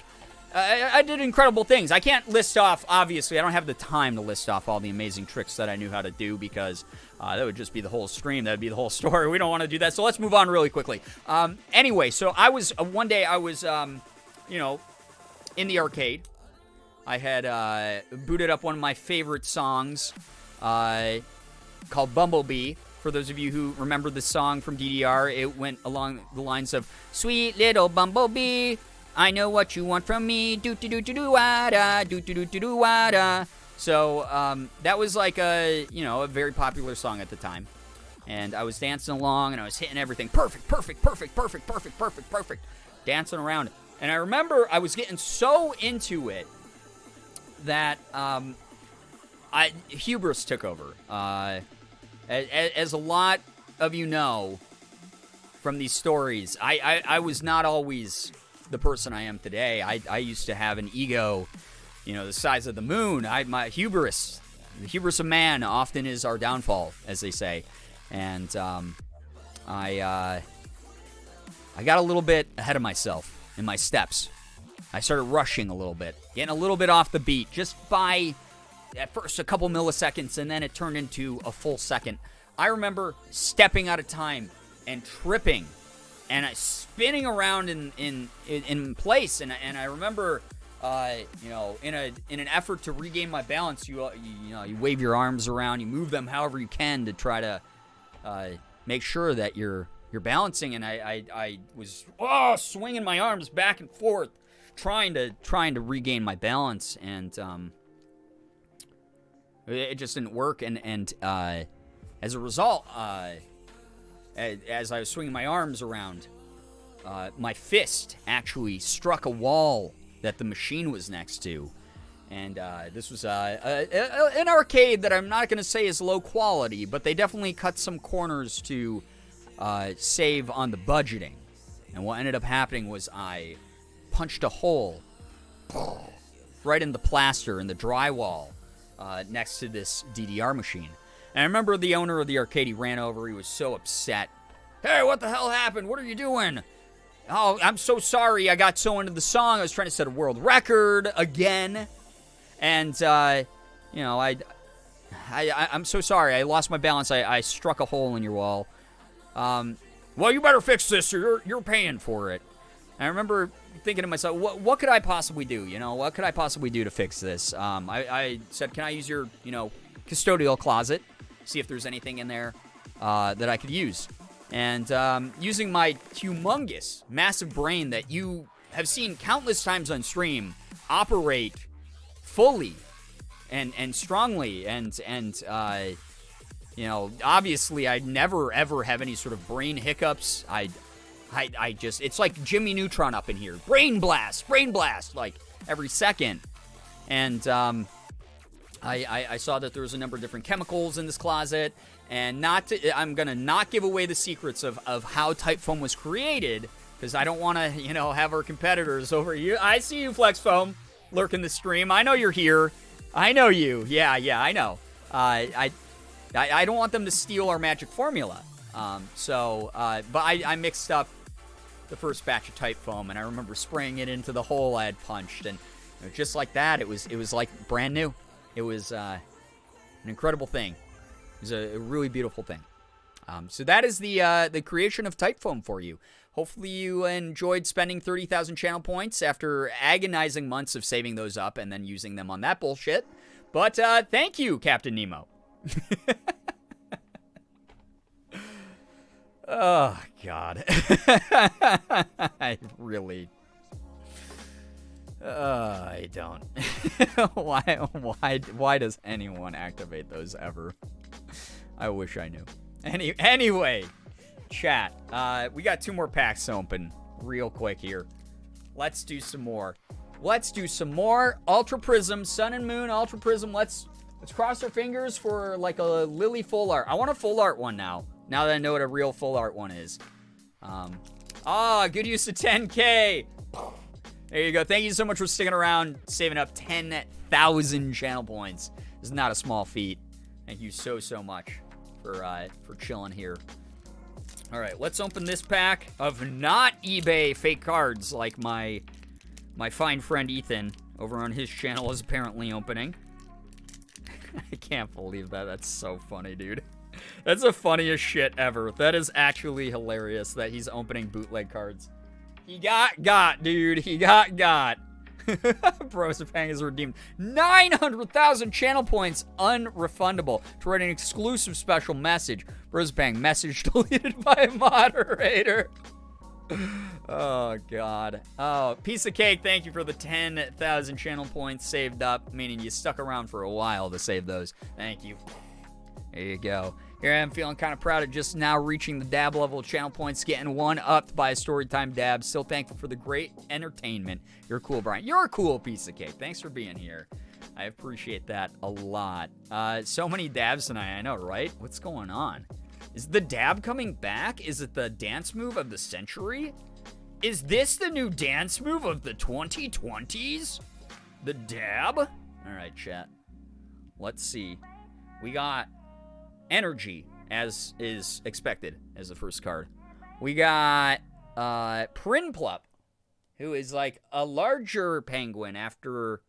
I did incredible things. I can't list off, obviously, I don't have the time to list off all the amazing tricks that I knew how to do because that would just be the whole stream. That would be the whole story. We don't want to do that, so let's move on really quickly. Anyway, so one day I was, in the arcade. I had booted up one of my favorite songs called Bumblebee. For those of you who remember the song from DDR, it went along the lines of, sweet little Bumblebee, I know what you want from me, do-do-do-do-do-wada, do-do-do-do-do-wada. So that was like a very popular song at the time. And I was dancing along, and I was hitting everything. Perfect. Dancing around. And I remember I was getting so into it that hubris took over. As a lot of you know from these stories, I was not always the person I am today. I used to have an ego, the size of the moon. My hubris, the hubris of man often is our downfall, as they say. And I got a little bit ahead of myself in my steps. I started rushing a little bit, getting a little bit off the beat, just by, at first, a couple milliseconds, and then it turned into a full second. I remember stepping out of time and tripping, and spinning around in place, and I remember, in an effort to regain my balance, you wave your arms around, you move them however you can to try to make sure that you're balancing, and I was swinging my arms back and forth, trying to regain my balance, and it just didn't work. And as a result, as I was swinging my arms around, my fist actually struck a wall that the machine was next to. And this was an arcade that I'm not going to say is low quality, but they definitely cut some corners to save on the budgeting. And what ended up happening was I punched a hole right in the plaster, in the drywall, next to this DDR machine. And I remember the owner of the arcade, he ran over, he was so upset. Hey, what the hell happened? What are you doing? Oh, I'm so sorry, I got so into the song, I was trying to set a world record again. And, I'm so sorry, I lost my balance, I struck a hole in your wall. Well, you better fix this, or you're paying for it. And I remember thinking to myself, what could I possibly do? What could I possibly do to fix this? I said, can I use your, custodial closet? See if there's anything in there that I could use. And using my humongous, massive brain that you have seen countless times on stream operate fully and strongly, and obviously I never ever have any sort of brain hiccups. I just, it's like Jimmy Neutron up in here. Brain blast, like every second. And I saw that there was a number of different chemicals in this closet, and I'm gonna not give away the secrets of how Type Foam was created, because I don't want to, have our competitors over here. I see you, Flex Foam, lurking the stream. I know you're here. I know you. Yeah, I know. I don't want them to steal our magic formula. But I mixed up the first batch of Type Foam, and I remember spraying it into the hole I had punched, and just like that, it was like brand new. It was an incredible thing. It was a really beautiful thing. So that is the creation of Type Foam for you. Hopefully you enjoyed spending 30,000 channel points after agonizing months of saving those up and then using them on that bullshit. But thank you, Captain Nemo. Oh, God. I really... I don't. Why does anyone activate those ever? I wish I knew. Anyway, chat. We got 2 more packs to open real quick here. Let's do some more. Ultra Prism, Sun and Moon, Ultra Prism. Let's cross our fingers for like a Lily full art. I want a full art one now that I know what a real full art one is. Good use of 10K. There you go. Thank you so much for sticking around, saving up 10,000 channel points. This is not a small feat. Thank you so much for chilling here. All right, let's open this pack of not eBay fake cards like my fine friend Ethan over on his channel is apparently opening. I can't believe that. That's so funny, dude. That's the funniest shit ever. That is actually hilarious that he's opening bootleg cards. He got, dude. He got. Brosapang is redeemed. 900,000 channel points unrefundable to write an exclusive special message. Brosapang, message deleted by a moderator. Oh, God. Oh, piece of cake. Thank you for the 10,000 channel points saved up, meaning you stuck around for a while to save those. Thank you. There you go. Here I am feeling kind of proud of just now reaching the dab level of channel points, getting one upped by a Storytime dab. Still thankful for the great entertainment. You're cool, Brian. You're a cool piece of cake. Thanks for being here. I appreciate that a lot. So many dabs tonight. I know, right? What's going on? Is the dab coming back? Is it the dance move of the century? Is this the new dance move of the 2020s? The dab? All right, chat. Let's see. We got Energy, as is expected, as the first card. We got Prinplup, who is like a larger penguin after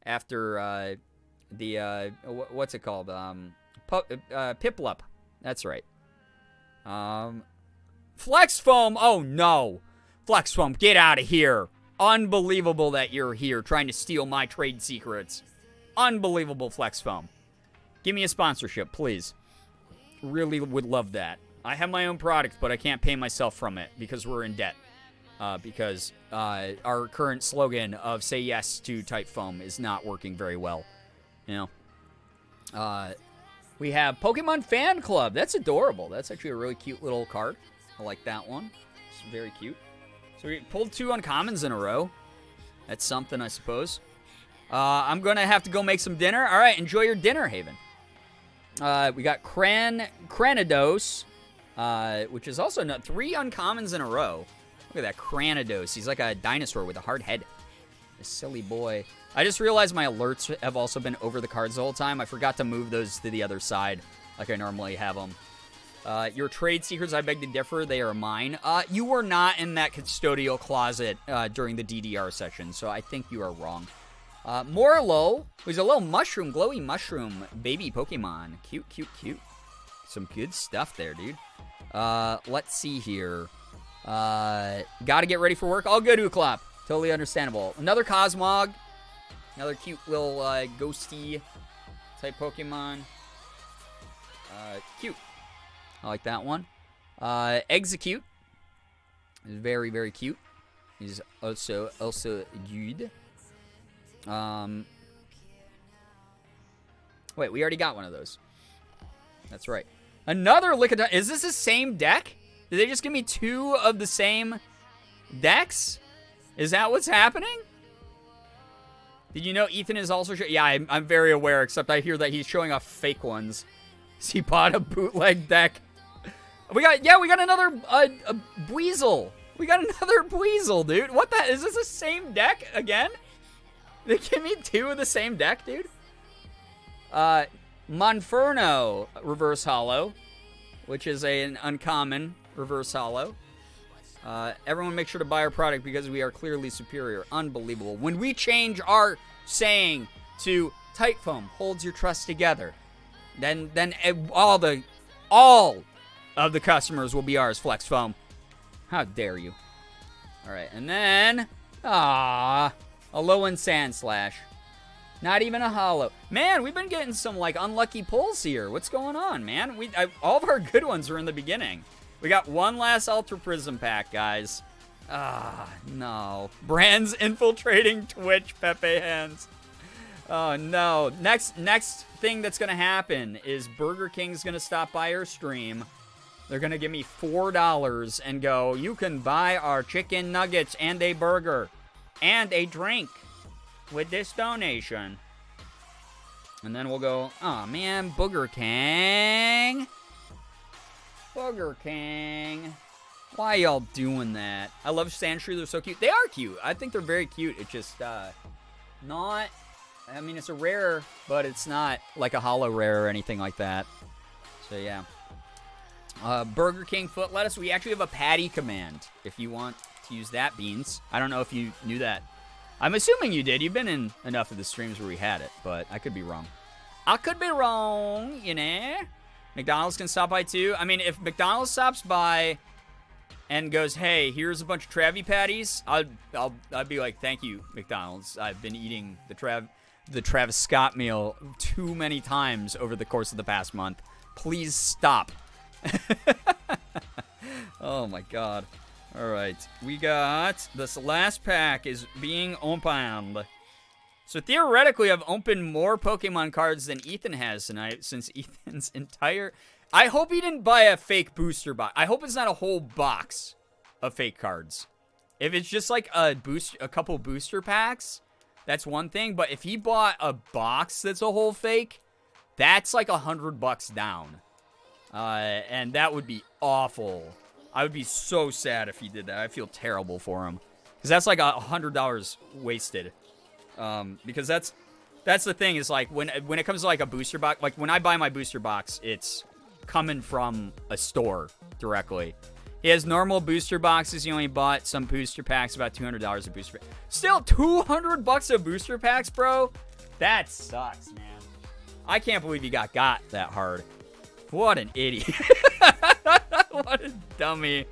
the what's it called? Piplup. That's right. Flex Foam. Oh no, Flex Foam, get out of here! Unbelievable that you're here trying to steal my trade secrets. Unbelievable, Flex Foam. Give me a sponsorship, please. Really would love that. I have my own product, but I can't pay myself from it because we're in debt. Because our current slogan of say yes to Type Foam is not working very well. You know? We have Pokemon Fan Club. That's adorable. That's actually a really cute little card. I like that one. It's very cute. So we pulled 2 uncommons in a row. That's something, I suppose. I'm going to have to go make some dinner. All right, enjoy your dinner, Haven. We got Cranidos, which is also 3 uncommons in a row. Look at that Cranidos. He's like a dinosaur with a hard head. This silly boy. I just realized my alerts have also been over the cards the whole time. I forgot to move those to the other side like I normally have them. Your trade secrets, I beg to differ. They are mine. You were not in that custodial closet during the DDR session, so I think you are wrong. Morlo, who's a little mushroom, glowy mushroom baby Pokemon. Cute, cute, cute. Some good stuff there, dude. Let's see here. Gotta get ready for work. All good, Uklop. Totally understandable. Another Cosmog. Another cute little ghosty type Pokemon. Cute. I like that one. Execute. Very, very cute. He's also good. Wait, we already got one of those. That's right. Another Lickitung. Is this the same deck? Did they just give me 2 of the same decks? Is that what's happening? Did you know Ethan is also yeah, I'm very aware, except I hear that he's showing off fake ones. He bought a bootleg deck. We got another Buizel. We got another Buizel, dude. What the? Is this the same deck again? They give me 2 of the same deck, dude. Monferno reverse holo, which is an uncommon reverse holo. Everyone make sure to buy our product because we are clearly superior. Unbelievable. When we change our saying to Tight Foam holds your trust together, then all of the customers will be ours, Flex Foam. How dare you? All right, and then a low-end Sand Slash. Not even a holo. Man, we've been getting some like unlucky pulls here. What's going on, man? All of our good ones are in the beginning. We got one last Ultra Prism pack, guys. No. Brands infiltrating Twitch, Pepe hands. Oh, no. Next thing that's going to happen is Burger King's going to stop by our stream. They're going to give me $4 and go, you can buy our chicken nuggets and a burger and a drink with this donation. And then we'll go, oh, man, Booger King. Booger King. Why y'all doing that? I love Sandshrew. They're so cute. They are cute. I think they're very cute. It's just not... I mean, it's a rare, but it's not like a holo rare or anything like that. So, yeah. Burger King foot lettuce. We actually have a patty command if you want to use that, Beans. I don't know if you knew that. I'm assuming you did. You've been in enough of the streams where we had it, but I could be wrong. I could be wrong, you know? McDonald's can stop by, too. I mean, if McDonald's stops by and goes, hey, here's a bunch of Travie patties, I'd be like, thank you, McDonald's. I've been eating the Travis Scott meal too many times over the course of the past month. Please stop. Oh, my God. All right. We got this last pack is being opened. So theoretically, I've opened more Pokemon cards than Ethan has tonight since Ethan's entire... I hope he didn't buy a fake booster box. I hope it's not a whole box of fake cards. If it's just like a couple booster packs, that's one thing. But if he bought a box that's a whole fake, that's like $100 down. And that would be awful. I would be so sad if he did that. I feel terrible for him. Because that's like $100 wasted. Because that's the thing is like when it comes to like a booster box, like when I buy my booster box, it's coming from a store directly. He has normal booster boxes. He only bought some booster packs, about $200 a booster pack. Still $200 of booster packs, bro? That sucks, man. I can't believe he got that hard. What an idiot. What a dummy.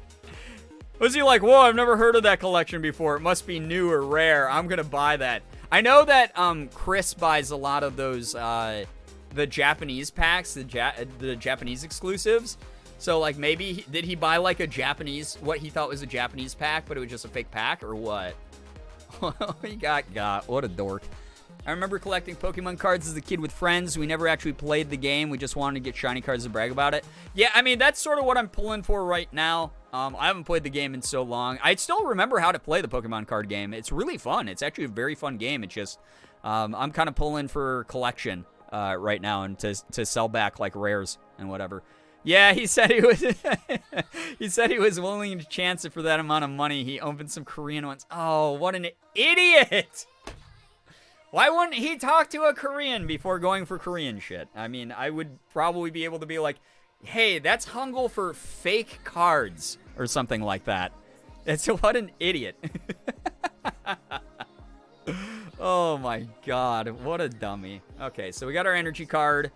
Was he like, whoa, I've never heard of that collection before. It must be new or rare. I'm going to buy that. I know that Chris buys a lot of those, the Japanese packs, the Japanese exclusives. So, like, maybe, did he buy, like, what he thought was a Japanese pack, but it was just a fake pack, or what? He got. What a dork. I remember collecting Pokemon cards as a kid with friends. We never actually played the game. We just wanted to get shiny cards to brag about it. Yeah, I mean, that's sort of what I'm pulling for right now. I haven't played the game in so long. I still remember how to play the Pokemon card game. It's really fun. It's actually a very fun game. It's just, I'm kind of pulling for collection right now and to sell back, like, rares and whatever. Yeah, he said he was he said he was willing to chance it for that amount of money. He opened some Korean ones. Oh, what an idiot! Why wouldn't he talk to a Korean before going for Korean shit? I mean, I would probably be able to be like, hey, that's Hangul for fake cards or something like that. What an idiot. Oh my God, what a dummy. Okay, so we got our energy card.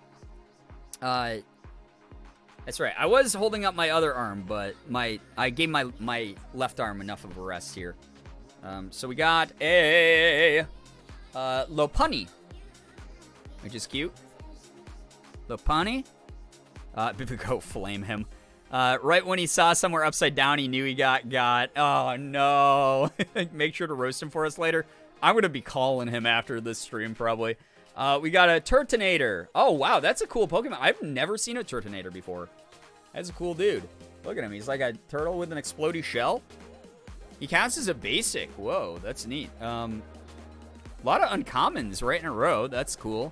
That's right. I was holding up my other arm, but I gave my left arm enough of a rest here. So we got a Lopunny, which is cute. Lopunny. Go flame him. Right when he saw somewhere upside down, he knew he got. Oh no! Make sure to roast him for us later. I'm gonna be calling him after this stream probably. We got a Turtonator. Oh wow, that's a cool Pokemon. I've never seen a Turtonator before. That's a cool dude. Look at him. He's like a turtle with an explodey shell. He counts as a basic. Whoa, that's neat. A lot of uncommons right in a row. That's cool.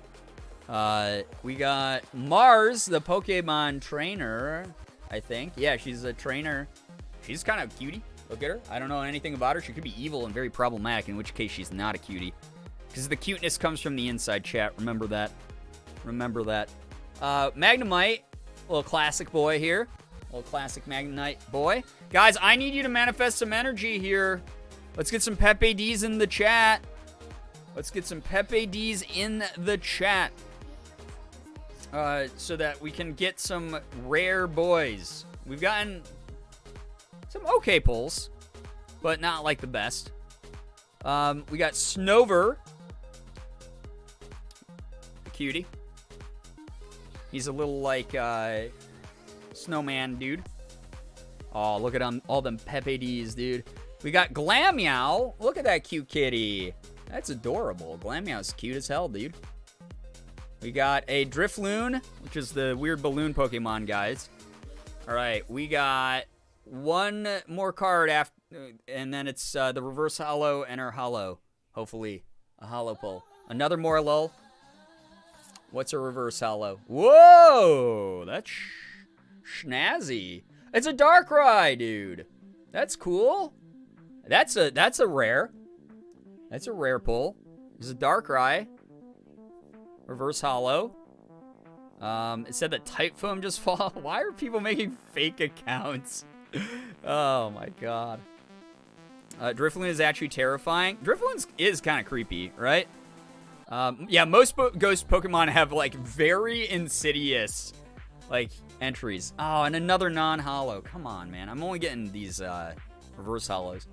We got Mars, the Pokemon trainer, I think. Yeah, she's a trainer. She's kind of cutie. Look at her. I don't know anything about her. She could be evil and very problematic, in which case she's not a cutie. Because the cuteness comes from the inside, chat. Remember that. Remember that. Magnemite, little classic boy here. Little classic Magnemite boy. Guys, I need you to manifest some energy here. Let's get some Pepe Ds in the chat. Let's get some Pepe Ds in the chat. So that we can get some rare boys. We've gotten some okay pulls, but not like the best. We got Snover. A cutie. He's a little like snowman dude. Oh, look at all them Pepe Ds, dude. We got Glammeow. Look at that cute kitty. That's adorable. Glammeow's cute as hell, dude. We got a Drifloon, which is the weird balloon Pokemon, guys. All right, we got one more card after, and then it's the reverse holo and our holo. Hopefully, a holo pull. Another Morlul. What's a reverse holo? Whoa, that's snazzy. It's a Darkrai, dude. That's cool. That's a rare. That's a rare pull. It's a Darkrai. Reverse holo. It said that Typefoam just fall. Why are people making fake accounts? Oh my god. Drifloon is actually terrifying. Drifloon is kind of creepy, right? Yeah, most ghost Pokemon have like very insidious like entries. Oh, and another non-holo. Come on, man. I'm only getting these reverse holos.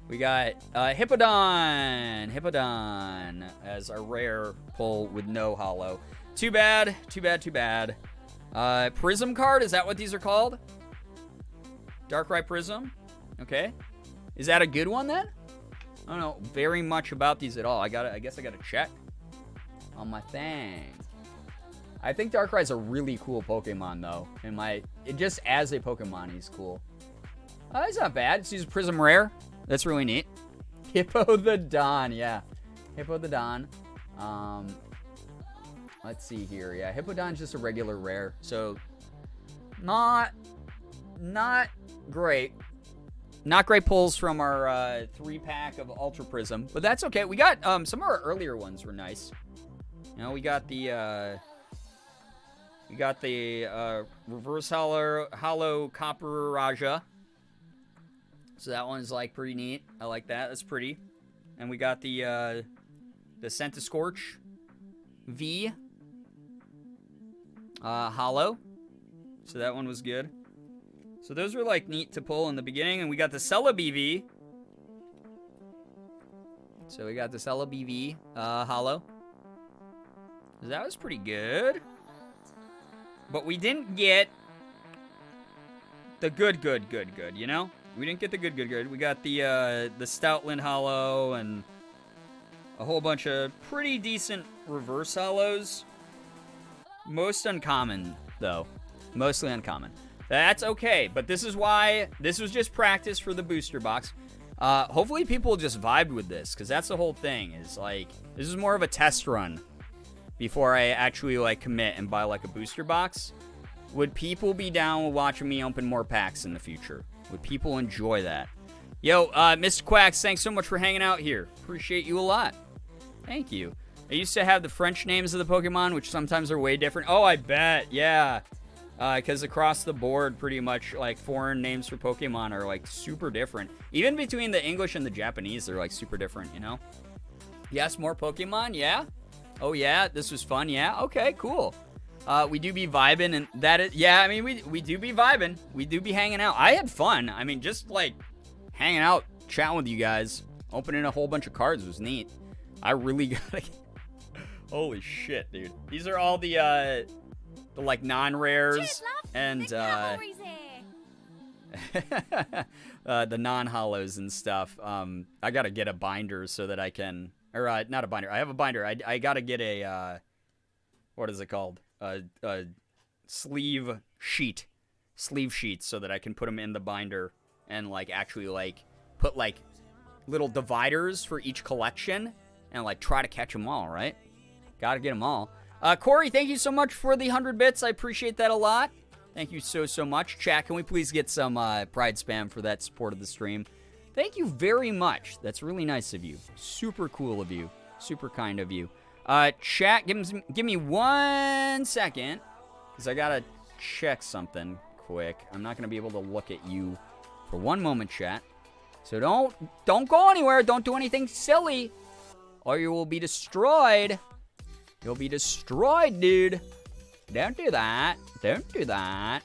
We got Hippowdon. Hippowdon as a rare pull with no holo. Too bad. Too bad. Too bad. Prism card. Is that what these are called? Darkrai Prism. Okay. Is that a good one then? I don't know very much about these at all. I guess I gotta check on my thing. I think Darkrai's a really cool Pokemon though. Just as a Pokemon, he's cool. He's not bad. He's a Prism Rare. That's really neat. Hippowdon, yeah. Hippowdon. Let's see here. Yeah, Hippowdon's just a regular rare. So, not great. Not great pulls from our 3-pack of Ultra Prism. But that's okay. We got some of our earlier ones were nice. You know, we got the reverse holo Copper Raja. So that one's like pretty neat. I like that. That's pretty. And we got the Centiskorch V holo. So that one was good. So those were like neat to pull in the beginning. And we got the Celebi V. So we got the Celebi V holo. So that was pretty good. But we didn't get the good, you know? We didn't get the good. We got the Stoutland holo and a whole bunch of pretty decent reverse holos. Most uncommon, though. Mostly uncommon. That's okay, but this is why this was just practice for the booster box. Hopefully people just vibed with this, because that's the whole thing. Is like, this is more of a test run before I actually like commit and buy like a booster box. Would people be down with watching me open more packs in the future? Would people enjoy that? Yo, Mr. Quacks, thanks so much for hanging out here. Appreciate you a lot. Thank you. I used to have the French names of the Pokemon, which sometimes are way different. Oh, I bet. Yeah. Because across the board, pretty much, like, foreign names for Pokemon are, like, super different. Even between the English and the Japanese, they're, like, super different, you know? Yes, more Pokemon? Yeah? Oh, yeah? This was fun? Yeah? Okay, cool. We do be vibing, and that is, yeah, I mean, we do be vibing. We do be hanging out. I had fun. I mean, just, like, hanging out, chatting with you guys, opening a whole bunch of cards was neat. I really gotta... Holy shit, dude. These are all the like, non-rares, and, the non-holos and stuff. I gotta get a binder so that I can, or, not a binder. I have a binder. I gotta get a, what is it called? A sleeve sheet so that I can put them in the binder and like actually like put like little dividers for each collection and, like, try to catch them all, right? Gotta get them all. Corey, thank you so much for the 100 bits. I appreciate that a lot. Thank you so, so much. Chat, can we please get some pride spam for that support of the stream? Thank you very much. That's really nice of you. Super cool of you. Super kind of you. Chat, give me 1 second, because I gotta check something quick. I'm not gonna be able to look at you for 1 moment, chat. So don't go anywhere. Don't do anything silly, or you will be destroyed. You'll be destroyed, dude. Don't do that. Don't do that.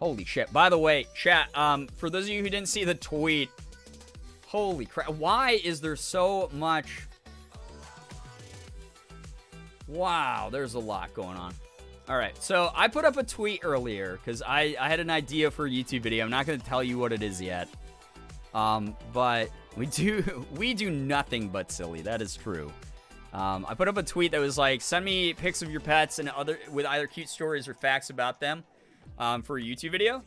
Holy shit. By the way, chat, for those of you who didn't see the tweet, holy crap. Why is there so much? Wow, there's a lot going on. All right, so I put up a tweet earlier because I had an idea for a YouTube video. I'm not going to tell you what it is yet. But we do nothing but silly. That is true. I put up a tweet that was like, send me pics of your pets and with either cute stories or facts about them for a YouTube video.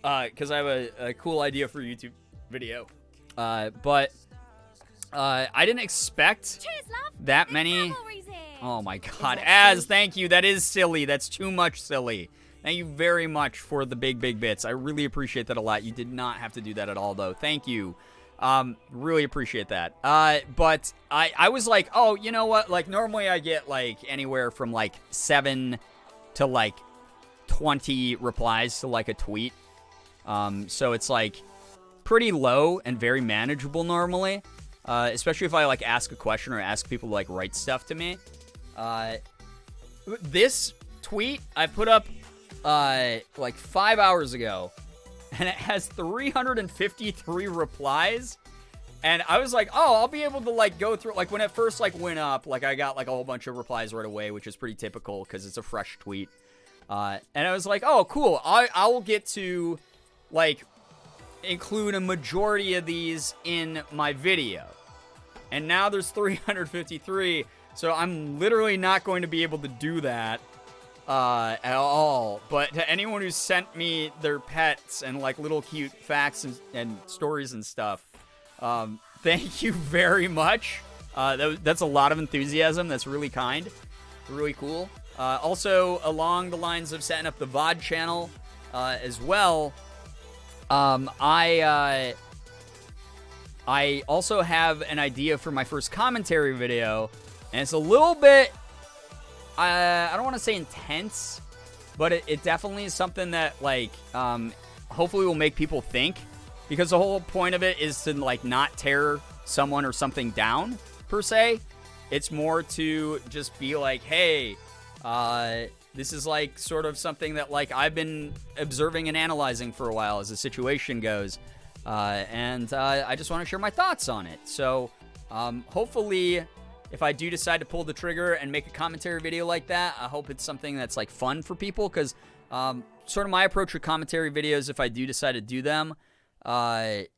Because I have a cool idea for a YouTube video. But I didn't expect Cheers, love. that It's many. cavalry's here. Oh my god. Az, thank you. That is silly. That's too much silly. Thank you very much for the big bits. I really appreciate that a lot. You did not have to do that at all, though. Thank you. Really appreciate that. But I was like, oh, you know what? Like, normally I get, like, anywhere from, like, 7 to, like, 20 replies to, like, a tweet. So it's, like, pretty low and very manageable normally. Especially if I, like, ask a question or ask people to, like, write stuff to me. This tweet I put up like 5 hours ago, and it has 353 replies, and I was like, oh, I'll be able to, like, go through, like, when it first, like, went up, like, I got, like, a whole bunch of replies right away, which is pretty typical, because it's a fresh tweet, and I was like, oh, cool, I will get to, like, include a majority of these in my video, and now there's 353, so I'm literally not going to be able to do that at all. But to anyone who sent me their pets and, like, little cute facts and stories and stuff, thank you very much. That's a lot of enthusiasm. That's really kind. Really cool. Also, along the lines of setting up the VOD channel as well, I also have an idea for my first commentary video, and it's a little bit, I don't want to say intense, but it definitely is something that, like, hopefully will make people think, because the whole point of it is to, like, not tear someone or something down, per se. It's more to just be like, hey, this is, like, sort of something that, like, I've been observing and analyzing for a while as the situation goes, and I just want to share my thoughts on it. So, hopefully, if I do decide to pull the trigger and make a commentary video like that, I hope it's something that's, like, fun for people, because sort of my approach with commentary videos, if I do decide to do them,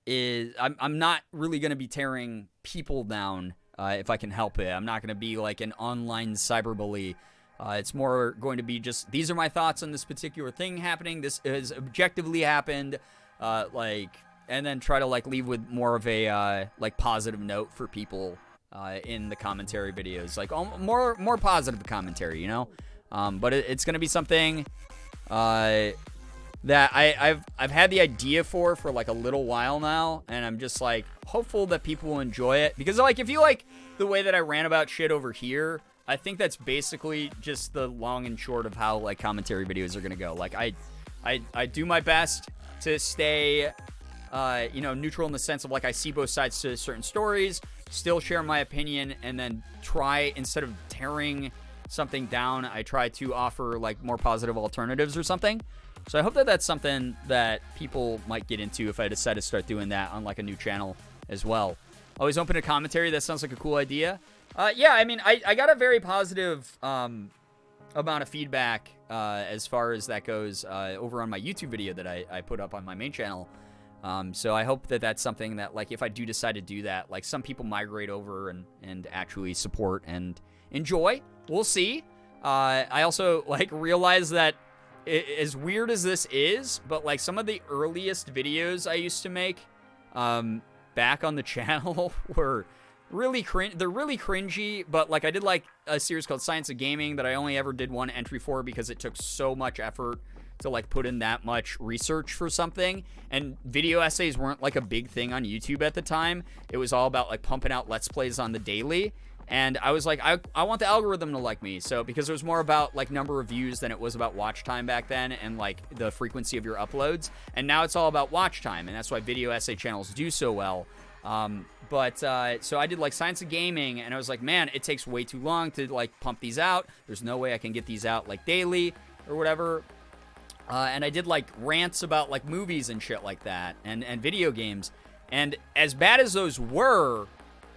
is I'm not really going to be tearing people down if I can help it. I'm not going to be, like, an online cyberbully. It's more going to be just, these are my thoughts on this particular thing happening. This has objectively happened, and then try to, like, leave with more of a, like, positive note for people in the commentary videos, like, more positive commentary, you know. But it's gonna be something that I've had the idea for like a little while now, and I'm just, like, hopeful that people will enjoy it, because, like, if you like the way that I ran about shit over here, I think that's basically just the long and short of how, like, commentary videos are gonna go. Like, I do my best to stay neutral in the sense of, like, I see both sides to certain stories, still share my opinion, and then try, instead of tearing something down, I try to offer, like, more positive alternatives or something. So I hope that that's something that people might get into if I decide to start doing that on, like, a new channel as well. Always open to commentary. That sounds like a cool idea. Yeah, I mean, I got a very positive amount of feedback as far as that goes over on my YouTube video that I put up on my main channel. So I hope that that's something that, like, if I do decide to do that, like, some people migrate over and actually support and enjoy. We'll see. I also, like, realize that as weird as this is, but, like, some of the earliest videos I used to make back on the channel were really they're really cringy, but like I did like a series called Science of Gaming that I only ever did one entry for because it took so much effort to like put in that much research for something, and video essays weren't like a big thing on YouTube at the time. It was all about like pumping out Let's Plays on the daily, and I was like, I want the algorithm to like me, so because it was more about like number of views than it was about watch time back then and like the frequency of your uploads, and now it's all about watch time, and that's why video essay channels do so well. So I did like Science of Gaming, and I was like, man, it takes way too long to like pump these out. There's no way I can get these out like daily or whatever. And I did like rants about like movies and shit like that, and video games. And as bad as those were,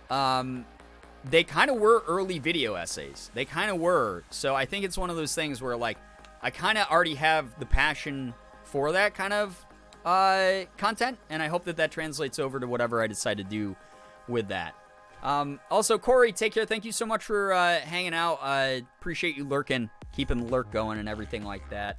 they kind of were early video essays. They kind of were. So I think it's one of those things where like I kind of already have the passion for that kind of content, and I hope that translates over to whatever I decide to do with that. Also, Corey, take care. Thank you so much for hanging out. Appreciate you lurking, keeping the lurk going and everything like that.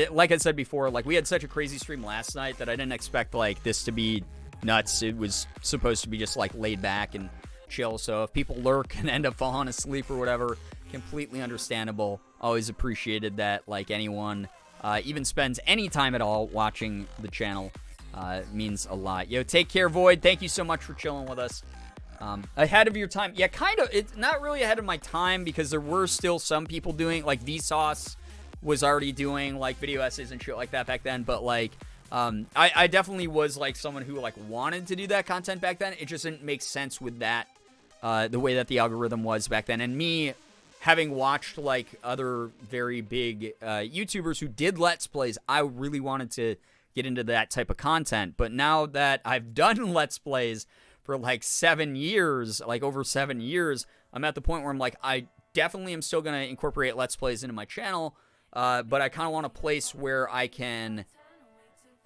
Like I said before, like we had such a crazy stream last night that I didn't expect like this to be nuts. It was supposed to be just like laid back and chill. So if people lurk and end up falling asleep or whatever, completely understandable. Always appreciated that like anyone even spends any time at all watching the channel. Means a lot. Yo, take care, Void. Thank you so much for chilling with us. Ahead of your time. Yeah, kind of. It's not really ahead of my time because there were still some people doing, like Vsauce was already doing like video essays and shit like that back then. But like, I definitely was like someone who like wanted to do that content back then. It just didn't make sense with that, the way that the algorithm was back then. And me having watched like other very big YouTubers who did Let's Plays, I really wanted to get into that type of content. But now that I've done Let's Plays for like 7 years, like over 7 years, I'm at the point where I'm like, I definitely am still going to incorporate Let's Plays into my channel, but I kind of want a place where I can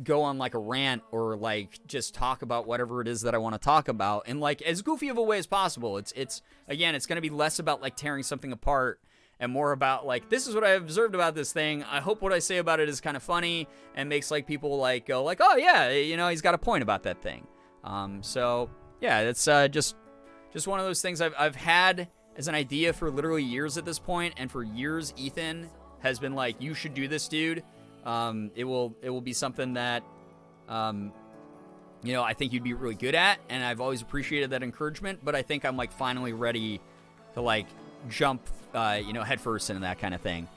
go on like a rant or like just talk about whatever it is that I want to talk about in like as goofy of a way as possible. It's again, it's going to be less about like tearing something apart and more about like, this is what I observed about this thing. I hope what I say about it is kind of funny and makes like people like go like, oh yeah, you know, he's got a point about that thing. So yeah, it's just one of those things I've had as an idea for literally years at this point, and for years Ethan has been like, you should do this, dude. It will be something that you know, I think you'd be really good at, and I've always appreciated that encouragement, but I think I'm like finally ready to like jump you know, headfirst into that kind of thing.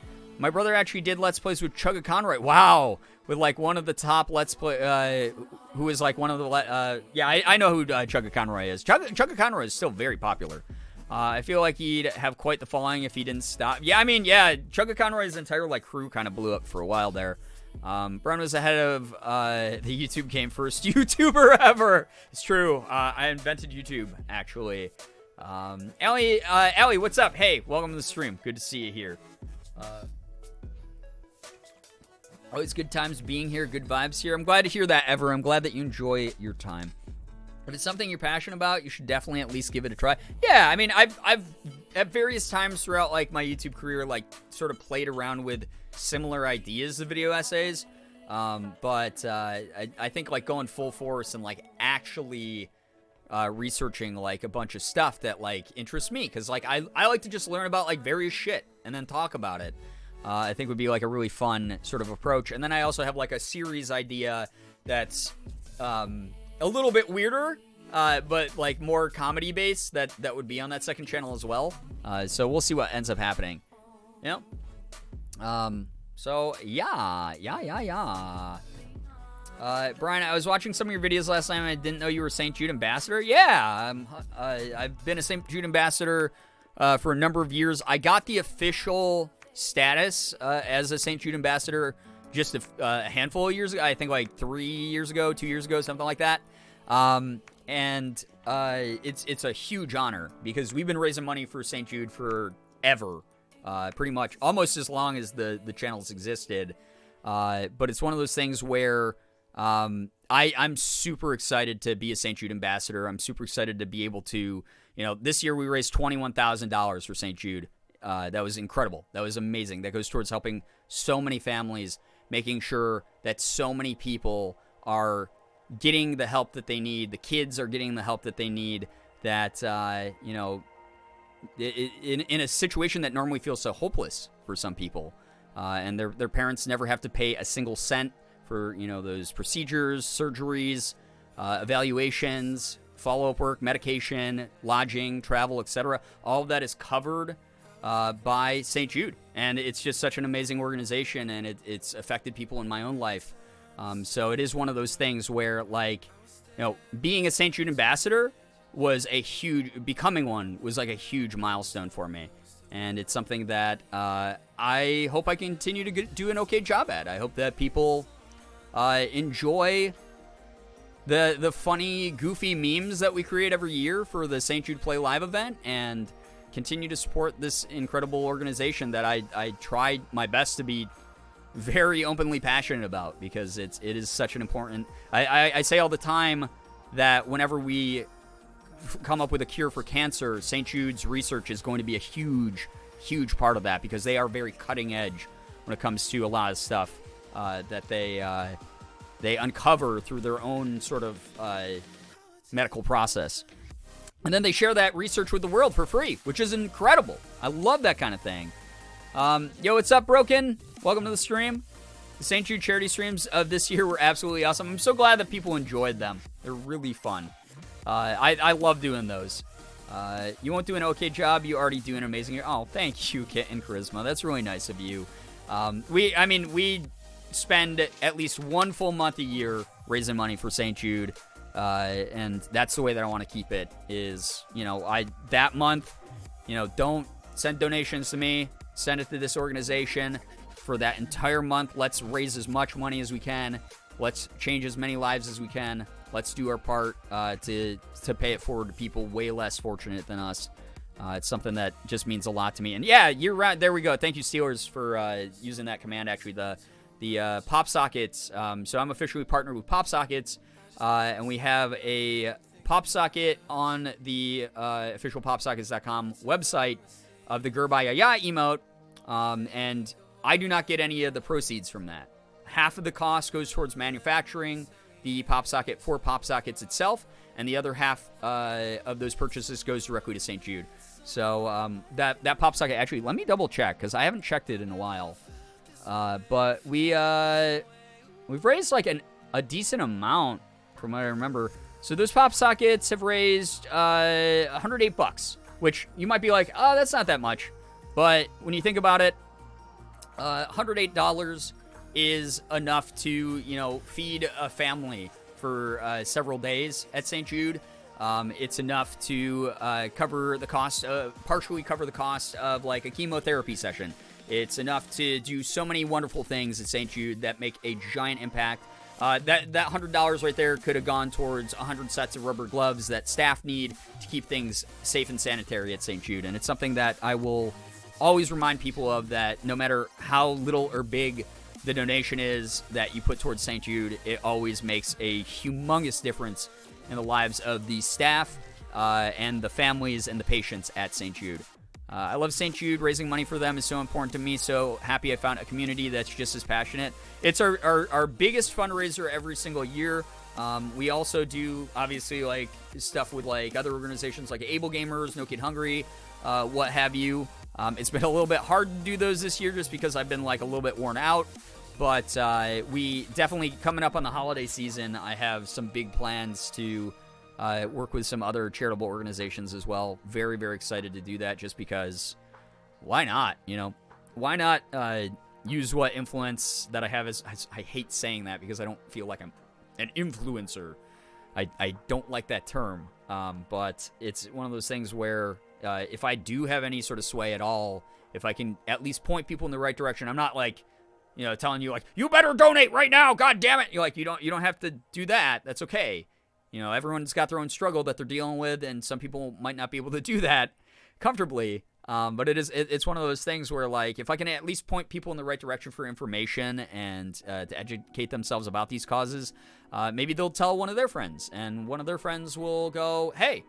My brother actually did Let's Plays with Chugga Conroy. Wow, with like one of the top Let's Play, who is like one of the yeah, I know who Chugga Conroy is. Chugga Conroy is still very popular. I feel like he'd have quite the following if he didn't stop. Yeah, I mean, yeah, Chugga Conroy's entire like crew kind of blew up for a while there. Brian was ahead of the YouTube game, first YouTuber ever. It's true. I invented YouTube, actually. Allie, what's up? Hey, welcome to the stream. Good to see you here. Always good times being here. Good vibes here. I'm glad to hear that, Ever. I'm glad that you enjoy your time. If it's something you're passionate about, you should definitely at least give it a try. Yeah, I mean, I've at various times throughout like my YouTube career, like sort of played around with similar ideas of video essays. But I think like going full force and like actually researching like a bunch of stuff that like interests me, because like I like to just learn about like various shit and then talk about it. I think would be like a really fun sort of approach. And then I also have like a series idea that's a little bit weirder, but like more comedy based that would be on that second channel as well. So we'll see what ends up happening. You know? So yeah. Brian, I was watching some of your videos last time and I didn't know you were a St. Jude ambassador. Yeah, I've been a St. Jude ambassador for a number of years. I got the official status as a St. Jude ambassador just a handful of years ago. I think like 3 years ago, 2 years ago, something like that. And it's a huge honor because we've been raising money for St. Jude forever, pretty much almost as long as the channel's existed. But it's one of those things where I'm super excited to be a St. Jude ambassador. I'm super excited to be able to, you know, this year we raised $21,000 for St. Jude. That was incredible. That was amazing. That goes towards helping so many families, making sure that so many people are getting the help that they need. The kids are getting the help that they need. That, in a situation that normally feels so hopeless for some people. And their parents never have to pay a single cent for, those procedures, surgeries, evaluations, follow-up work, medication, lodging, travel, etc. All of that is covered by St. Jude. And it's just such an amazing organization, and it's affected people in my own life. So it is one of those things where, being a St. Jude ambassador was becoming one was like a huge milestone for me. And it's something that I hope I continue to do an okay job at. I hope that people enjoy the funny, goofy memes that we create every year for the St. Jude Play Live event, and continue to support this incredible organization that I tried my best to be very openly passionate about, because it is such an important... I say all the time that whenever we come up with a cure for cancer, St. Jude's research is going to be a huge, huge part of that, because they are very cutting edge when it comes to a lot of stuff that they uncover through their own sort of medical process. And then they share that research with the world for free, which is incredible. I love that kind of thing. Yo, what's up, Broken? Welcome to the stream. The St. Jude charity streams of this year were absolutely awesome. I'm so glad that people enjoyed them. They're really fun. I love doing those. You won't do an okay job. You already do an amazing... Oh, thank you, Kit and Charisma. That's really nice of you. We spend at least one full month a year raising money for St. Jude. And that's the way that I want to keep it is, that month, don't send donations to me. Send it to this organization for that entire month. Let's raise as much money as we can. Let's change as many lives as we can. Let's do our part to pay it forward to people way less fortunate than us. It's something that just means a lot to me. And yeah, you're right. There we go. Thank you, Steelers, for using that command. Actually, the Pop Sockets. So I'm officially partnered with Pop Sockets, and we have a Pop Socket on the official PopSockets.com website of the Girbeagly emote, and I do not get any of the proceeds from that. Half of the cost goes towards manufacturing the Pop Socket for Pop Sockets itself, and the other half of those purchases goes directly to St. Jude. So that Pop Socket, actually, let me double check, because I haven't checked it in a while. But we've raised like a decent amount from what I remember. So those Pop Sockets have raised $108, which you might be like, oh, that's not that much. But when you think about it, $108 is enough to, feed a family for several days at St. Jude. It's enough to cover the cost, partially cover the cost of like a chemotherapy session. It's enough to do so many wonderful things at St. Jude that make a giant impact. That $100 right there could have gone towards 100 sets of rubber gloves that staff need to keep things safe and sanitary at St. Jude. And it's something that I will always remind people of, that no matter how little or big the donation is that you put towards St. Jude, it always makes a humongous difference in the lives of the staff and the families and the patients at St. Jude. I love St. Jude. Raising money for them is so important to me. So happy I found a community that's just as passionate. It's our biggest fundraiser every single year. We also do, obviously, like stuff with like other organizations like Able Gamers, No Kid Hungry, what have you. It's been a little bit hard to do those this year just because I've been like a little bit worn out. But we definitely, coming up on the holiday season, I have some big plans to work with some other charitable organizations as well. Very, very excited to do that just because why not? Why not use what influence that I have as... I hate saying that because I don't feel like I'm an influencer. I don't like that term. But it's one of those things where if I do have any sort of sway at all, if I can at least point people in the right direction, I'm not like, telling you like, you better donate right now, god damn it. You're like, you don't have to do that. That's okay. Everyone's got their own struggle that they're dealing with, and some people might not be able to do that comfortably. But it's one of those things where, like, if I can at least point people in the right direction for information and to educate themselves about these causes, maybe they'll tell one of their friends, and one of their friends will go, hey,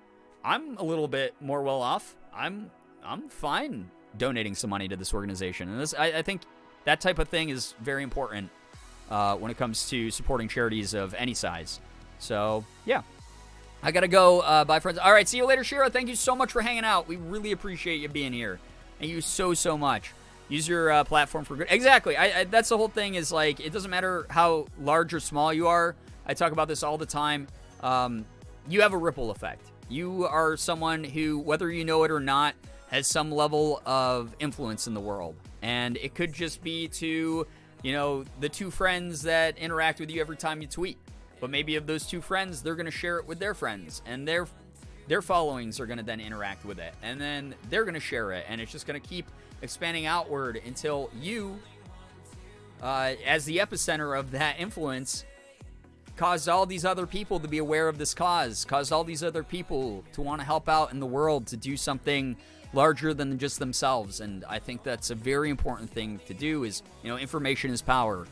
I'm a little bit more well off. I'm fine donating some money to this organization. And I think that type of thing is very important when it comes to supporting charities of any size. So, yeah. I got to go. Bye, friends. All right, see you later, Shira. Thank you so much for hanging out. We really appreciate you being here. Thank you so, so much. Use your platform for good. Exactly. That's the whole thing is, like, it doesn't matter how large or small you are. I talk about this all the time. You have a ripple effect. You are someone who, whether you know it or not, has some level of influence in the world. And it could just be to, you know, the 2 friends that interact with you every time you tweet. But maybe of those 2 friends, they're going to share it with their friends. And their followings are going to then interact with it. And then they're going to share it. And it's just going to keep expanding outward until you, as the epicenter of that influence, caused all these other people to be aware of this cause, caused all these other people to want to help out in the world, to do something larger than just themselves. And I think that's a very important thing to do is, you know, information is power.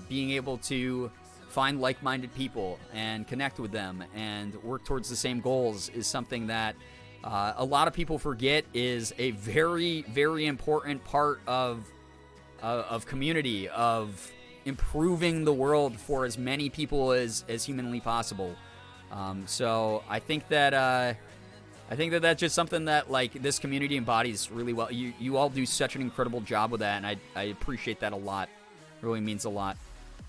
Being able to find like-minded people and connect with them and work towards the same goals is something that a lot of people forget is a very, very important part of community, of improving the world for as many people as humanly possible. So I think that that's just something that, like, this community embodies really well. You all do such an incredible job with that, and I appreciate that a lot. It really means a lot.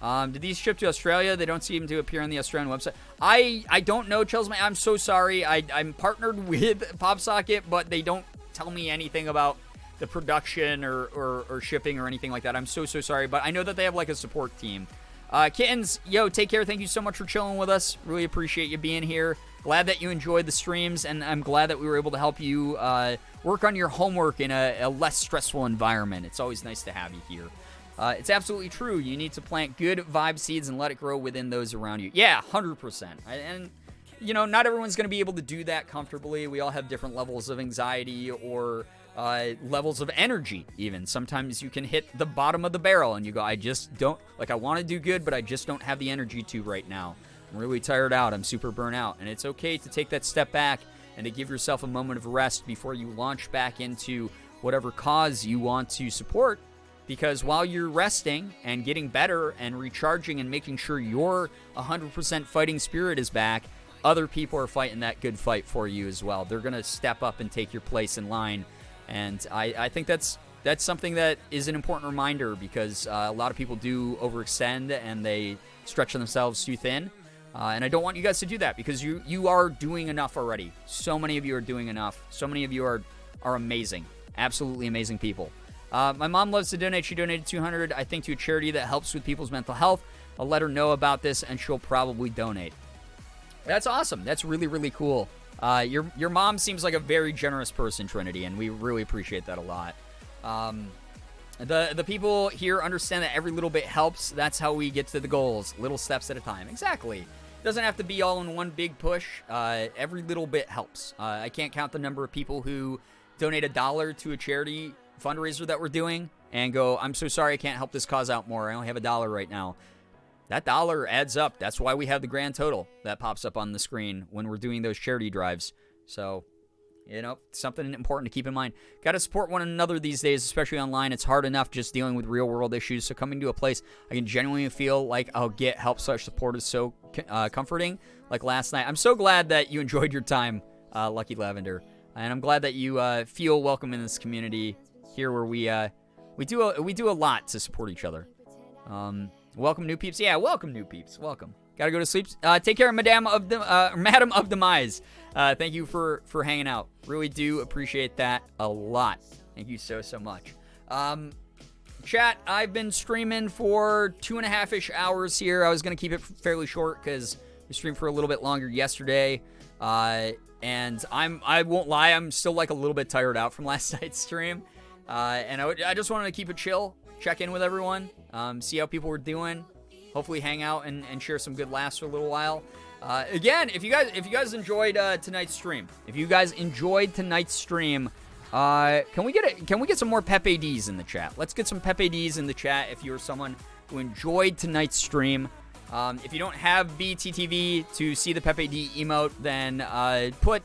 Did these ship to Australia? They don't seem to appear on the Australian website. I don't know, Chelsea. I'm so sorry. I'm partnered with PopSocket, but they don't tell me anything about the production or shipping or anything like that. I'm so sorry, but I know that they have, like, a support team. Kittens, yo, take care. Thank you so much for chilling with us. Really appreciate you being here. Glad that you enjoyed the streams, and I'm glad that we were able to help you work on your homework in a less stressful environment. It's always nice to have you here. It's absolutely true. You need to plant good vibe seeds and let it grow within those around you. Yeah, 100%. And, you know, not everyone's going to be able to do that comfortably. We all have different levels of anxiety or levels of energy, even. Sometimes you can hit the bottom of the barrel and you go, I just don't, like, I want to do good, but I just don't have the energy to right now. I'm really tired out. I'm super burnt out. And it's okay to take that step back and to give yourself a moment of rest before you launch back into whatever cause you want to support. Because while you're resting and getting better and recharging and making sure your 100% fighting spirit is back, other people are fighting that good fight for you as well. They're going to step up and take your place in line. And I think that's something that is an important reminder, because a lot of people do overextend and they stretch themselves too thin. And I don't want you guys to do that, because you are doing enough already. So many of you are doing enough. So many of you are amazing. Absolutely amazing people. My mom loves to donate. She donated $200, I think, to a charity that helps with people's mental health. I'll let her know about this, and she'll probably donate. That's awesome. That's really, really cool. Your mom seems like a very generous person, Trinity, and we really appreciate that a lot. The people here understand that every little bit helps. That's how we get to the goals, little steps at a time. Exactly. It doesn't have to be all in one big push. Every little bit helps. I can't count the number of people who donate $1 to a charity fundraiser that we're doing and go, I'm so sorry I can't help this cause out more. I only have $1 right now. That dollar adds up. That's why we have the grand total that pops up on the screen when we're doing those charity drives. So, you know, something important to keep in mind. Got to support one another these days, especially online. It's hard enough just dealing with real world issues. So coming to a place I can genuinely feel like I'll get help such support is so comforting. Like last night. I'm so glad that you enjoyed your time, Lucky Lavender. And I'm glad that you feel welcome in this community here, where we do a lot to support each other. Welcome, new peeps. Yeah, welcome, new peeps. Welcome. Gotta go to sleep. Take care, Madam of Demise. Thank you for hanging out. Really do appreciate that a lot. Thank you so much. Chat, I've been streaming for 2.5-ish hours here. I was gonna keep it fairly short because we streamed for a little bit longer yesterday. And I won't lie, I'm still like a little bit tired out from last night's stream. And I just wanted to keep it chill, check in with everyone, see how people were doing, hopefully hang out and share some good laughs for a little while. Again, if you guys enjoyed tonight's stream, can we get some more Pepe Ds in the chat? Let's get some Pepe Ds in the chat if you're someone who enjoyed tonight's stream. If you don't have BTTV to see the Pepe D emote, then put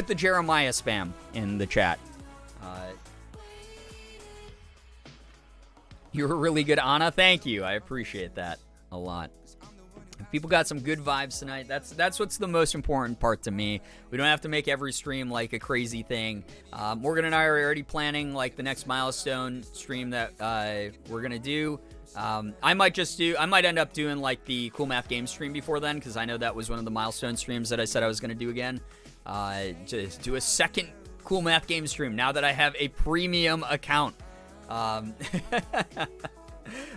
the Jeremiah spam in the chat. You're really good, Anna. Thank you. I appreciate that a lot. People got some good vibes tonight. That's what's the most important part to me. We don't have to make every stream like a crazy thing. Morgan and I are already planning like the next milestone stream that we're gonna do. I might end up doing like the Cool Math Game stream before then, because I know that was one of the milestone streams that I said I was gonna do again. To do a second Cool Math Game stream now that I have a premium account.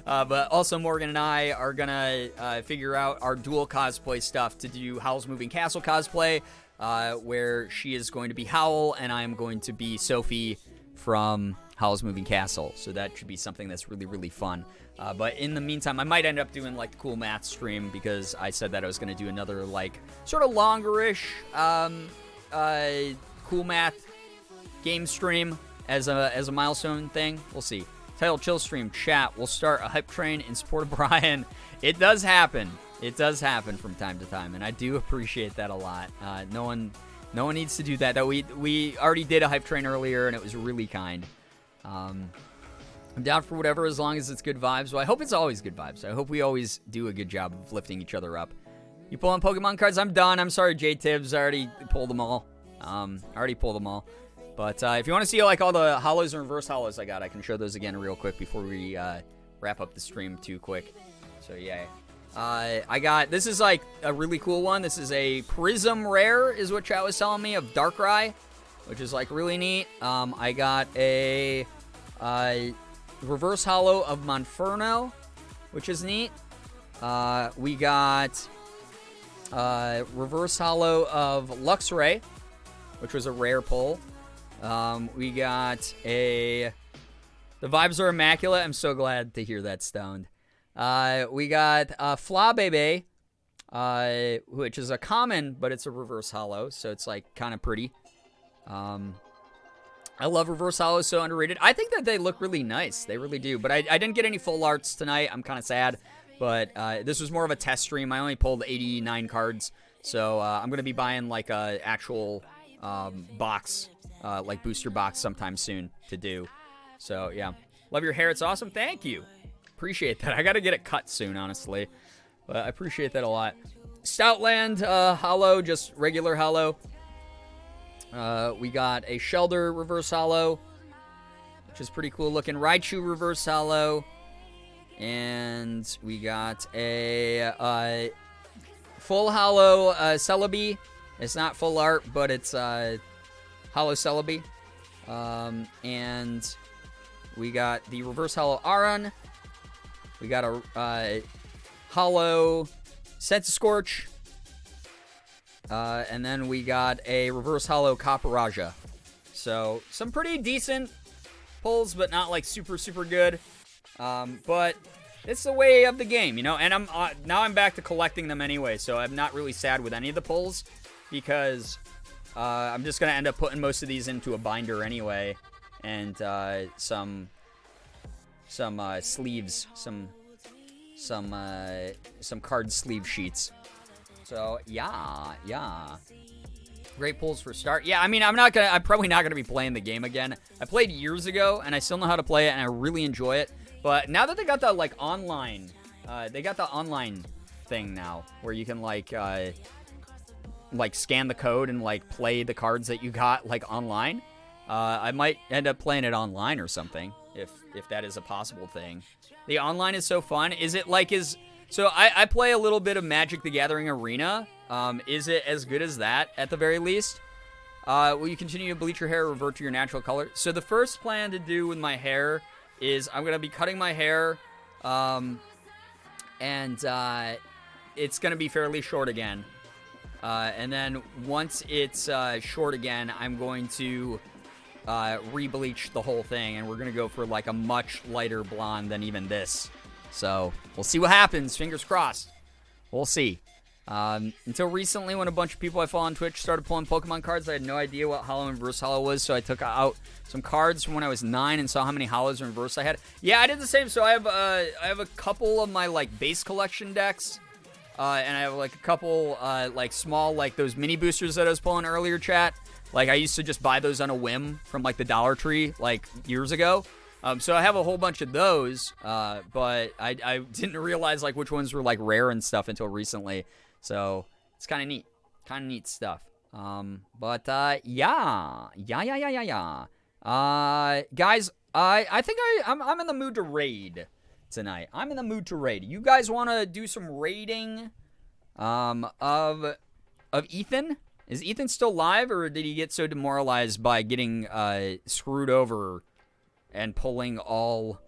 But also Morgan and I are gonna figure out our dual cosplay stuff to do Howl's Moving Castle cosplay, where she is going to be Howl and I'm going to be Sophie from Howl's Moving Castle. So that should be something that's really, really fun. But in the meantime, I might end up doing like the Cool Math stream, because I said that I was going to do another like sort of longerish Cool Math game stream as a milestone thing. We'll see. Title Chill Stream chat. We'll start a hype train in support of Brian. It does happen. It does happen from time to time, and I do appreciate that a lot. No one needs to do that. Though we already did a hype train earlier, and it was really kind. I'm down for whatever, as long as it's good vibes. Well, I hope it's always good vibes. I hope we always do a good job of lifting each other up. You pulling Pokemon cards? I'm done. I'm sorry, J-Tibbs. I already pulled them all. But if you want to see like all the hollows and reverse hollows I got, I can show those again real quick before we wrap up the stream too quick. So yeah, I got, this is like a really cool one. This is a Prism Rare is what chat was telling me, of Darkrai, which is like really neat. I got a reverse hollow of Monferno, which is neat. We got reverse hollow of Luxray, which was a rare pull. We got the vibes are immaculate. I'm so glad to hear that, Stoned. We got Flabebe, which is a common, but it's a reverse hollow, so it's like kind of pretty. I love reverse hollows, so underrated. I think that they look really nice. They really do. But I didn't get any full arts tonight. I'm kind of sad. But this was more of a test stream. I only pulled 89 cards. So I'm going to be buying like a actual box, like booster box sometime soon to do. So yeah. Love your hair. It's awesome. Thank you. Appreciate that. I got to get it cut soon, honestly. But I appreciate that a lot. Stoutland hollow, just regular hollow. We got a Shelder reverse hollow, which is pretty cool looking. Raichu reverse hollow. And we got a full hollow Celebi. It's not full art, but it's hollow Celebi. And we got the reverse hollow Aron. We got a hollow Sensascorch. And then we got a reverse hollow Capparaja. So some pretty decent pulls, but not like super, super good. But it's the way of the game, you know. And now I'm back to collecting them anyway, so I'm not really sad with any of the pulls, because I'm just gonna end up putting most of these into a binder anyway, and some sleeves, some card sleeve sheets. So yeah. Great pulls for start. Yeah, I mean, I'm probably not gonna be playing the game again. I played years ago, and I still know how to play it, and I really enjoy it. But now that they got the like online, thing now, where you can like scan the code and like play the cards that you got like online. I might end up playing it online or something, if that is a possible thing. The online is so fun. Is it like So I play a little bit of Magic the Gathering Arena. Is it as good as that, at the very least? Will you continue to bleach your hair or revert to your natural color? So the first plan to do with my hair is I'm going to be cutting my hair, and it's going to be fairly short again. And then once it's short again, I'm going to re-bleach the whole thing, and we're going to go for like a much lighter blonde than even this. So we'll see what happens. Fingers crossed. We'll see. Until recently, when a bunch of people I follow on Twitch started pulling Pokemon cards, I had no idea what Hollow and Reverse Hollow was, so I took out some cards from when I was 9 and saw how many Hollows and Reverse I had. Yeah, I did the same. So I have a couple of my like base collection decks, and I have like a couple like small like those mini boosters that I was pulling earlier, chat. Like I used to just buy those on a whim from like the Dollar Tree like years ago. So I have a whole bunch of those, but I didn't realize like which ones were like rare and stuff until recently. So it's kind of neat. Kind of neat stuff. Yeah. Guys, I think I'm in the mood to raid tonight. I'm in the mood to raid. You guys want to do some raiding of Ethan? Is Ethan still live, or did he get so demoralized by getting screwed over and pulling all...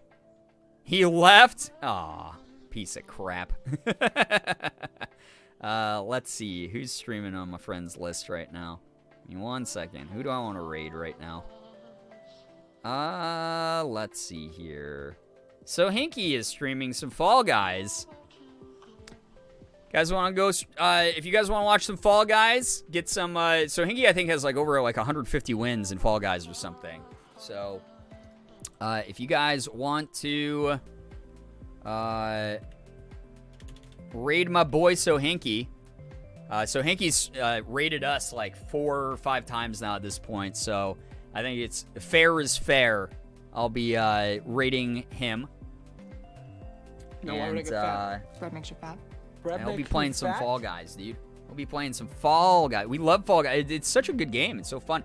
He left? Aw, piece of crap. Let's see. Who's streaming on my friends list right now? Give me 1 second. Who do I want to raid right now? Let's see here. So Hinky is streaming some Fall Guys. Guys want to go, if you guys want to watch some Fall Guys, get some, so Hinky I think has like over like 150 wins in Fall Guys or something. So, if you guys want to, raid my boy So Hinky. So Hinky's, raided us like 4 or 5 times now at this point. So I think it's fair is fair. I'll be, raiding him. No, why would I get fat? Bread makes you fat. I'll be playing some Fall Guys, dude. We'll be playing some Fall Guys. We love Fall Guys. It's such a good game. It's so fun.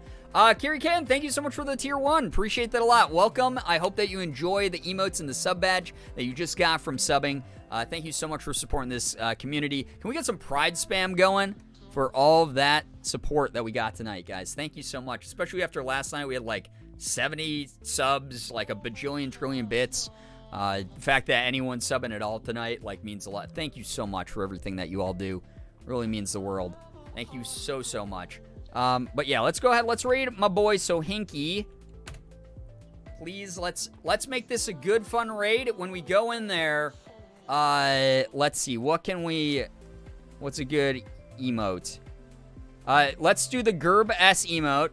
Kiri Ken, thank you so much for the tier 1. Appreciate that a lot. Welcome. I hope that you enjoy the emotes and the sub badge that you just got from subbing. Thank you so much for supporting this community. Can we get some pride spam going for all of that support that we got tonight, guys? Thank you so much. Especially after last night, we had like 70 subs, like a bajillion trillion bits. The fact that anyone subbing at all tonight like means a lot. Thank you so much for everything that you all do. Really means the world. Thank you so much. But yeah, let's go ahead. Let's raid my boy So Hinky. Please, let's make this a good fun raid. When we go in there, let's see. What's a good emote? Let's do the Gerb S emote.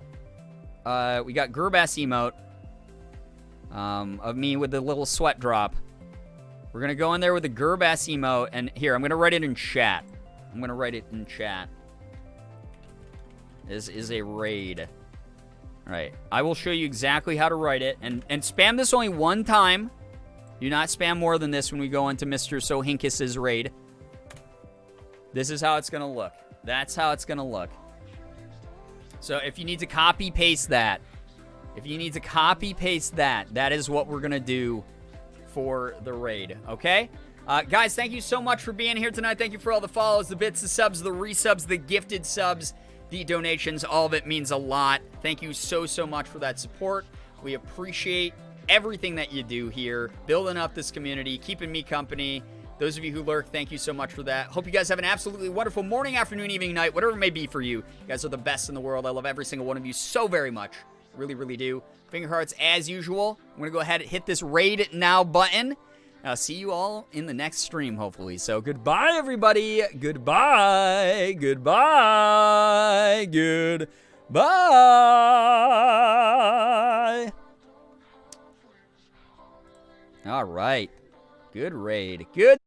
We got Gerb S emote. Of me with the little sweat drop. We're going to go in there with the Gerb S emote. And here, I'm going to write it in chat. This is a raid. All right. I will show you exactly how to write it. And spam this only 1 time. Do not spam more than this when we go into Mr. So Hinkus' raid. This is how it's going to look. That's how it's going to look. So if you need to copy paste that, that is what we're going to do for the raid, okay? Guys, thank you so much for being here tonight. Thank you for all the follows, the bits, the subs, the resubs, the gifted subs, the donations. All of it means a lot. Thank you so much for that support. We appreciate everything that you do here, building up this community, keeping me company. Those of you who lurk, thank you so much for that. Hope you guys have an absolutely wonderful morning, afternoon, evening, night, whatever it may be for you. You guys are the best in the world. I love every single one of you so very much. Really do. Finger hearts as usual. I'm going to go ahead and hit this raid now button. I'll see you all in the next stream, hopefully. So goodbye, everybody. Goodbye. All right. Good raid. Good.